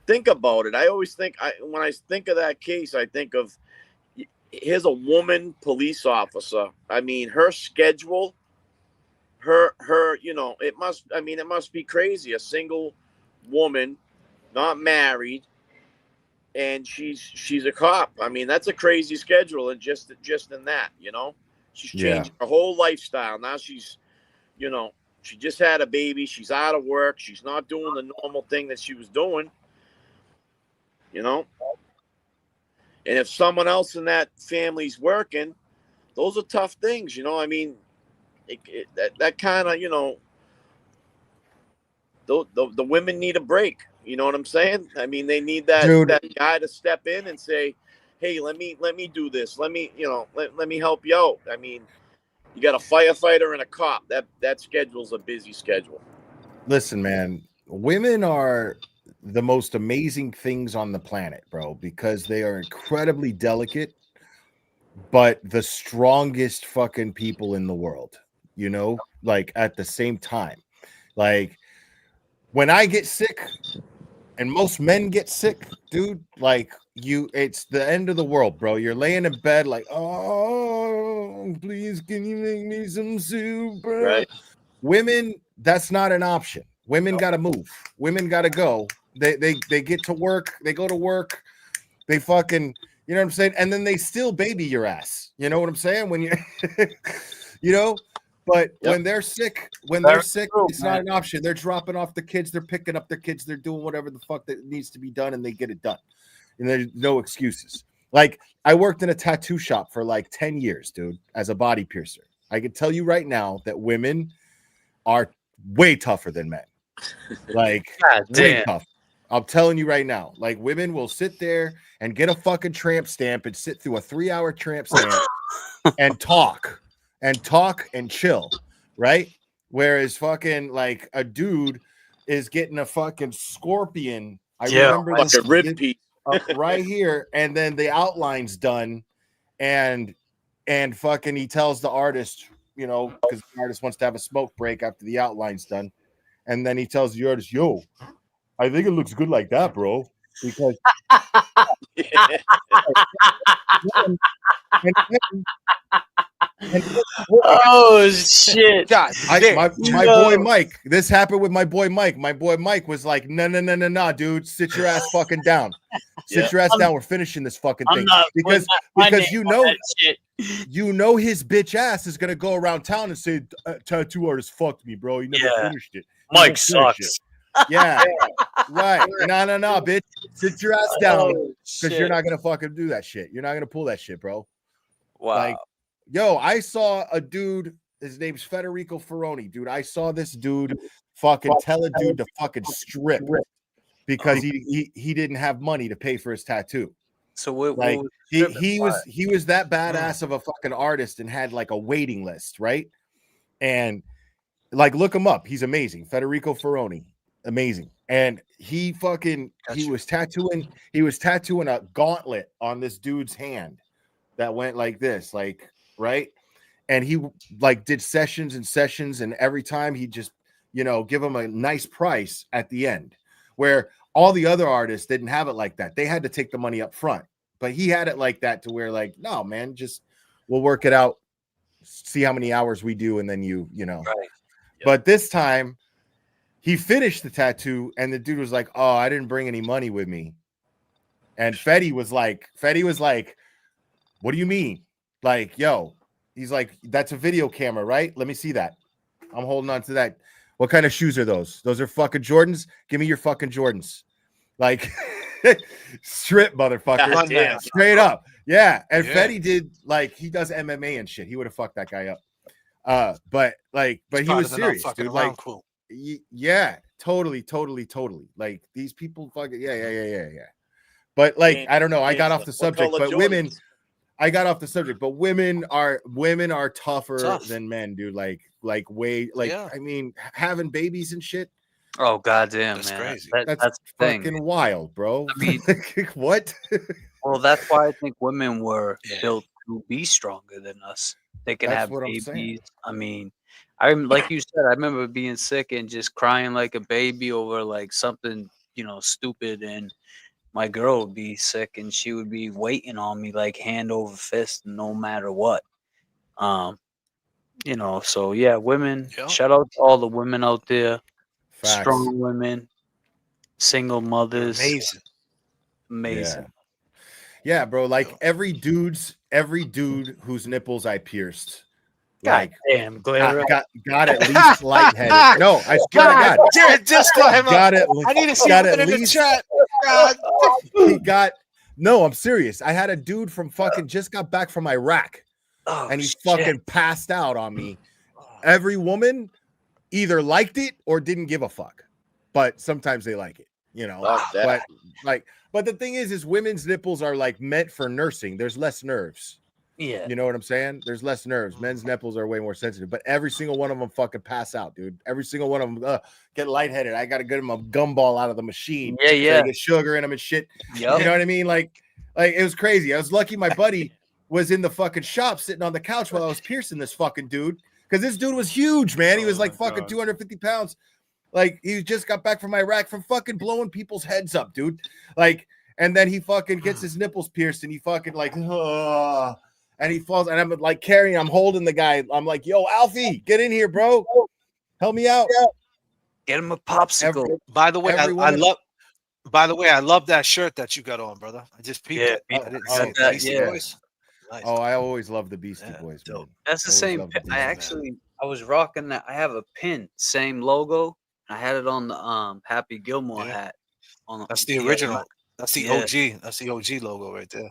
Speaker 8: think about it. I always think when I think of that case, I think of, here's a woman police officer. I mean, her schedule, it must be crazy. A single woman, not married, and she's a cop. I mean, that's a crazy schedule, and just in that, she's changed her whole lifestyle. Now she's, she just had a baby. She's out of work. She's not doing the normal thing that she was doing, And if someone else in that family's working, those are tough things, I mean, that kind of, the women need a break. You know what I'm saying? I mean, they need that guy to step in and say, "Hey, let me do this. Let me help you out." I mean, you got a firefighter and a cop. That schedule's a busy schedule.
Speaker 4: Listen, man, women are the most amazing things on the planet, bro, because they are incredibly delicate, but the strongest fucking people in the world, like at the same time. Like when I get sick, and most men get sick, dude, like it's the end of the world, bro. You're laying in bed like, oh, please, can you make me some soup, bro?
Speaker 8: Right.
Speaker 4: Women, that's not an option. Women got to move. Women got to go. They get to work. They go to work. They fucking, you know what I'm saying? And then they still baby your ass. You know what I'm saying? When you, but when they're sick, it's not an option. They're dropping off the kids. They're picking up their kids. They're doing whatever the fuck that needs to be done, and they get it done. And there's no excuses. Like, I worked in a tattoo shop for like 10 years, dude, as a body piercer. I can tell you right now that women are way tougher than men. Like, way tough. I'm telling you right now. Like, women will sit there and get a fucking tramp stamp and sit through a 3-hour tramp stamp and talk and chill, right? Whereas fucking like a dude is getting a fucking scorpion. I remember
Speaker 8: like a rib piece
Speaker 4: right here, and then the outline's done, and fucking he tells the artist, because the artist wants to have a smoke break after the outline's done, and then he tells the artist, "Yo, I think it looks good like that, bro," because
Speaker 7: Oh shit!
Speaker 1: God,
Speaker 4: my boy Mike. This happened with my boy Mike. My boy Mike was like, no, dude, sit your ass fucking down. Sit your ass down. We're finishing this fucking
Speaker 7: I'm
Speaker 4: thing
Speaker 7: not
Speaker 4: because
Speaker 7: my name
Speaker 4: you
Speaker 7: on
Speaker 4: know
Speaker 7: that shit.
Speaker 4: you know his bitch ass is gonna go around town and say tattoo artist fucked me, bro. You never
Speaker 7: Yeah.
Speaker 4: finished it.
Speaker 7: Mike sucks.
Speaker 4: Yeah, right. No, bitch. Sit your ass down because you're
Speaker 7: shit.
Speaker 4: not gonna fucking do that shit. You're not gonna pull that shit, bro.
Speaker 7: Wow.
Speaker 4: Like, yo, I saw a dude. His name's Federico Ferroni, dude. I saw this dude fucking tell a dude to fucking strip because he didn't have money to pay for his tattoo.
Speaker 7: So what
Speaker 4: Like
Speaker 7: was
Speaker 4: he was that badass of a fucking artist and had like a waiting list, right? And like look him up. He's amazing. Federico Ferroni. Amazing. And he was tattooing a gauntlet on this dude's hand that went like this, like right. And he like did sessions and sessions, and every time he just give him a nice price at the end, where all the other artists didn't have it like that. They had to take the money up front, but he had it like that to where like, no man, just we'll work it out, see how many hours we do, and then you know.
Speaker 7: Right. Yep.
Speaker 4: But this time he finished the tattoo, and the dude was like, "Oh, I didn't bring any money with me." And Fetty was like, "What do you mean?" Like, yo, he's like, "That's a video camera, right? Let me see that." I'm holding on to that. What kind of shoes are those? Those are fucking Jordans. Give me your fucking Jordans. Like, strip, motherfucker.
Speaker 7: Damn.
Speaker 4: Straight up. Yeah. And
Speaker 1: Yeah.
Speaker 4: Fetty did like he does MMA and shit. He would have fucked that guy up. But he was serious, dude. Like,
Speaker 1: crew.
Speaker 4: yeah, totally. Like these people fucking yeah. But like, I don't know. I got off the subject, but women. I got off the subject, but women are tougher than men, dude. Like way, like I mean, having babies and shit.
Speaker 7: Oh goddamn,
Speaker 1: That's
Speaker 7: man.
Speaker 1: crazy.
Speaker 7: That's the thing.
Speaker 4: Fucking wild, bro.
Speaker 7: I mean,
Speaker 4: what?
Speaker 7: Well, that's why I think women were built to be stronger than us. They can
Speaker 4: That's
Speaker 7: have
Speaker 4: what I'm
Speaker 7: babies.
Speaker 4: saying.
Speaker 7: I mean, like you said, I remember being sick and just crying like a baby over like something, stupid, and my girl would be sick and she would be waiting on me like hand over fist no matter what. So yeah, women, shout out to all the women out there.
Speaker 4: Facts.
Speaker 7: Strong women, single mothers. Amazing.
Speaker 4: Yeah, bro. Like every dude whose nipples I pierced. Like,
Speaker 7: damn, Glare.
Speaker 4: got at least lightheaded. No, I swear to God.
Speaker 1: Jared, just got him
Speaker 4: Got
Speaker 1: up.
Speaker 4: it.
Speaker 1: I need to see
Speaker 4: got
Speaker 1: it
Speaker 4: at
Speaker 1: in the
Speaker 4: least-
Speaker 1: chat. God.
Speaker 4: He got no, I'm serious. I had a dude from fucking just got back from Iraq.
Speaker 7: Oh,
Speaker 4: and he
Speaker 7: shit.
Speaker 4: fucking passed out on me. Every woman either liked it or didn't give a fuck. But sometimes they like it,
Speaker 8: Fuck that.
Speaker 4: But the thing is women's nipples are like meant for nursing. There's less nerves.
Speaker 7: Yeah.
Speaker 4: You know what I'm saying? There's less nerves. Men's nipples are way more sensitive, but every single one of them fucking pass out, dude. Every single one of them get lightheaded. I got to get them a gumball out of the machine.
Speaker 7: Yeah,
Speaker 4: So
Speaker 7: yeah.
Speaker 4: they get sugar in them and shit.
Speaker 7: Yep.
Speaker 4: You know what I mean? Like it was crazy. I was lucky my buddy was in the fucking shop sitting on the couch while I was piercing this fucking dude. Because this dude was huge, man. He was like fucking 250 pounds. Like he just got back from Iraq from fucking blowing people's heads up, dude. Like, and then he fucking gets his nipples pierced and he fucking like, and he falls, and I'm like carrying, I'm holding the guy. I'm like, yo, Alfie, get in here, bro. Help me out.
Speaker 7: Get him a popsicle.
Speaker 1: By the way, I
Speaker 4: everyone-
Speaker 1: love. By the way, I love that shirt that you got on, brother. I just peeped it. I didn't see it. Beastie
Speaker 7: yeah.
Speaker 1: Boys. Nice.
Speaker 4: Oh, I always love the Beastie Boys, man.
Speaker 7: That's the
Speaker 4: Always
Speaker 7: same.
Speaker 4: loved the Beastie
Speaker 7: I was rocking that. I have a pin, same logo. I had it on the Happy Gilmore hat.
Speaker 1: That's the original. That's the OG. That's the OG logo right there.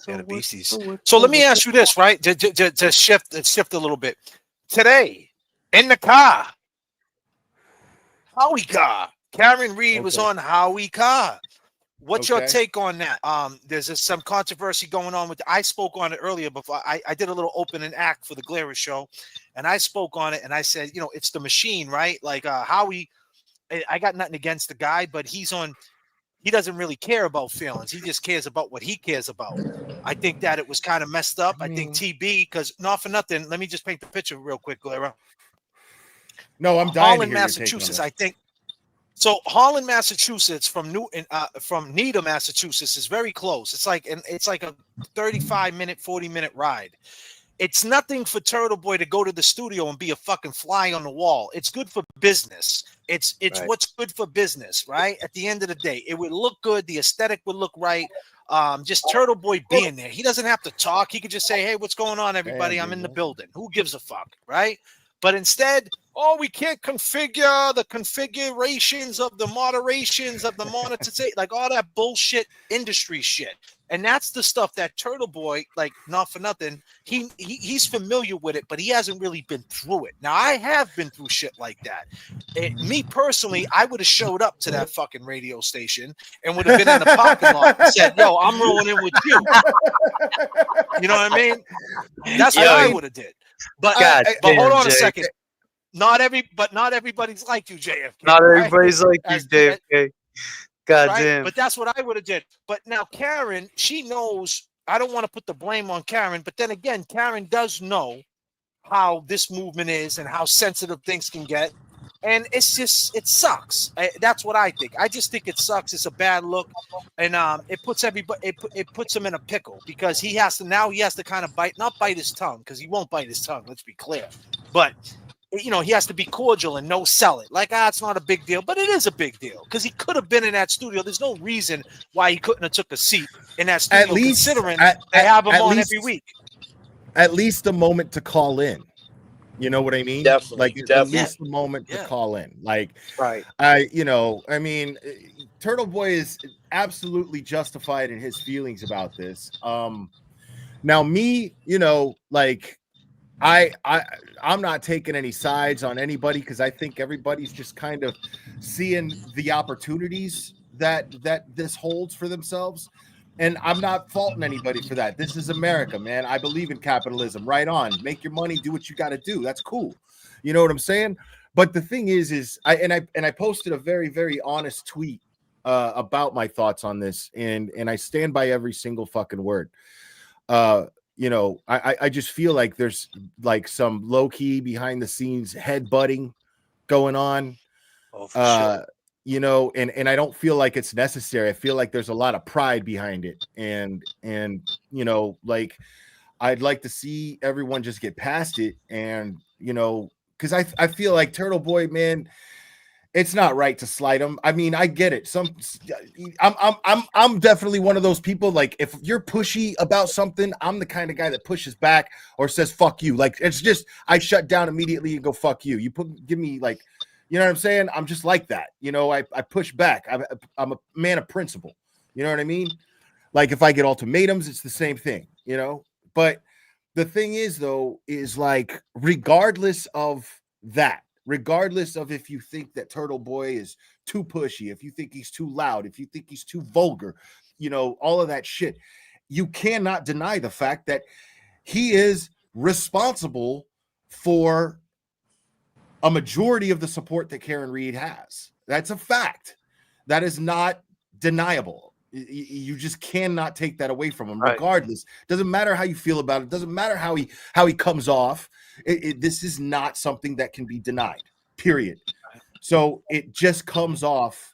Speaker 1: Yeah, the Beasties. So let me ask you this, right? To shift a little bit. Today, in the car, Howie Car. Karen Reed was on Howie Car. What's your take on that? There's some controversy going on with. I spoke on it earlier before. I did a little opening act for the Glare show, and I spoke on it, and I said, it's the machine, right? Like Howie. I got nothing against the guy, but he doesn't really care about feelings. He just cares about what he cares about. I think that it was kind of messed up. I think TB, because not for nothing. Let me just paint the picture real quick, Glare.
Speaker 4: No, I'm dying to
Speaker 1: Holland,
Speaker 4: hear your take on
Speaker 1: Massachusetts.
Speaker 4: this.
Speaker 1: I think. So Holland, Massachusetts, from Needham, Massachusetts, is very close. It's like a 35-minute, 40-minute ride. It's nothing for Turtle Boy to go to the studio and be a fucking fly on the wall. It's good for business. It's
Speaker 7: Right.
Speaker 1: what's good for business, right? At the end of the day, it would look good. The aesthetic would look right. Just Turtle Boy being there. He doesn't have to talk. He could just say, "Hey, what's going on, everybody? I'm in the building." Who gives a fuck, right? But instead, oh, we can't configure the configurations of the moderations of the monetization, like all that bullshit industry shit. And that's the stuff that Turtle Boy, like, not for nothing, he's familiar with it, but he hasn't really been through it. Now, I have been through shit like that. Me personally, I would have showed up to that fucking radio station and would have been in the parking lot and said, "Yo, I'm rolling in with you." You know what I mean? That's what I would have did. But but hold on a second. Not everybody's like you, JFK.
Speaker 7: Not
Speaker 1: right?
Speaker 7: everybody's like you, JFK. God
Speaker 1: Right?
Speaker 7: damn.
Speaker 1: But that's what I would have did. But now Karen, she knows. I don't want to put the blame on Karen, but then again, Karen does know how this movement is and how sensitive things can get. And it's just, it sucks. That's what I think. I just think it sucks. It's a bad look, and it puts everybody. It puts him in a pickle because he has to kind of not bite his tongue, because he won't bite his tongue. Let's be clear, but he has to be cordial and no sell it. Like, it's not a big deal, but it is a big deal because he could have been in that studio. There's no reason why he couldn't have took a seat in that studio, considering they have him on every week.
Speaker 4: At least a moment to call in. You know what I mean?
Speaker 8: Definitely,
Speaker 4: Like at
Speaker 8: definitely.
Speaker 4: least a moment to call in. Like,
Speaker 7: right.
Speaker 4: I mean, Turtle Boy is absolutely justified in his feelings about this. Now me, like, I'm not taking any sides on anybody because I think everybody's just kind of seeing the opportunities that this holds for themselves. And I'm not faulting anybody for that. This is America, man. I believe in capitalism. Right on. Make your money, do what you got to do. That's cool. You know what I'm saying? But the thing is I posted a very, very honest tweet about my thoughts on this, and I stand by every single fucking word. I just feel like there's like some low key behind the scenes headbutting going on.
Speaker 1: Oh, for sure.
Speaker 4: And I don't feel like it's necessary. I feel like there's a lot of pride behind it. And like, I'd like to see everyone just get past it. And, because I feel like Turtle Boy, man, it's not right to slight him. I mean, I get it. I'm definitely one of those people. Like, if you're pushy about something, I'm the kind of guy that pushes back or says "fuck you." Like, it's just, I shut down immediately and go "fuck you." Give me, like, you know what I'm saying? I'm just like that. I push back. I'm a man of principle. You know what I mean? Like, if I get ultimatums, it's the same thing. But the thing is, though, is like, regardless of that. Regardless of if you think that Turtle Boy is too pushy, if you think he's too loud, if you think he's too vulgar, all of that shit, you cannot deny the fact that he is responsible for a majority of the support that Karen Reed has. That's a fact. That is not deniable. You just cannot take that away from him, regardless. Doesn't matter how you feel about it. Doesn't matter how he comes off. This is not something that can be denied, period. So it just comes off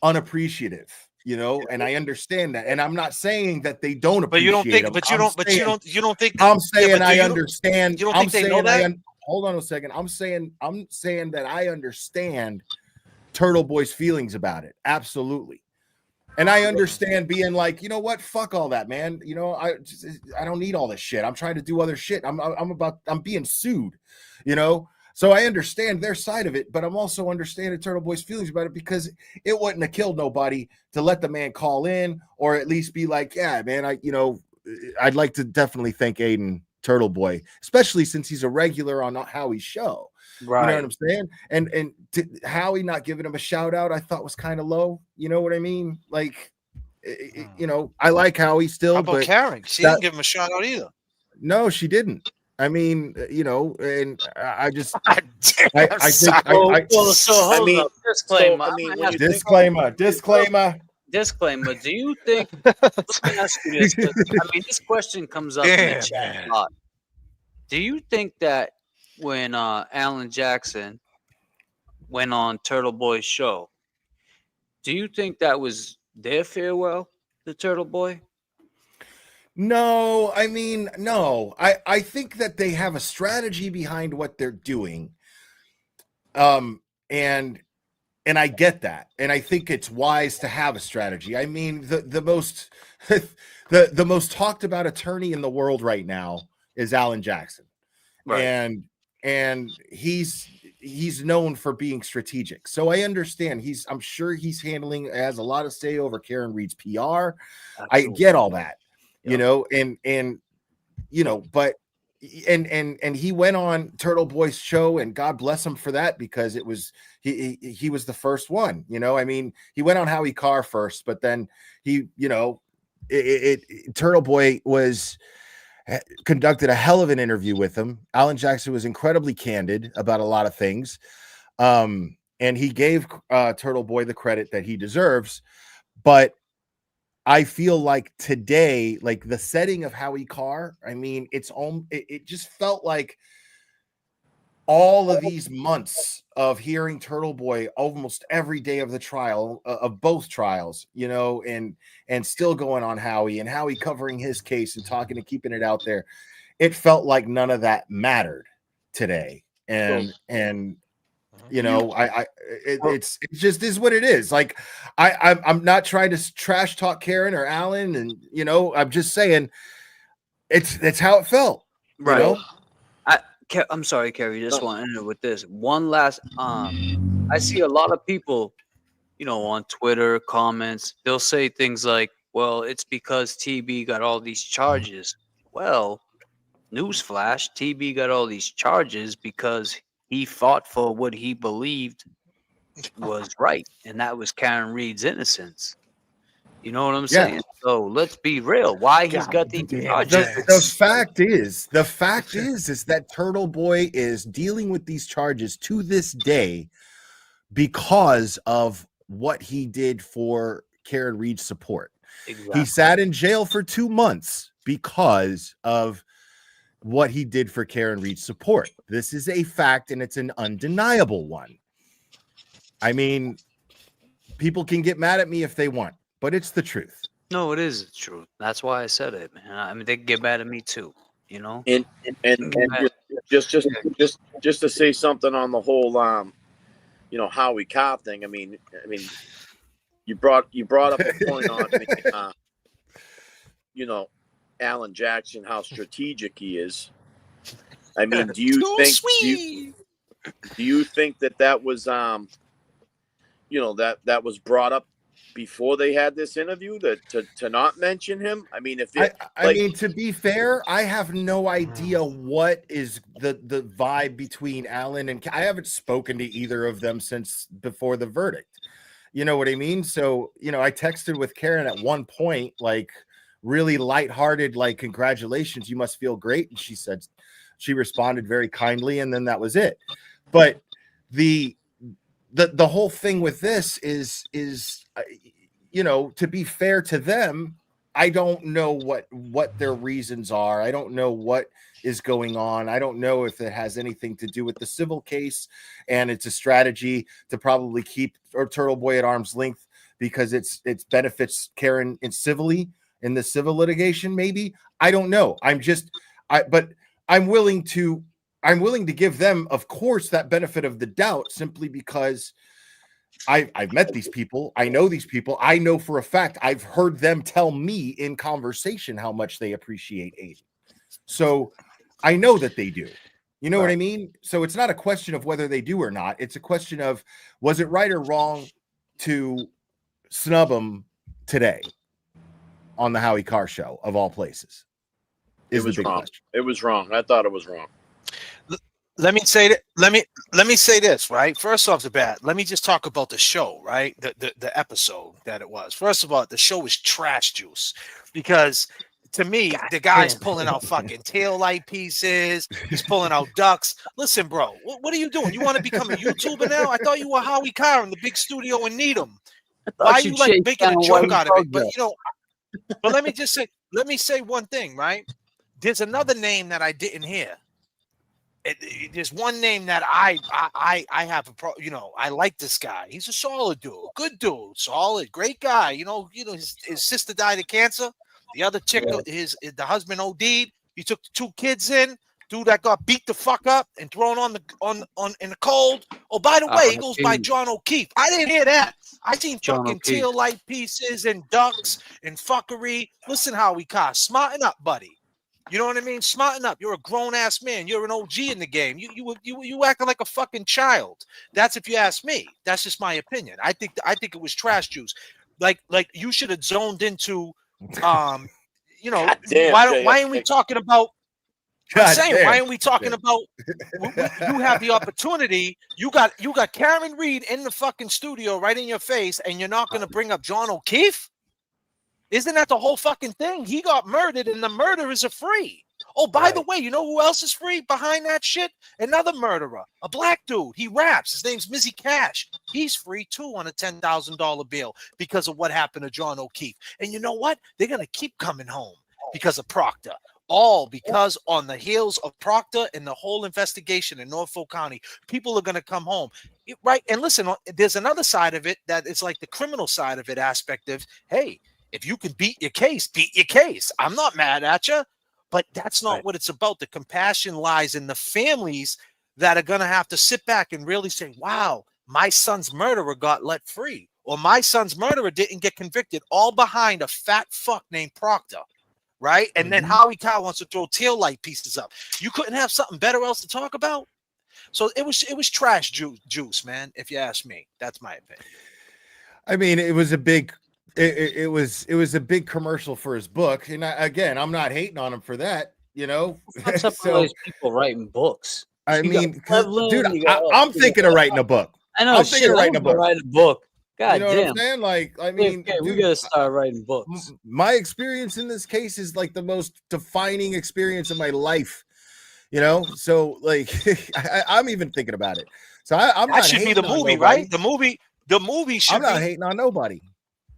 Speaker 4: unappreciative, and I understand that. And I'm not saying that they don't appreciate him.
Speaker 1: You don't think
Speaker 4: I'm saying I understand.
Speaker 1: You don't think they know that?
Speaker 4: Hold on a second. I'm saying that I understand Turtle Boy's feelings about it. Absolutely. And I understand being like, you know what? Fuck all that, man. I don't need all this shit. I'm trying to do other shit. I'm being sued, So I understand their side of it, but I'm also understanding Turtle Boy's feelings about it, because it wouldn't have killed nobody to let the man call in, or at least be like, yeah, man, I'd like to definitely thank Aiden Turtle Boy, especially since he's a regular on Howie's show.
Speaker 7: Right.
Speaker 4: You know what I'm saying? And Howie not giving him a shout out, I thought was kind of low. You know what I mean? Like, I like Howie still.
Speaker 1: How about
Speaker 4: but
Speaker 1: Karen? She didn't give him a shout out either.
Speaker 4: No, she didn't. I mean, and I just,
Speaker 7: I think, disclaimer. Do you think? Let me ask you this. I mean, this question comes up in the chat a lot. Do you think that when Alan Jackson went on Turtle Boy's show, do you think that was their farewell to Turtle Boy?
Speaker 4: No, I mean, no. I think that they have a strategy behind what they're doing. And I get that. And I think it's wise to have a strategy. I mean, the most the most talked about attorney in the world right now is Alan Jackson.
Speaker 7: Right.
Speaker 4: And he's known for being strategic. So I understand I'm sure he's has a lot of say over Karen Reed's PR. I get all that. You know, and you know, but and he went on Turtle Boy's show, and God bless him for that, because it was he was the first one. You know, I mean, he went on Howie Carr first, but then he, you know, Turtle Boy conducted a hell of an interview with him. Alan Jackson was incredibly candid about a lot of things, and he gave Turtle Boy the credit that he deserves. But I feel like today, like the setting of Howie Carr, I mean, it just felt like all of these months of hearing Turtle Boy almost every day of the trial, of both trials, you know, and still going on Howie, and Howie covering his case and talking and keeping it out there. It felt like none of that mattered today. And you know, it just is what it is. Like I'm not trying to trash talk Karen or Alan, and you know, I'm just saying it's how it felt.
Speaker 7: Right.
Speaker 4: You know?
Speaker 7: I'm sorry, Kerry. Just want to end it with this one last. I see a lot of people, you know, on Twitter comments. They'll say things like, "Well, it's because TB got all these charges." Well, newsflash: TB got all these charges because he fought for what he believed was right, and that was Karen Reed's innocence. You know what I'm saying? So let's be real. Why he's got these charges?
Speaker 4: The fact is that Turtle Boy is dealing with these charges to this day because of what he did for Karen Reed's support.
Speaker 7: Exactly.
Speaker 4: He sat in jail for 2 months because of what he did for Karen Reed's support. This is a fact, and it's an undeniable one. I mean, people can get mad at me if they want, but it's the truth.
Speaker 7: No, it is the truth. That's why I said it, man. I mean, they can get mad at me too, you know.
Speaker 8: And just to say something on the whole you know, Howie Carr thing. I mean, you brought up a point on you know, Alan Jackson, how strategic he is. I mean, do you think that was you know, that was brought up before they had this interview, to not mention him? I mean,
Speaker 4: I mean, to be fair, I have no idea what is the vibe between Alan and I haven't spoken to either of them since before the verdict. You know what I mean? So, you know, I texted with Karen at one point, like really lighthearted, like, congratulations, you must feel great. And she responded very kindly, and then that was it. But the whole thing with this is you know, to be fair to them, I don't know what their reasons are. I don't know what is going on. I don't know if it has anything to do with the civil case, and it's a strategy to probably keep Turtle Boy at arm's length because it benefits Karen in the civil litigation. Maybe, I don't know. But I'm willing to give them, of course, that benefit of the doubt, simply because I've met these people. I know these people. I know for a fact, I've heard them tell me in conversation how much they appreciate Aiden. So I know that they do. You know what I mean? So it's not a question of whether they do or not. It's a question of, was it right or wrong to snub them today on the Howie Carr show, of all places?
Speaker 8: It was wrong. It was wrong. I thought it was wrong.
Speaker 1: Let me say that. Let me say this, right? First off the bat, let me just talk about the show, right? The episode that it was. First of all, the show was trash juice, because to me, the guy's pulling out fucking taillight pieces. He's pulling out ducks. Listen, bro, what are you doing? You want to become a YouTuber now? I thought you were Howie Carr in the big studio in Needham. Why are you like making a joke out of it? But you know, but let me say one thing, right? There's another name that I didn't hear. There's one name that I have you know, I like this guy. He's a solid dude, good dude, solid, great guy. You know, his sister died of cancer. The other chick, the husband OD'd. He took the 2 kids in. Dude that got beat the fuck up and thrown on in the cold. Oh, by the way, he goes by John O'Keefe. I didn't hear that. I seen fucking teal light pieces and ducks and fuckery. Listen, Howie Carr, smarten up, buddy. You know what I mean? Smarten up. You're a grown ass man. You're an OG in the game. You acting like a fucking child. That's if you ask me. That's just my opinion. I think it was trash juice. Like you should have zoned into, you know, why ain't we talking about? I'm saying, why aren't we talking about? You have the opportunity. You got Karen Reed in the fucking studio right in your face, and you're not going to bring up John O'Keefe? Isn't that the whole fucking thing? He got murdered, and the murderers are free. Oh, by the way, you know who else is free behind that shit? Another murderer, a black dude. He raps. His name's Mizzy Cash. He's free too on a $10,000 bail because of what happened to John O'Keefe. And you know what? They're gonna keep coming home because of Proctor. All because on the heels of Proctor and the whole investigation in Norfolk County, people are going to come home. Right. And listen, there's another side of it that is like the criminal side of it aspect of, hey, if you can beat your case, beat your case. I'm not mad at you, but that's not what it's about. The compassion lies in the families that are going to have to sit back and really say, wow, my son's murderer got let free, or my son's murderer didn't get convicted, all behind a fat fuck named Proctor. Right. And then Howie Carr wants to throw tail light pieces up. You couldn't have something better else to talk about. So it was trash juice, man. If you ask me, that's my opinion.
Speaker 4: I mean, it was a big, it was a big commercial for his book. And I'm not hating on him for that, you know.
Speaker 7: What's up with those people writing books?
Speaker 4: I mean, dude, I'm thinking of writing a book.
Speaker 7: I know.
Speaker 4: I'm thinking of writing a book.
Speaker 7: Write a book. God
Speaker 4: you know
Speaker 7: damn.
Speaker 4: what I'm saying? Like, I mean,
Speaker 7: we gotta start writing books.
Speaker 4: My experience in this case is like the most defining experience of my life. You know, so like, I'm even thinking about it. So I'm not.
Speaker 1: That should be the movie, right? The movie should.
Speaker 4: I'm not hating on nobody.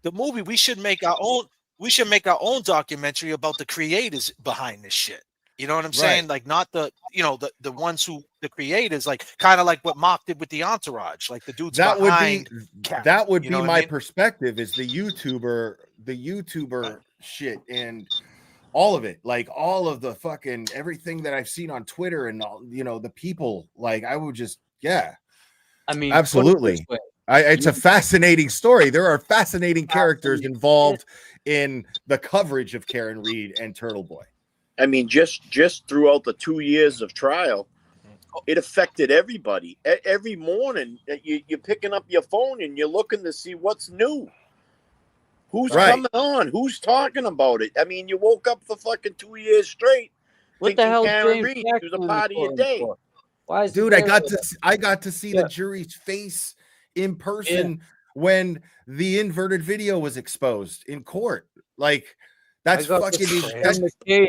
Speaker 1: The movie, we should make our own. We should make our own documentary about the creators behind this shit. You know what I'm saying? Like, not the ones who the creators, like kind of like what Mark did with the Entourage, like the dudes
Speaker 4: that
Speaker 1: behind.
Speaker 4: That would be my perspective, is the YouTuber shit and all of it, like all of the fucking everything that I've seen on Twitter and all, you know, the people, like I would just, I mean, absolutely. It's a fascinating story. There are fascinating characters involved in the coverage of Karen Reed and Turtle Boy.
Speaker 8: I mean, just throughout the 2 years of trial, it affected everybody. Every morning, you're picking up your phone and you're looking to see what's new. Who's coming on? Who's talking about it? I mean, you woke up for fucking 2 years straight.
Speaker 7: What the hell,
Speaker 8: Karen Reed was a part of your day.
Speaker 7: Why is
Speaker 4: dude? I got to see the jury's face in person when the inverted video was exposed in court. Like, that's fucking.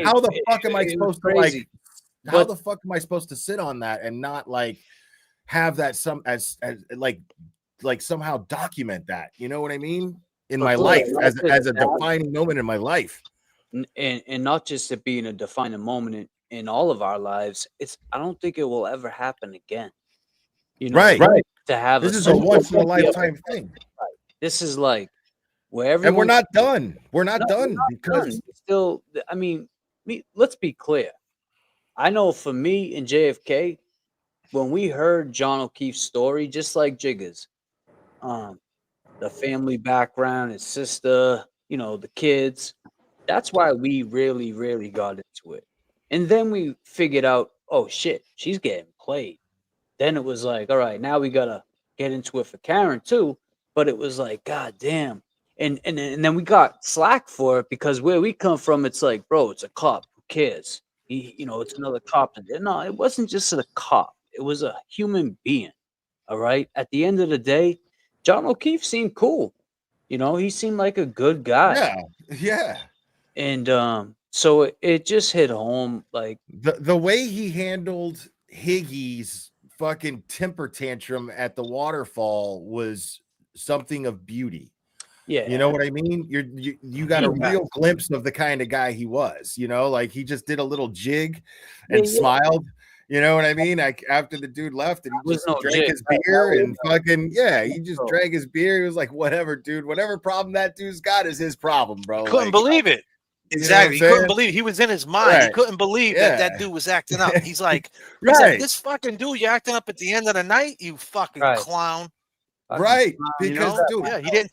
Speaker 4: How the fuck am I supposed to like? How the fuck am I supposed to sit on that and not like have that as like somehow document that? You know what I mean? In my life, as a defining moment in my life,
Speaker 7: and not just it being a defining moment in all of our lives. I don't think it will ever happen again. You know,
Speaker 4: right?
Speaker 7: To have
Speaker 4: this is a once in a lifetime thing.
Speaker 7: This is like wherever,
Speaker 4: and we're not done. We're not done because
Speaker 7: still. I mean, let's be clear. I know for me and JFK, when we heard John O'Keefe's story, just like Jigga's, the family background, his sister, you know, the kids, that's why we really, really got into it. And then we figured out, oh shit, she's getting played. Then it was like, all right, now we gotta get into it for Karen too. But it was like, god damn. And then we got slack for it because where we come from, it's like, bro, it's a cop. Who cares? It's another cop. No, it wasn't just a cop. It was a human being. All right. At the end of the day, John O'Keefe seemed cool. You know, he seemed like a good guy.
Speaker 4: Yeah.
Speaker 7: And so it just hit home. Like
Speaker 4: the way he handled Higgy's fucking temper tantrum at the waterfall was something of beauty.
Speaker 7: Yeah,
Speaker 4: you know what I mean? You got a real glimpse of the kind of guy he was, you know, like he just did a little jig and smiled, you know what I mean? Like after the dude left and he just drank his beer and fucking he just drank his beer. He was like, whatever, dude, whatever problem that dude's got is his problem, bro.
Speaker 1: Couldn't believe it. Exactly. He
Speaker 4: saying?
Speaker 1: couldn't believe he was in his mind. He
Speaker 4: Right.
Speaker 1: couldn't believe that that
Speaker 4: Yeah.
Speaker 1: dude was acting up. He's like, he said,
Speaker 4: Right.
Speaker 1: this fucking dude, you're acting up at the end of the night, you fucking
Speaker 7: Right.
Speaker 1: clown.
Speaker 4: Right.
Speaker 1: You
Speaker 4: Because,
Speaker 1: know?
Speaker 4: dude,
Speaker 1: Yeah, he didn't.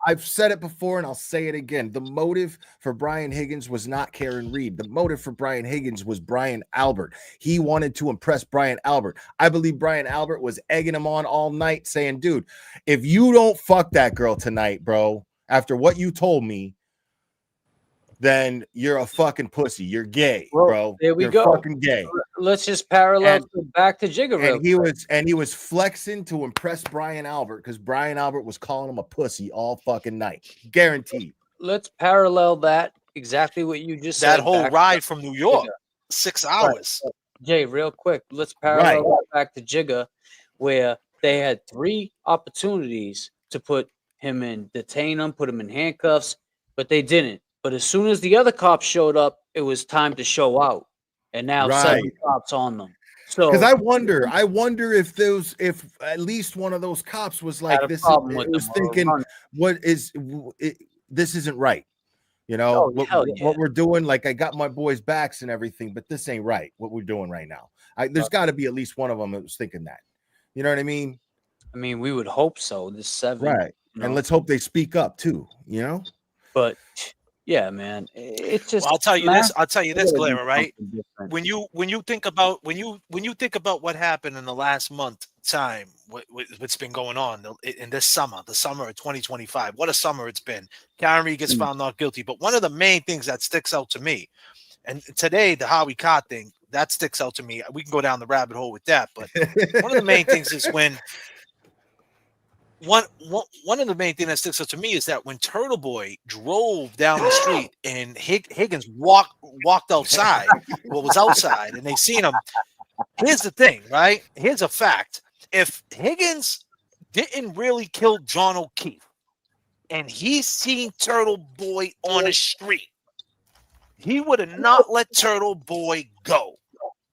Speaker 4: I've said it before and I'll say it again. The motive for Brian Higgins was not Karen Reed. The motive for Brian Higgins was Brian Albert. He wanted to impress Brian Albert. I believe Brian Albert was egging him on all night, saying, dude, if you don't fuck that girl tonight, bro, after what you told me, then you're a fucking pussy. You're gay,
Speaker 7: Well,
Speaker 4: bro.
Speaker 7: there we
Speaker 4: You're
Speaker 7: go.
Speaker 4: fucking gay.
Speaker 7: Let's just parallel back to Jigga real
Speaker 4: And he was flexing to impress Brian Albert because Brian Albert was calling him a pussy all fucking night. Guaranteed.
Speaker 7: Let's parallel that exactly what you just said.
Speaker 1: That whole
Speaker 7: back
Speaker 1: ride
Speaker 7: to
Speaker 1: from New York,
Speaker 7: Jigga.
Speaker 1: 6
Speaker 7: Right.
Speaker 1: hours.
Speaker 7: Jay, real quick, let's parallel that back to Jigga, where they had 3 opportunities to put him in, detain him, put him in handcuffs, but they didn't. But as soon as the other cops showed up, it was time to show out. And now 7 cops on them. So
Speaker 4: Because I wonder if at least one of those cops was like,
Speaker 7: a
Speaker 4: this
Speaker 7: problem with
Speaker 4: was
Speaker 7: them or
Speaker 4: thinking,
Speaker 7: run-
Speaker 4: this isn't right. You know,
Speaker 7: Oh, hell yeah.
Speaker 4: what we're doing, like I got my boys' backs and everything, but this ain't right. What we're doing right now. There's got to be at least one of them that was thinking that. You know what I mean?
Speaker 7: I mean, we would hope so. This 7,
Speaker 4: Right.
Speaker 7: you
Speaker 4: And
Speaker 7: know?
Speaker 4: let's hope they speak up too, you know?
Speaker 7: But yeah, man, it's just.
Speaker 1: Well, I'll tell you this. I'll tell you this,
Speaker 7: gotta do
Speaker 1: Clara. Right?
Speaker 7: something different.
Speaker 1: When you think about what happened in the last month time, what's been going on in this summer, the summer of 2025. What a summer it's been. Karen Reed gets found not guilty, but one of the main things that sticks out to me, and today the Howie Cott thing that sticks out to me. We can go down the rabbit hole with that, but one of the main things is when. One of the main things that sticks out to me is that when Turtle Boy drove down the street and Higgins walked outside, was outside, and they seen him. Here's the thing, right? Here's a fact: if Higgins didn't really kill John O'Keefe, and he seen Turtle Boy on the street, he would have not let Turtle Boy go.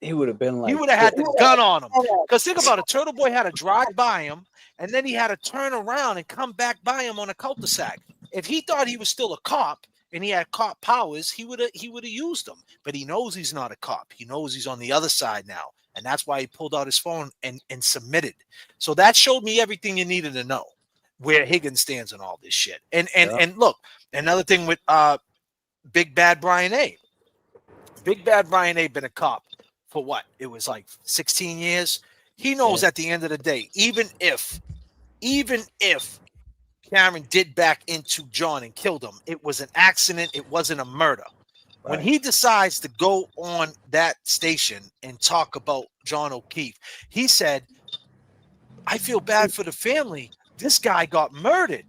Speaker 7: He would have been like,
Speaker 1: he would have had the gun on him. Because think about it, Turtle Boy had to drive by him, and then he had to turn around and come back by him on a cul-de-sac. If he thought he was still a cop and he had cop powers, he would have used them. But he knows he's not a cop. He knows he's on the other side now, and that's why he pulled out his phone and submitted. So that showed me everything you needed to know where Higgins stands on all this shit. And look, another thing with Big Bad Brian A. Big Bad Brian A. been a cop for what? It was like 16 years. He knows at the end of the day, even if Karen did back into John and killed him, it was an accident. It wasn't a murder. Right. When he decides to go on that station and talk about John O'Keefe, he said, I feel bad for the family. This guy got murdered.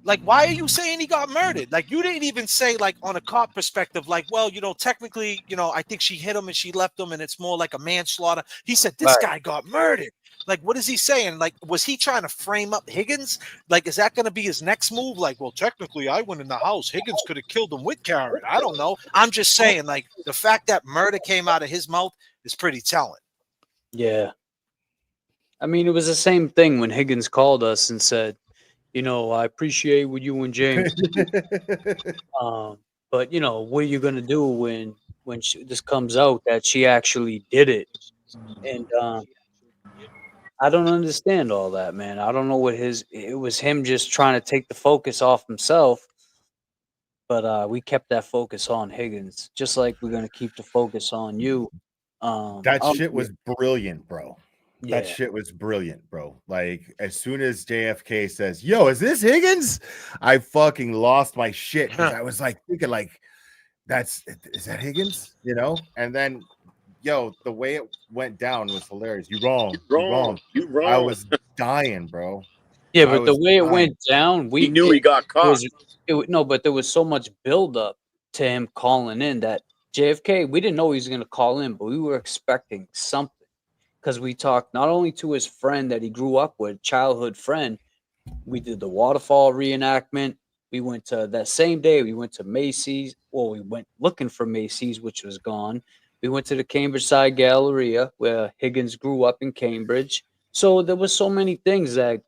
Speaker 1: Like, why are you saying he got murdered? Like, you didn't even say, like, on a cop perspective, like, well, technically, I think she hit him and she left him and it's more like a manslaughter. He said, this guy got murdered. Like, what is he saying? Like, was he trying to frame up Higgins? Like, is that going to be his next move? Like, well, technically, I went in the house. Higgins could have killed him with Karen. I don't know. I'm just saying, like, the fact that murder came out of his mouth is pretty telling.
Speaker 7: Yeah. I mean, it was the same thing when Higgins called us and said, I appreciate what you and James do. But, what are you going to do when this comes out that she actually did it? And I don't understand all that, man. I don't know what it was him just trying to take the focus off himself. But we kept that focus on Higgins, just like we're going to keep the focus on you.
Speaker 4: That shit was brilliant, bro.
Speaker 7: Yeah.
Speaker 4: That shit was brilliant, bro. Like, as soon as JFK says, yo, is this Higgins? I fucking lost my shit because I was like thinking, like, is that Higgins? And then, the way it went down was hilarious. You wrong. I was dying, bro.
Speaker 7: Yeah, but the way it went down,
Speaker 8: he knew he got caught.
Speaker 7: But there was so much buildup to him calling in that JFK, we didn't know he was going to call in, but we were expecting something. Because we talked not only to his friend that he grew up with, childhood friend, we did the waterfall reenactment. We went to that same day, we went to Macy's. Well, we went looking for Macy's, which was gone. We went to the Cambridge Side Galleria where Higgins grew up in Cambridge. So there was so many things that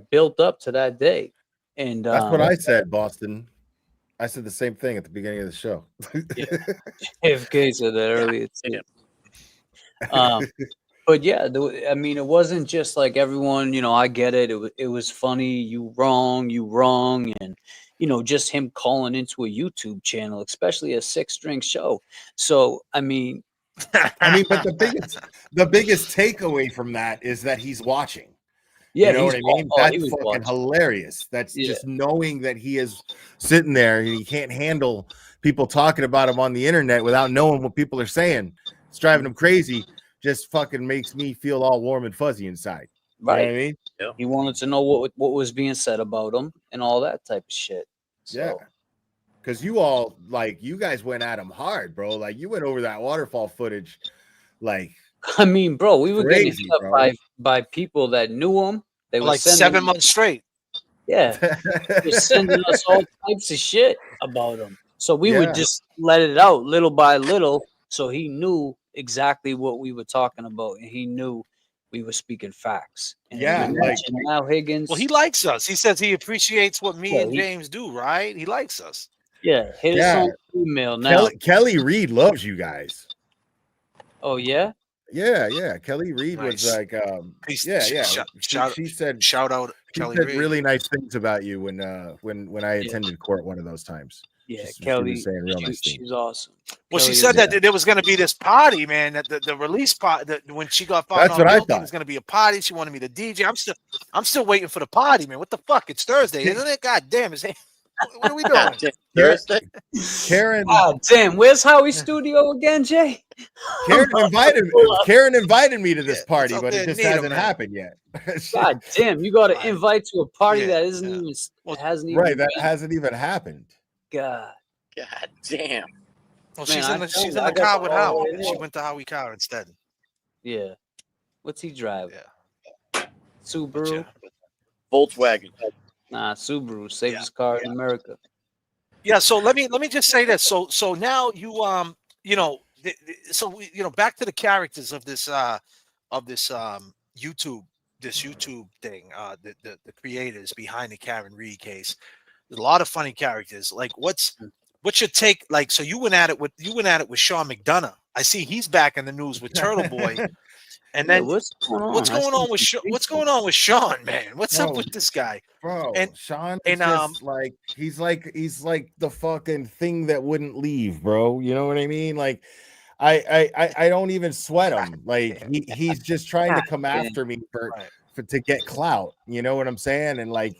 Speaker 7: built up to that day. And
Speaker 4: that's what I said, Boston. I said the same thing at the beginning of the show.
Speaker 7: Yeah. JFK said that earlier too. But yeah, I mean, it wasn't just like everyone, I get it. It was funny. You wrong. And, just him calling into a YouTube channel, especially a 6-string show. So, I mean,
Speaker 4: but the biggest takeaway from that is that he's watching.
Speaker 7: Yeah,
Speaker 4: you know what I mean?
Speaker 7: he
Speaker 4: That's
Speaker 7: was
Speaker 4: fucking
Speaker 7: watching.
Speaker 4: hilarious. That's just knowing that he is sitting there and he can't handle people talking about him on the internet without knowing what people are saying. It's driving him crazy. Just fucking makes me feel all warm and fuzzy inside. You
Speaker 7: Right.
Speaker 4: know what I mean?
Speaker 7: Yeah. He wanted to know what was being said about him and all that type of shit. So.
Speaker 4: Yeah. Because you guys went at him hard, bro. Like, you went over that waterfall footage. Like,
Speaker 7: I mean, bro, we were getting
Speaker 4: crazy,
Speaker 7: hit up by people that knew him. They were
Speaker 1: like 7 months straight.
Speaker 7: Yeah. They're sending us all types of shit about him. So we would
Speaker 4: Yeah.
Speaker 7: just let it out little by little. So he knew exactly what we were talking about. And he knew we were speaking facts. And
Speaker 4: Yeah, like
Speaker 7: Al Higgins.
Speaker 1: Well, he likes us. He says he appreciates what me and James do, right? He likes us.
Speaker 7: Yeah. Hit us on email now.
Speaker 4: Kelly Reed loves you guys.
Speaker 7: Oh, yeah?
Speaker 4: Yeah. Kelly Reed was like, she said,
Speaker 1: shout out Kelly Reed.
Speaker 4: Really nice things about you when I attended court one of those times.
Speaker 7: Yeah,
Speaker 4: Kelly was saying real nice things.
Speaker 7: She's awesome.
Speaker 1: Well, she said that there was going to be this party, man. That the release party. When she got found
Speaker 4: That's what I thought.
Speaker 1: It was going to be a party. She wanted me to DJ. I'm still waiting for the party, man. What the fuck? It's Thursday, isn't it? God damn it! What are we doing?
Speaker 8: Thursday.
Speaker 4: Karen.
Speaker 7: Oh damn! Where's Howie's studio again, Jay?
Speaker 4: Karen invited me to this party, but it just hasn't happened yet.
Speaker 7: God damn! You got to invite to a party that isn't even hasn't even
Speaker 4: right. That hasn't even happened.
Speaker 7: God
Speaker 8: damn.
Speaker 1: Well,
Speaker 7: Man,
Speaker 1: she's in the car with Howie. She went to Howie car instead.
Speaker 7: Yeah. What's he driving? Subaru.
Speaker 8: Volkswagen.
Speaker 7: Nah, Subaru, safest car in America.
Speaker 1: Yeah. So let me just say this. So now you back to the characters of this YouTube thing. The creators behind the Karen Reed case. There's a lot of funny characters. Like, what's your take? Like, so you went at it with Sean McDonough. I see he's back in the news with Turtle Boy. And then what's going on with Sean, man? What's up with this guy,
Speaker 4: bro?
Speaker 1: And
Speaker 4: Sean is just he's like the fucking thing that wouldn't leave, bro. You know what I mean? Like, I don't even sweat him. Like, he's just trying to come after me to get clout. You know what I'm saying? And like,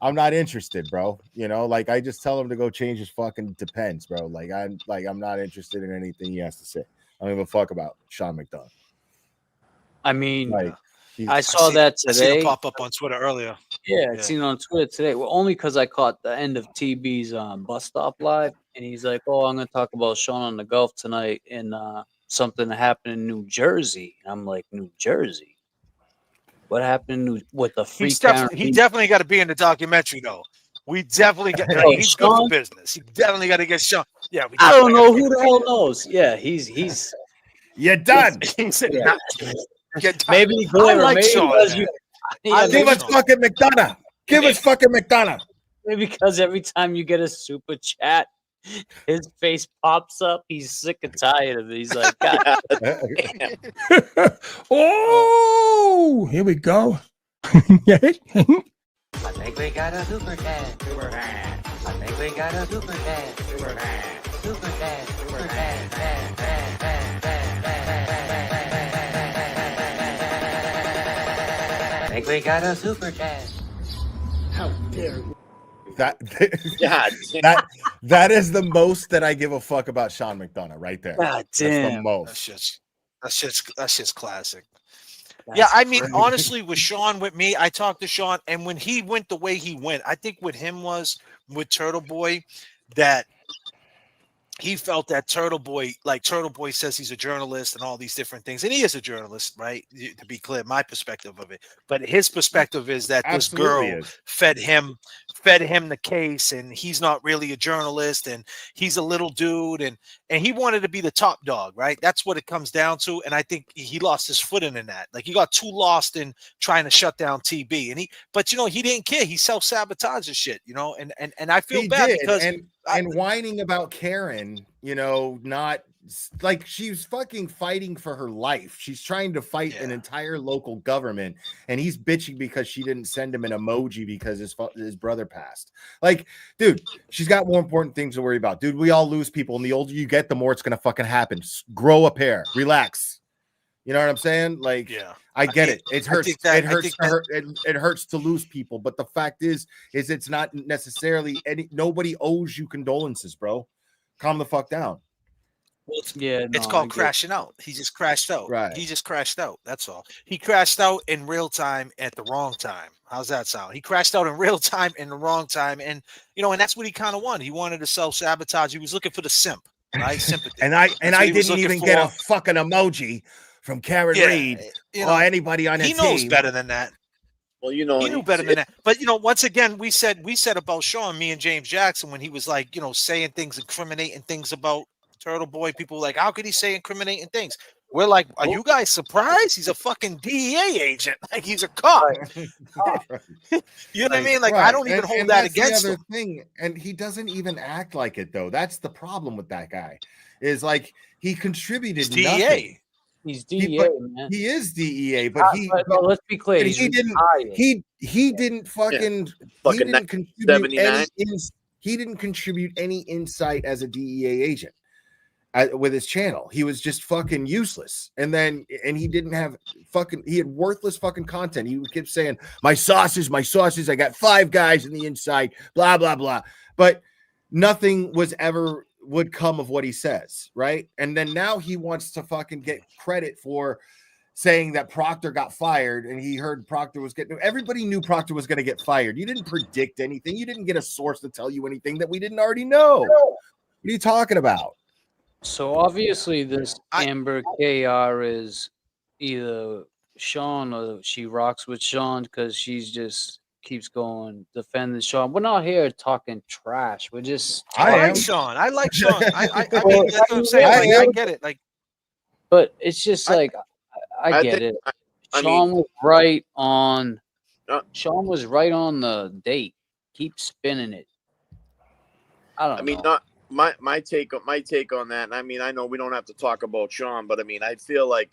Speaker 4: I'm not interested, bro. You know, like, I just tell him to go change his fucking Depends, bro. I'm not interested in anything he has to say. I don't give a fuck about Sean McDonough.
Speaker 7: I mean,
Speaker 1: that today.
Speaker 7: I seen
Speaker 1: it pop up on Twitter earlier.
Speaker 7: Yeah, I seen it on Twitter today. Well, only because I caught the end of TB's bus stop live, and he's like, "Oh, I'm going to talk about Sean on the Gulf tonight and something that happened in New Jersey." And I'm like, "New Jersey? What happened with the free?"
Speaker 1: He definitely got to be in the documentary, though. We definitely got. He's good for business. He definitely got to get Sean. Yeah,
Speaker 7: I don't know who the hell knows. Yeah, he's.
Speaker 4: You're done.
Speaker 7: Maybe
Speaker 1: I like Sean.
Speaker 4: Give us fucking McDonough. Give us fucking McDonough.
Speaker 7: Maybe because every time you get a super chat, his face pops up. He's sick and tired of it. He's like, God.
Speaker 20: Oh, here we go.
Speaker 2: I think we got a super chat. Super fan. I think we got a super chat. Super fan. Super chat. Super fan. I think we got a super chat.
Speaker 20: How dare you?
Speaker 4: That is the most that I give a fuck about Sean McDonough right there.
Speaker 7: God damn.
Speaker 4: That's the most.
Speaker 1: That's just classic. Yeah, I mean, honestly, with Sean, with me, I talked to Sean, and when he went the way he went, I think with him was with Turtle Boy that he felt that Turtle Boy says he's a journalist and all these different things, and he is a journalist, right? To be clear, my perspective of it, but his perspective is that this girl fed him the case, and he's not really a journalist, and he's a little dude, and he wanted to be the top dog, right? That's what it comes down to, and I think he lost his footing in that. Like, he got too lost in trying to shut down TB, but he didn't care. He self-sabotages shit, and I feel bad because
Speaker 4: and whining about Karen, you know, not like she's fucking fighting for her life. She's trying to fight an entire local government, and he's bitching because she didn't send him an emoji because his brother passed. Like, dude, she's got more important things to worry about. Dude, we all lose people, and the older you get, the more it's gonna fucking happen. Grow a pair, relax. You know what I'm saying? Like, I get it. It hurts. It hurts to lose people, but the fact is it's not necessarily nobody owes you condolences, bro. Calm the fuck down.
Speaker 1: Well, it's called crashing out. He just crashed out.
Speaker 4: Right.
Speaker 1: He just crashed out. That's all. He crashed out in real time at the wrong time. How's that sound? He crashed out in real time in the wrong time, and and that's what he kind of wanted. He wanted to self-sabotage. He was looking for the simp, right? Sympathy.
Speaker 4: and I didn't even get a fucking emoji from Karen Reed or anybody on his team.
Speaker 1: He knows better than that.
Speaker 8: Well,
Speaker 1: he knew better than that. But once again, we said about Sean, me and James Jackson, when he was like, saying things, incriminating things about Turtle Boy. People were like, how could he say incriminating things? We're like, are you guys surprised? He's a fucking DEA agent. Like, he's a cop. You know what I mean? Like, I don't even hold that against him.
Speaker 4: Thing, and he doesn't even act like it, though. That's the problem with that guy. Is like he contributed nothing.
Speaker 1: DEA.
Speaker 7: He's DEA, man.
Speaker 4: He is DEA, but
Speaker 7: let's be clear.
Speaker 4: He didn't contribute any insight as a DEA agent with his channel. He was just fucking useless. And he didn't have he had worthless fucking content. He kept saying, my sauces. I got 5 guys in the inside, blah, blah, blah. But nothing would come of what he says, right? And then now he wants to fucking get credit for saying that Proctor got fired, and he heard Proctor was getting. Everybody knew Proctor was going to get fired. You didn't predict anything. You didn't get a source to tell you anything that we didn't already know. What are you talking about?
Speaker 7: So obviously, this Amber KR is either Sean or she rocks with Sean because she's just keeps going defending Sean. We're not here talking trash. We're just.
Speaker 1: I like Sean. I like Sean. I mean, that's what I'm saying. I get it. Like,
Speaker 7: but it's just like I get it. Sean was right on. Sean was right on the date. Keep spinning it. I don't know.
Speaker 8: My take on that. And I mean, I know we don't have to talk about Sean, but I mean, I feel like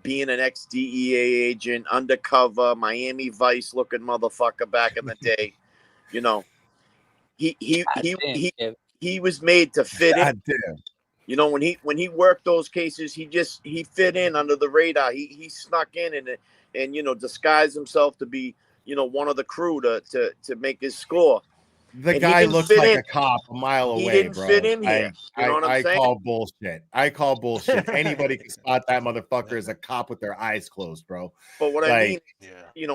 Speaker 8: being an ex-DEA agent, undercover, Miami Vice looking motherfucker back in the day, he was made to fit in. When he worked those cases, he fit in under the radar. He snuck in and disguised himself to be one of the crew to make his score.
Speaker 4: The guy looks like a cop a mile away,
Speaker 8: he didn't
Speaker 4: bro.
Speaker 8: fit in here. You know what I'm saying?
Speaker 4: I call bullshit. Anybody can spot that motherfucker as a cop with their eyes closed, bro.
Speaker 8: But what I mean,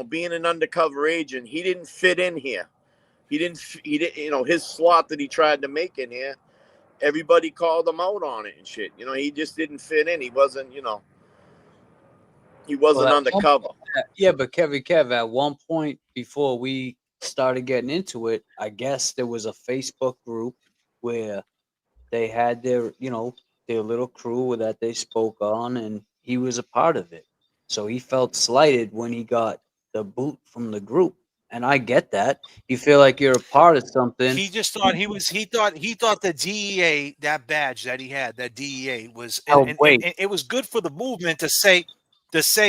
Speaker 8: being an undercover agent, he didn't fit in here. He didn't, his slot that he tried to make in here, everybody called him out on it and shit. He just didn't fit in. He wasn't, undercover.
Speaker 7: Yeah, but Kev, at one point before we started getting into it, I guess there was a Facebook group where they had their little crew that they spoke on, and he was a part of it. So he felt slighted when he got the boot from the group. And I get that. You feel like you're a part of something.
Speaker 1: He just thought he thought the DEA, that badge that he had, that DEA was and it was good for the movement to say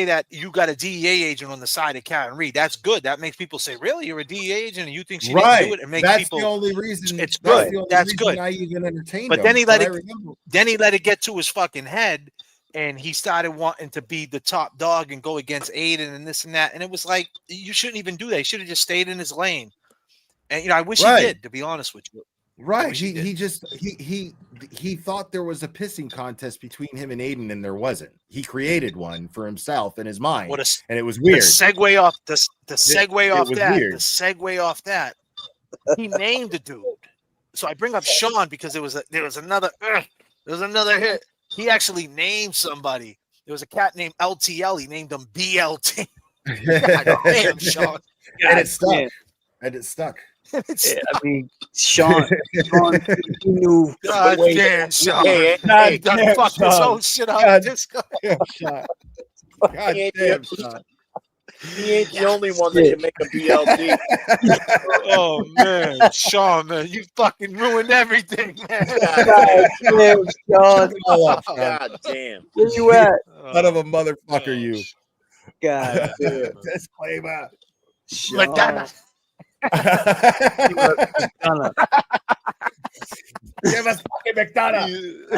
Speaker 1: that you got a DEA agent on the side of Karen Reed. That's good. That makes people say, really, you're a DEA agent and you think she didn't do it? And make people.
Speaker 4: The only reason.
Speaker 1: It's good. That's good.
Speaker 4: I even entertained
Speaker 1: but
Speaker 4: him.
Speaker 1: then he let it get to his fucking head, and he started wanting to be the top dog and go against Aiden and this and that. And it was like, you shouldn't even do that. He should have just stayed in his lane. And I wish he did, to be honest with you.
Speaker 4: Right. He thought there was a pissing contest between him and Aiden, and there wasn't. He created one for himself in his mind. And it was weird.
Speaker 1: The segue off that. He named the dude. So I bring up Sean because there was another hit. He actually named somebody. There was a cat named LTL. He named him BLT. God damn, Sean.
Speaker 4: And it stuck.
Speaker 7: I mean, Sean he knew.
Speaker 1: God damn, Sean. He done fucked this whole shit up.
Speaker 4: God damn, Sean.
Speaker 8: He ain't the only one that can make a BLT.
Speaker 1: Oh man, Sean, man, you fucking ruined everything, man.
Speaker 8: God damn,
Speaker 4: Shut it all up, Sean.
Speaker 8: God damn.
Speaker 6: Where you at?
Speaker 4: Son of a motherfucker, you.
Speaker 6: God damn.
Speaker 4: Disclaimer.
Speaker 1: Madonna.
Speaker 4: Give us fucking McDonough.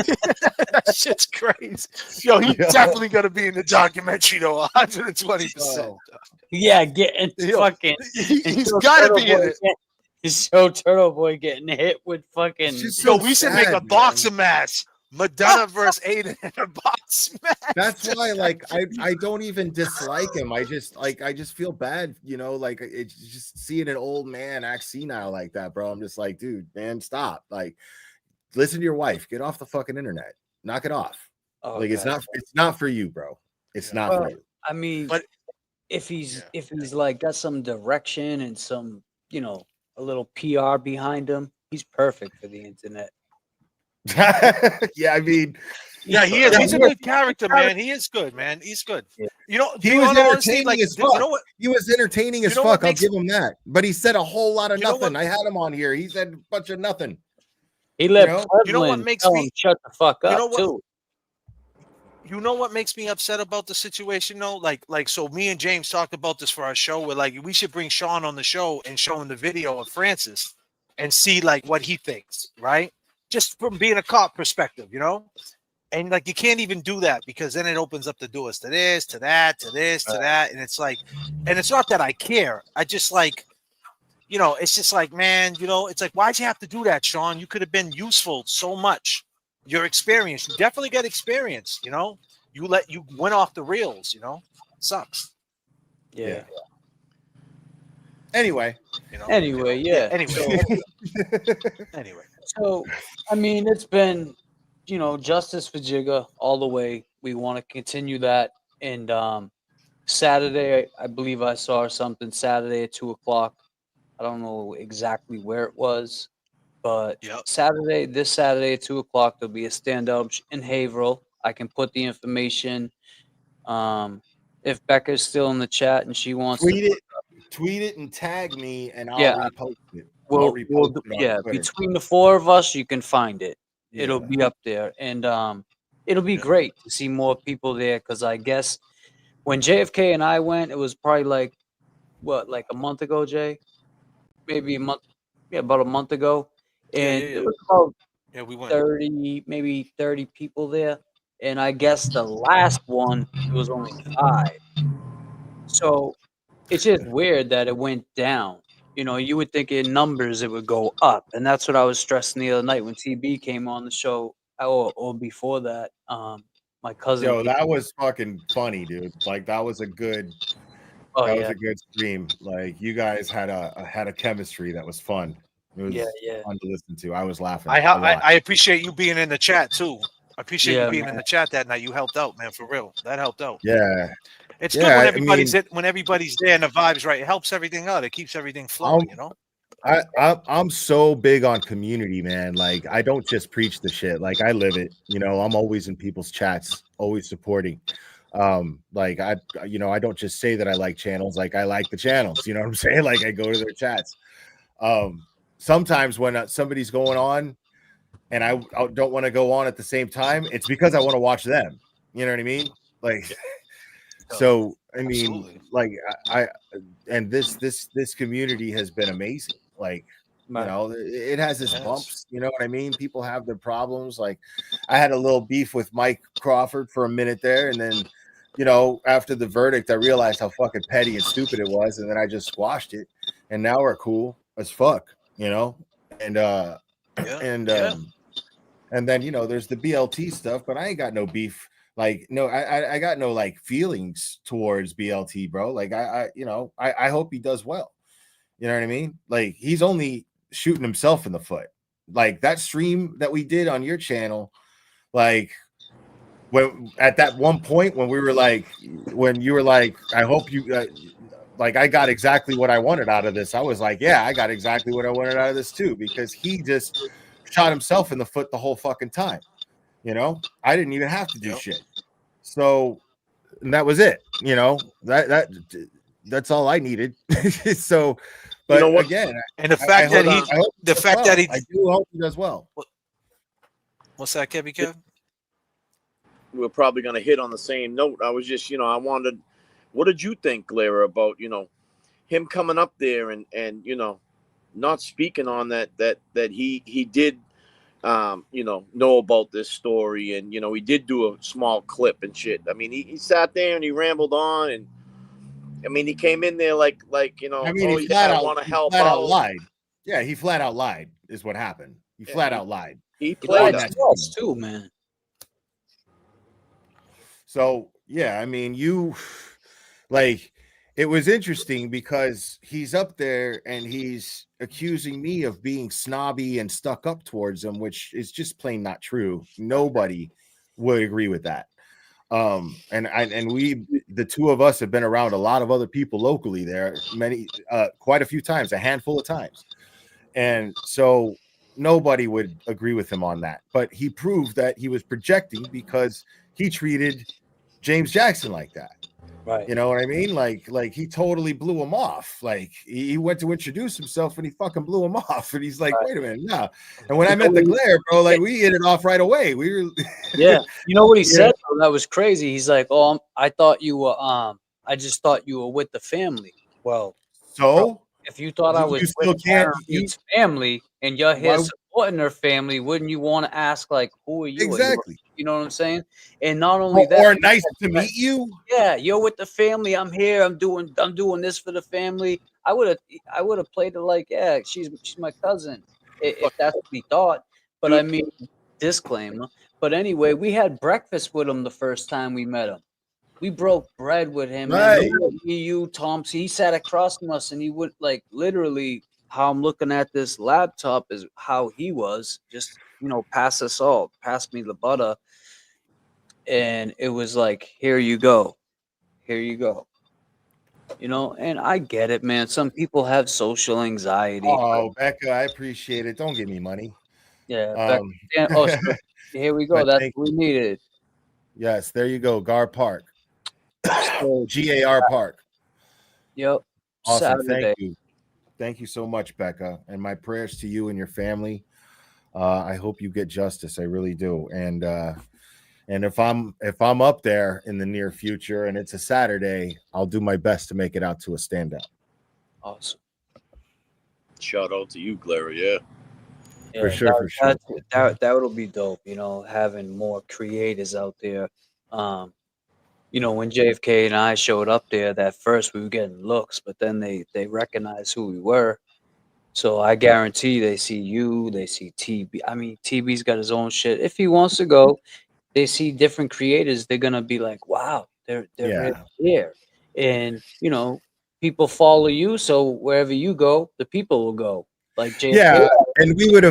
Speaker 1: That shit's crazy. Yo, he's
Speaker 4: Yo.
Speaker 1: definitely gonna be in the documentary though, 120%.
Speaker 7: Yeah, getting fucking.
Speaker 1: He's gotta be in it.
Speaker 7: So Turtle Boy getting hit with fucking.
Speaker 1: Yo, we should make a boxing match. Madonna versus Aiden in a boxing match.
Speaker 4: That's why, like, I don't even dislike him. I just feel bad, you know, like it's just seeing an old man act senile like that, bro. I'm just like, dude, man, stop. Like, listen to your wife. Get off the fucking internet. Knock it off.
Speaker 7: Oh,
Speaker 4: like, it's
Speaker 7: God.
Speaker 4: not for you, bro. It's not for you.
Speaker 7: I mean,
Speaker 1: But
Speaker 7: if he's like got some direction and some, you know, a little PR behind him, he's perfect for the internet.
Speaker 4: Yeah, I mean,
Speaker 1: Yeah, he is. He's a good character, man. He is good, man. He's good. You know,
Speaker 4: he was
Speaker 1: honestly,
Speaker 4: entertaining
Speaker 1: like,
Speaker 4: as
Speaker 1: you
Speaker 4: fuck.
Speaker 1: know what?
Speaker 4: He was entertaining as
Speaker 1: You know what
Speaker 4: fuck. I'll
Speaker 1: makes-
Speaker 4: give him that. But he said a whole lot of
Speaker 1: You know
Speaker 4: nothing.
Speaker 1: what-
Speaker 4: I had him on here. He said a bunch of nothing.
Speaker 7: He let
Speaker 4: You know?
Speaker 1: You know what
Speaker 7: Cleveland
Speaker 1: makes
Speaker 7: tell
Speaker 1: me-
Speaker 7: him shut the fuck up
Speaker 1: You know what-
Speaker 7: too.
Speaker 1: You know what makes me upset about the situation though? Like so me and James talked about this for our show. We're like, we should bring Sean on the show and show him the video of Francis and see like what he thinks, right? Just from being a cop perspective, you know? And like you can't even do that because then it opens up the doors to this, to that, to this, to that. And it's like, and it's not that I care. I just like, you know, it's just like, man, you know, it's like, why'd you have to do that, Sean? You could have been useful so much. Your experience, you definitely got experience, you know. You went off the rails, you know. Sucks.
Speaker 7: Yeah.
Speaker 4: Anyway.
Speaker 1: You know?
Speaker 7: Anyway, yeah.
Speaker 1: Anyway. Anyway.
Speaker 7: So, I mean, it's been, you know, justice for Giga all the way. We want to continue that. And Saturday, I believe I saw something Saturday at 2:00. I don't know exactly where it was, but this Saturday at 2:00, there'll be a stand-up in Haverhill. I can put the information. If Becca's still in the chat and she wants
Speaker 4: tweet it and tag me and I'll
Speaker 7: Yeah.
Speaker 4: repost it.
Speaker 7: We'll,
Speaker 4: I'll repost it on
Speaker 7: yeah,
Speaker 4: Twitter.
Speaker 7: between the four of us, you can find it. It'll
Speaker 4: Yeah.
Speaker 7: be up there, and it'll be great to see more people there. Because I guess when JFK and I went, it was probably like a month ago, Jay, maybe a month, about a month ago, and it was about
Speaker 1: we went
Speaker 7: 30, maybe 30 people there. And I guess the last one it was only 5. So it's just weird that it went down. You know, you would think in numbers it would go up, and that's what I was stressing the other night when TB came on the show, or before that. My cousin.
Speaker 4: Yo, that was fucking funny, dude. Like that was a good.
Speaker 7: Oh,
Speaker 4: that was
Speaker 7: yeah.
Speaker 4: a good stream. Like you guys had a chemistry that was fun. It was
Speaker 7: Yeah.
Speaker 4: fun to listen to. I was laughing.
Speaker 1: I
Speaker 4: a lot.
Speaker 1: appreciate you being in the chat too. I appreciate
Speaker 7: Yeah,
Speaker 1: you being
Speaker 7: man.
Speaker 1: in the chat that night. You helped out, man, for real. That helped out.
Speaker 4: Yeah.
Speaker 1: It's
Speaker 4: Yeah,
Speaker 1: good when
Speaker 4: I
Speaker 1: everybody's
Speaker 4: mean-
Speaker 1: when everybody's there and the vibes right. It helps everything out. It keeps everything flowing, you know.
Speaker 4: I'm so big on community, man. Like I don't just preach the shit. Like I live it. You know, I'm always in people's chats, always supporting. Like I don't just say that I like channels. Like I like the channels. You know what I'm saying? Like I go to their chats. Sometimes when somebody's going on, and I don't want to go on at the same time, it's because I want to watch them. You know what I mean? Like. So I mean,
Speaker 1: Absolutely.
Speaker 4: like I and this community has been amazing. Like you know, it has its bumps. You know what I mean? People have their problems. Like I had a little beef with Mike Crawford for a minute there, and then you know after the verdict, I realized how fucking petty and stupid it was, and then I just squashed it, and now we're cool as fuck. You know, and and then you know there's the BLT stuff, but I ain't got no beef. Like no, I got no like feelings towards BLT, bro. Like I hope he does well. You know what I mean? Like he's only shooting himself in the foot. Like that stream that we did on your channel, like when at that one point when you were like, I hope you like I got exactly what I wanted out of this. I was like, yeah, I got exactly what I wanted out of this too, because he just shot himself in the foot the whole fucking time. You know, I didn't even have to do shit. So and that was it. You know, that that's all I needed. So, but
Speaker 8: know what?
Speaker 4: again,
Speaker 1: And the fact that
Speaker 4: I hope
Speaker 1: the
Speaker 4: does
Speaker 1: fact
Speaker 4: well.
Speaker 1: that he,
Speaker 4: I do hope he does well.
Speaker 1: what's that, Kev?
Speaker 8: We're probably going to hit on the same note. I was just, I wanted, what did you think, Glera, about, him coming up there and not speaking on that he did, know about this story, and, he did do a small clip and shit. I mean, he sat there and he rambled on, and I mean, he came in there like,
Speaker 4: I mean,
Speaker 8: oh
Speaker 4: he
Speaker 8: yeah, I want to help out.
Speaker 4: lied. Yeah, he flat out lied is what happened. He flat out lied.
Speaker 8: He
Speaker 7: played
Speaker 8: played
Speaker 7: us
Speaker 8: us.
Speaker 7: too, man.
Speaker 4: So yeah, I mean, it was interesting because he's up there and he's accusing me of being snobby and stuck up towards him, which is just plain not true. Nobody would agree with that. And we, the two of us, have been around a lot of other people locally there, quite a few times, a handful of times, and so nobody would agree with him on that. But he proved that he was projecting because he treated James Jackson like that.
Speaker 7: Right.
Speaker 4: You know what I mean? Like he totally blew him off. Like he went to introduce himself and he fucking blew him off. And he's like, wait a minute, no. And when I met the Glare, bro, like we hit it off right away. We were
Speaker 7: Yeah. You know what he
Speaker 4: Yeah.
Speaker 7: said? Though? That was crazy. He's like, "Oh, I thought you were I just thought you were with the family." Well,
Speaker 4: So
Speaker 7: if you thought I was
Speaker 4: you still
Speaker 7: with
Speaker 4: can't
Speaker 7: Harriet's family and you're here
Speaker 4: Why-
Speaker 7: supporting her family, wouldn't you want to ask like, "Who are you?"
Speaker 4: Exactly.
Speaker 7: You know what I'm saying? And not only that,
Speaker 4: or nice to meet you.
Speaker 7: yeah, you're with the family. I'm here. I'm doing this for the family. I would have played it like, yeah, she's my cousin, if that's what he thought. But I mean, disclaimer. But anyway, we had breakfast with him the first time we met him. We broke bread with him.
Speaker 4: Right.
Speaker 7: And me, you, Tom. He sat across from us, and he would like literally how I'm looking at this laptop is how he was. Just pass the salt, pass me the butter. And it was like, here you go. Here you go. And I get it, man. Some people have social anxiety.
Speaker 4: Oh, Becca, I appreciate it. Don't give me money.
Speaker 7: Yeah. So here we go.
Speaker 4: but
Speaker 7: That's
Speaker 4: thank
Speaker 7: what we needed.
Speaker 4: Yes, there you go. Gar Park.
Speaker 7: So,
Speaker 4: GAR Park.
Speaker 7: Yep.
Speaker 4: Awesome.
Speaker 7: Saturday.
Speaker 4: Thank you. Thank you so much, Becca. And my prayers to you and your family. I hope you get justice. I really do. And if I'm up there in the near future and it's a Saturday, I'll do my best to make it out to a stand up.
Speaker 7: Awesome.
Speaker 8: Shout out to you, Glera. Yeah.
Speaker 7: Yeah,
Speaker 4: For sure.
Speaker 7: that would be dope, having more creators out there. When JFK and I showed up there, that first we were getting looks, but then they recognized who we were. So I guarantee they see you, they see TB. I mean, TB's got his own shit. If he wants to go, they see different creators. They're gonna be like, wow, they're really here, and people follow you. So wherever you go, the people will go. Like JFK.
Speaker 4: Yeah, and we would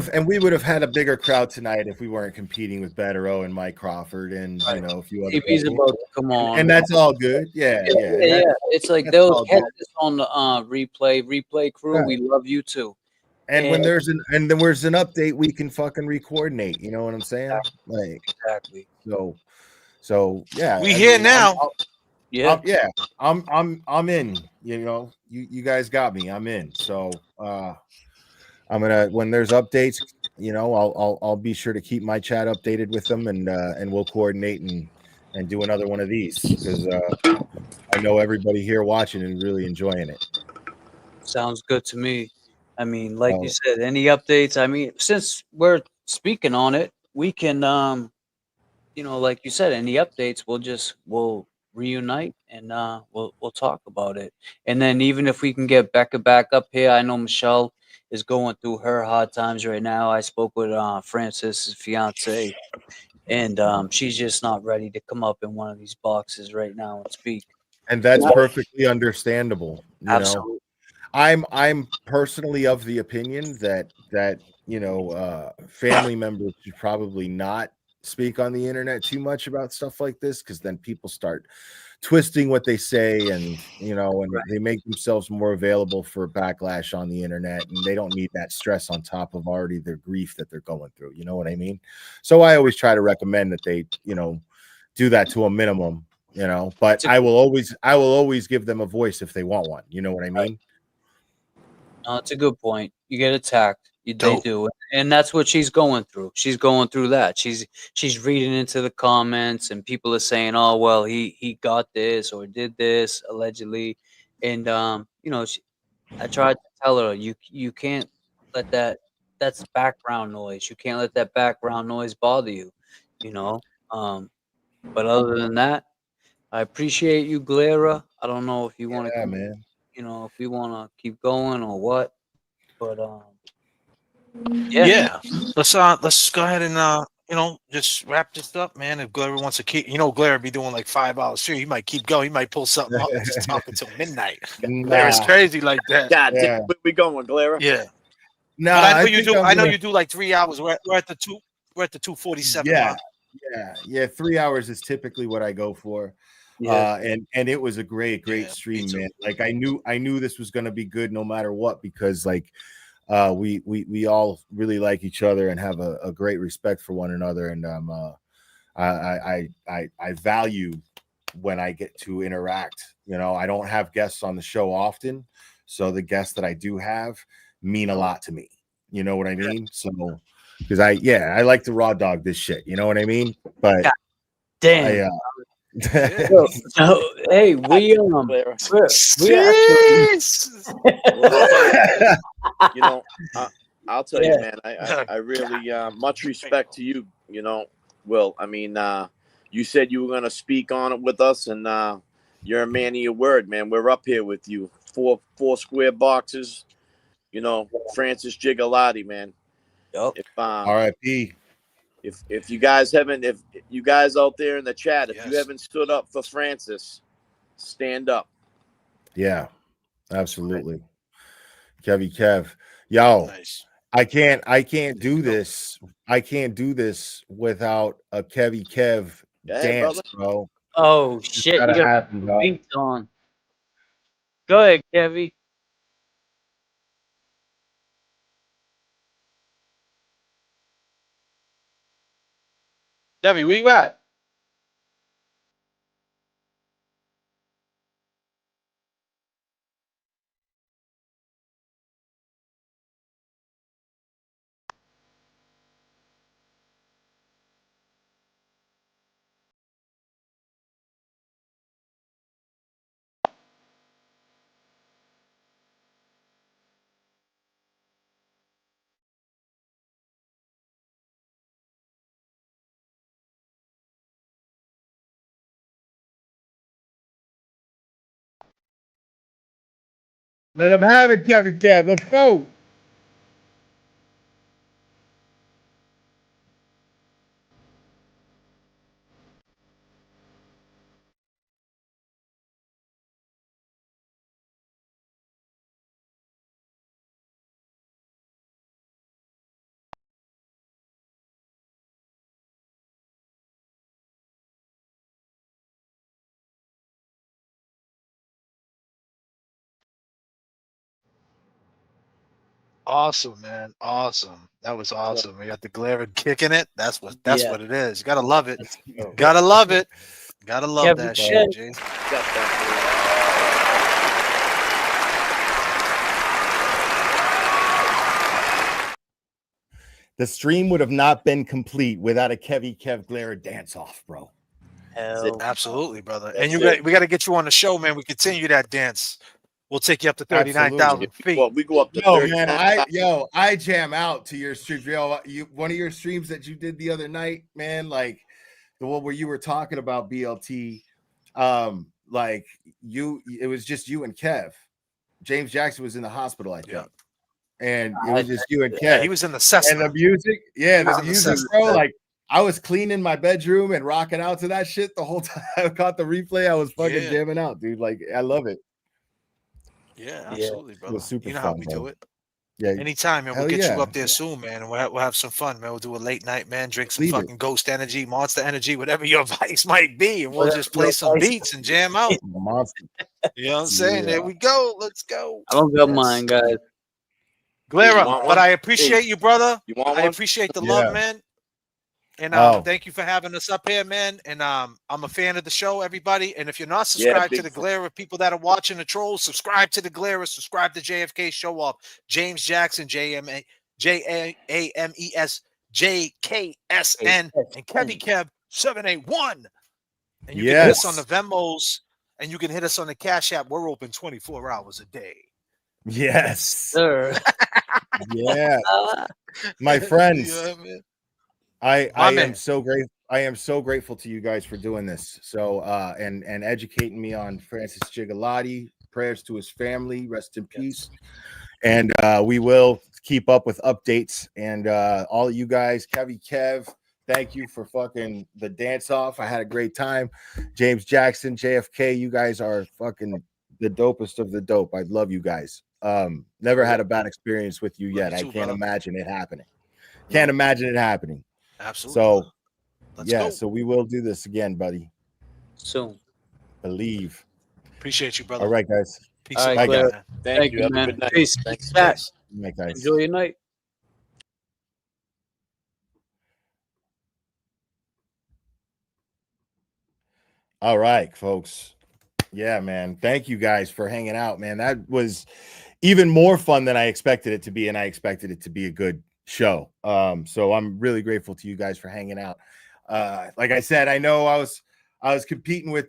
Speaker 4: have had a bigger crowd tonight if we weren't competing with Bettero and Mike Crawford and a few other
Speaker 7: TB's
Speaker 4: people.
Speaker 7: about to come on,
Speaker 4: And that's all good. Yeah.
Speaker 7: It's like
Speaker 4: that's
Speaker 7: they'll
Speaker 4: all
Speaker 7: catch
Speaker 4: good.
Speaker 7: this on the replay crew.
Speaker 4: Right.
Speaker 7: We love you too.
Speaker 4: And when there's an update, we can fucking re-coordinate. You know what I'm saying? Like
Speaker 7: exactly.
Speaker 4: So yeah.
Speaker 1: We here now.
Speaker 4: I'm in. You guys got me. I'm in. So I'm gonna, when there's updates, I'll be sure to keep my chat updated with them, and we'll coordinate and do another one of these because I know everybody here watching and really enjoying it.
Speaker 7: Sounds good to me. I mean, like you said, any updates? I mean, since we're speaking on it, we can, like you said, any updates, we'll reunite and we'll talk about it. And then even if we can get Becca back up here, I know Michelle is going through her hard times right now. I spoke with Francis's fiance, and she's just not ready to come up in one of these boxes right now and speak.
Speaker 4: And that's perfectly understandable.
Speaker 7: Absolutely.
Speaker 4: I'm personally of the opinion that family members should probably not speak on the internet too much about stuff like this, because then people start twisting what they say and they make themselves more available for backlash on the internet, and they don't need that stress on top of already their grief that they're going through. You know what I mean? So I always try to recommend that they do that to a minimum. you know, but I will always give them a voice if they want one. You know what I mean?
Speaker 7: No, it's a good point. You get attacked. They do, and that's what she's going through. She's going through that. She's reading into the comments, and people are saying, "Oh, well, he got this or did this allegedly," and you know, I tried to tell her you can't let that's background noise. You can't let that background noise bother you, you know. But other than that, I appreciate you, Glera. I don't know if you want to,
Speaker 4: man.
Speaker 7: you know, if you want to keep going or what, but
Speaker 1: Yeah. Let's go ahead and you know, just wrap this up, man. If Glera wants to keep, you know, Glera be doing like 5 hours here. He might keep going. He might pull something up and just talk until midnight. Glera's crazy like that.
Speaker 8: God damn, where we going, Glera?
Speaker 1: Yeah.
Speaker 4: No,
Speaker 1: But I know
Speaker 4: I
Speaker 1: you
Speaker 4: think
Speaker 1: do.
Speaker 4: I'm
Speaker 1: I know
Speaker 4: gonna-
Speaker 1: you do like 3 hours. We're at the 247
Speaker 4: Yeah,
Speaker 1: mark.
Speaker 4: yeah. 3 hours is typically what I go for.
Speaker 1: Yeah.
Speaker 4: And it was a great stream, man. Like I knew this was gonna be good no matter what, because like we all really like each other and have a great respect for one another, and I value when I get to interact. You know, I don't have guests on the show often, so the guests that I do have mean a lot to me. You know what I mean? So because I like to raw dog this shit. You know what I mean? But
Speaker 7: damn. So, hey, we
Speaker 8: you know, I'll tell you, man. I really much respect to you. You know, Will. I mean, you said you were gonna speak on it with us, and you're a man of your word, man. We're up here with you. Four square boxes. You know, Francis Gigliotti, man.
Speaker 7: Yep.
Speaker 8: If
Speaker 4: R.I.P.
Speaker 8: If you guys haven't, if you guys out there in the chat, if you haven't stood up for Francis, stand up.
Speaker 4: Yeah, absolutely. Kev. Yo, I can't do this. I can't do this without a Kev
Speaker 8: Yeah,
Speaker 4: dance,
Speaker 8: brother.
Speaker 4: bro.
Speaker 7: Oh shit!
Speaker 4: gotta
Speaker 7: You got
Speaker 4: happen, dog.
Speaker 7: beats on. Go ahead, Kevy.
Speaker 13: Debbie, where you at? Let him have it, Kev. Let's go.
Speaker 1: Awesome, man. Awesome. That was awesome. We got the Glera kicking it. That's what
Speaker 7: Yeah.
Speaker 1: it is. You gotta love it. Gotta love it. Gotta love
Speaker 7: Kevin
Speaker 1: that shit,
Speaker 7: said-
Speaker 1: G.
Speaker 4: The stream would have not been complete without a Kev Glera dance off, bro.
Speaker 1: Absolutely, brother.
Speaker 8: That's
Speaker 1: And we got to get you on the show, man. We continue that dance. We'll take you up to 39,000 feet.
Speaker 8: Well, we go up to
Speaker 4: Yo,
Speaker 8: 30.
Speaker 4: man, I jam out to your stream. Yo, one of your streams that you did the other night, man, like the one where you were talking about BLT, like it was just you and Kev. James Jackson was in the hospital, I think. And it was just you and Kev.
Speaker 1: Yeah, he was in the Cessna.
Speaker 4: And the music, the music,
Speaker 1: Cessna.
Speaker 4: bro. Like I was cleaning my bedroom and rocking out to that shit the whole time. I caught the replay. I was fucking jamming out, dude. Like I love it.
Speaker 1: Yeah, absolutely,
Speaker 4: It
Speaker 1: brother.
Speaker 4: was super
Speaker 1: You know how
Speaker 4: fun,
Speaker 1: we
Speaker 4: bro.
Speaker 1: do it.
Speaker 4: Yeah,
Speaker 1: Anytime, man. We'll
Speaker 4: hell
Speaker 1: get
Speaker 4: yeah.
Speaker 1: you up there soon, man, and we'll have some fun, man. We'll do a late night, man. Drink some
Speaker 4: Leave it.
Speaker 1: fucking ghost energy, monster energy, whatever your vice might be, and we'll
Speaker 7: Whatever
Speaker 1: just play
Speaker 7: your
Speaker 1: some
Speaker 7: vice-
Speaker 1: beats and jam out.
Speaker 4: Monster.
Speaker 1: You know what I'm saying?
Speaker 4: Yeah.
Speaker 1: There we go. Let's go.
Speaker 7: I don't got mine, guys.
Speaker 8: You
Speaker 1: Glera,
Speaker 8: want
Speaker 1: but
Speaker 8: one?
Speaker 1: I appreciate you, brother.
Speaker 8: You want
Speaker 1: I
Speaker 8: one?
Speaker 1: appreciate the
Speaker 4: Yeah.
Speaker 1: love, man. And
Speaker 4: Oh.
Speaker 1: thank you for having us up here, man. And I'm a fan of the show, everybody. And if you're not subscribed to the glare of people that are watching the trolls, subscribe to the glare, subscribe to JFK Show Off, James Jackson, JAMES, JKSN, and Kevy Kev 781. And you can hit us on the Venmos, and you can hit us on the Cash App. We're open 24 hours a day.
Speaker 4: Yes,
Speaker 7: sir.
Speaker 4: Yeah, my friends.
Speaker 1: Yeah, man.
Speaker 4: I
Speaker 1: My
Speaker 4: am
Speaker 1: man.
Speaker 4: so great. I am so grateful to you guys for doing this. So and educating me on Francis Gigliotti. Prayers to his family. Rest in peace. And we will keep up with updates. And all of you guys, Kevy Kev, thank you for fucking the dance off. I had a great time. James Jackson, JFK, you guys are fucking the dopest of the dope. I love you guys. Never had a bad experience with you yet. I can't imagine it happening. Can't imagine it happening.
Speaker 1: Absolutely.
Speaker 4: So
Speaker 1: Let's go.
Speaker 4: so we will do this again, buddy.
Speaker 7: Soon.
Speaker 4: Believe.
Speaker 1: Appreciate you, brother.
Speaker 4: All right, guys.
Speaker 1: Peace
Speaker 7: All right,
Speaker 1: out.
Speaker 7: Claire.
Speaker 1: Man.
Speaker 8: Thank you. Have a
Speaker 7: man.
Speaker 8: good night.
Speaker 7: Peace.
Speaker 8: Thanks,
Speaker 7: Back.
Speaker 8: guys.
Speaker 4: Good night, guys.
Speaker 7: Enjoy your night.
Speaker 4: All right, folks. Yeah, man. Thank you guys for hanging out, man. That was even more fun than I expected it to be, and I expected it to be a good show. So I'm really grateful to you guys for hanging out. Like I said, I know I was competing with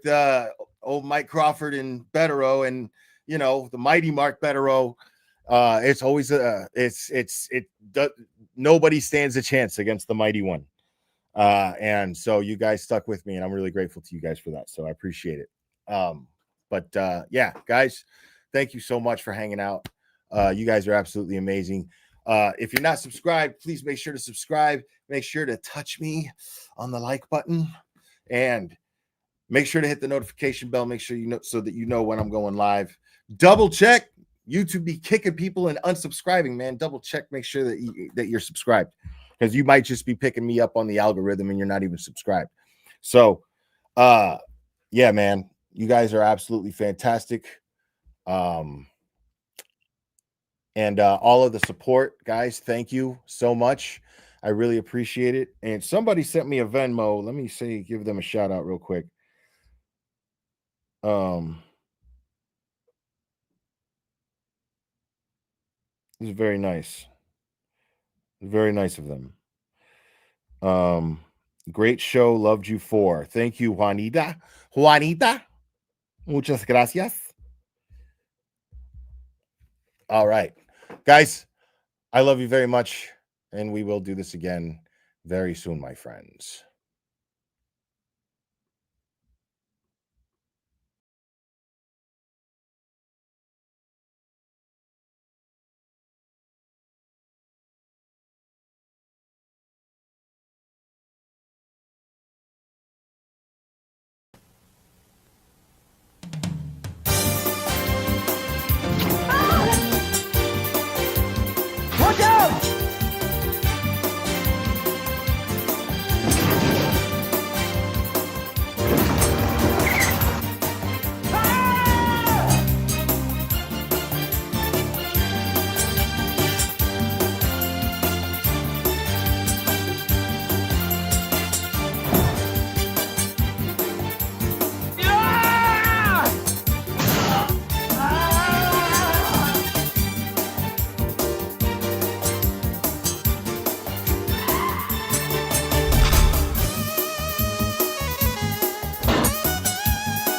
Speaker 4: old Mike Crawford and Betterow, and you know the mighty Mark Betterow. It's always nobody stands a chance against the mighty one. And so you guys stuck with me, and I'm really grateful to you guys for that. So I appreciate it. But yeah, guys, thank you so much for hanging out. You guys are absolutely amazing. If you're not subscribed, please make sure to subscribe. Make sure to touch me on the like button, and make sure to hit the notification bell. Make sure you know so that you know when I'm going live. Double check. YouTube be kicking people and unsubscribing, man. Double check. Make sure that you're subscribed, because you might just be picking me up on the algorithm and you're not even subscribed. So, yeah, man, you guys are absolutely fantastic. And all of the support, guys, thank you so much. I really appreciate it. And somebody sent me a Venmo. Let me give them a shout out real quick. This is very nice. Very nice of them. Great show. Loved you for. Thank you, Juanita. Muchas gracias. All right, guys, I love you very much, and we will do this again very soon, my friends.
Speaker 10: Watch out!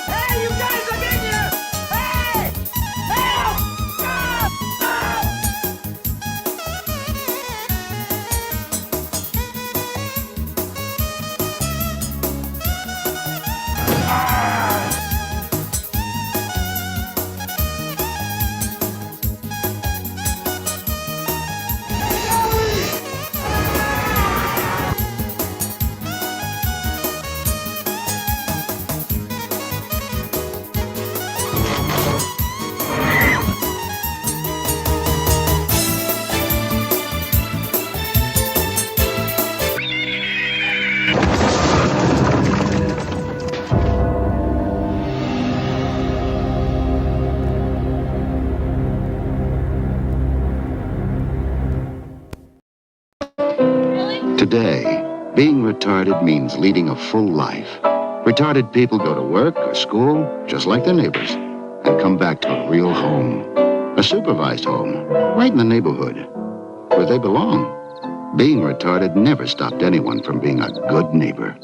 Speaker 10: Hey, you guys are getting here! Hey! Help!
Speaker 21: Today, Being retarded means leading a full life. Retarded people go to work or school, just like their neighbors, and come back to a real home. A supervised home, right in the neighborhood, where they belong. Being retarded never stopped anyone from being a good neighbor.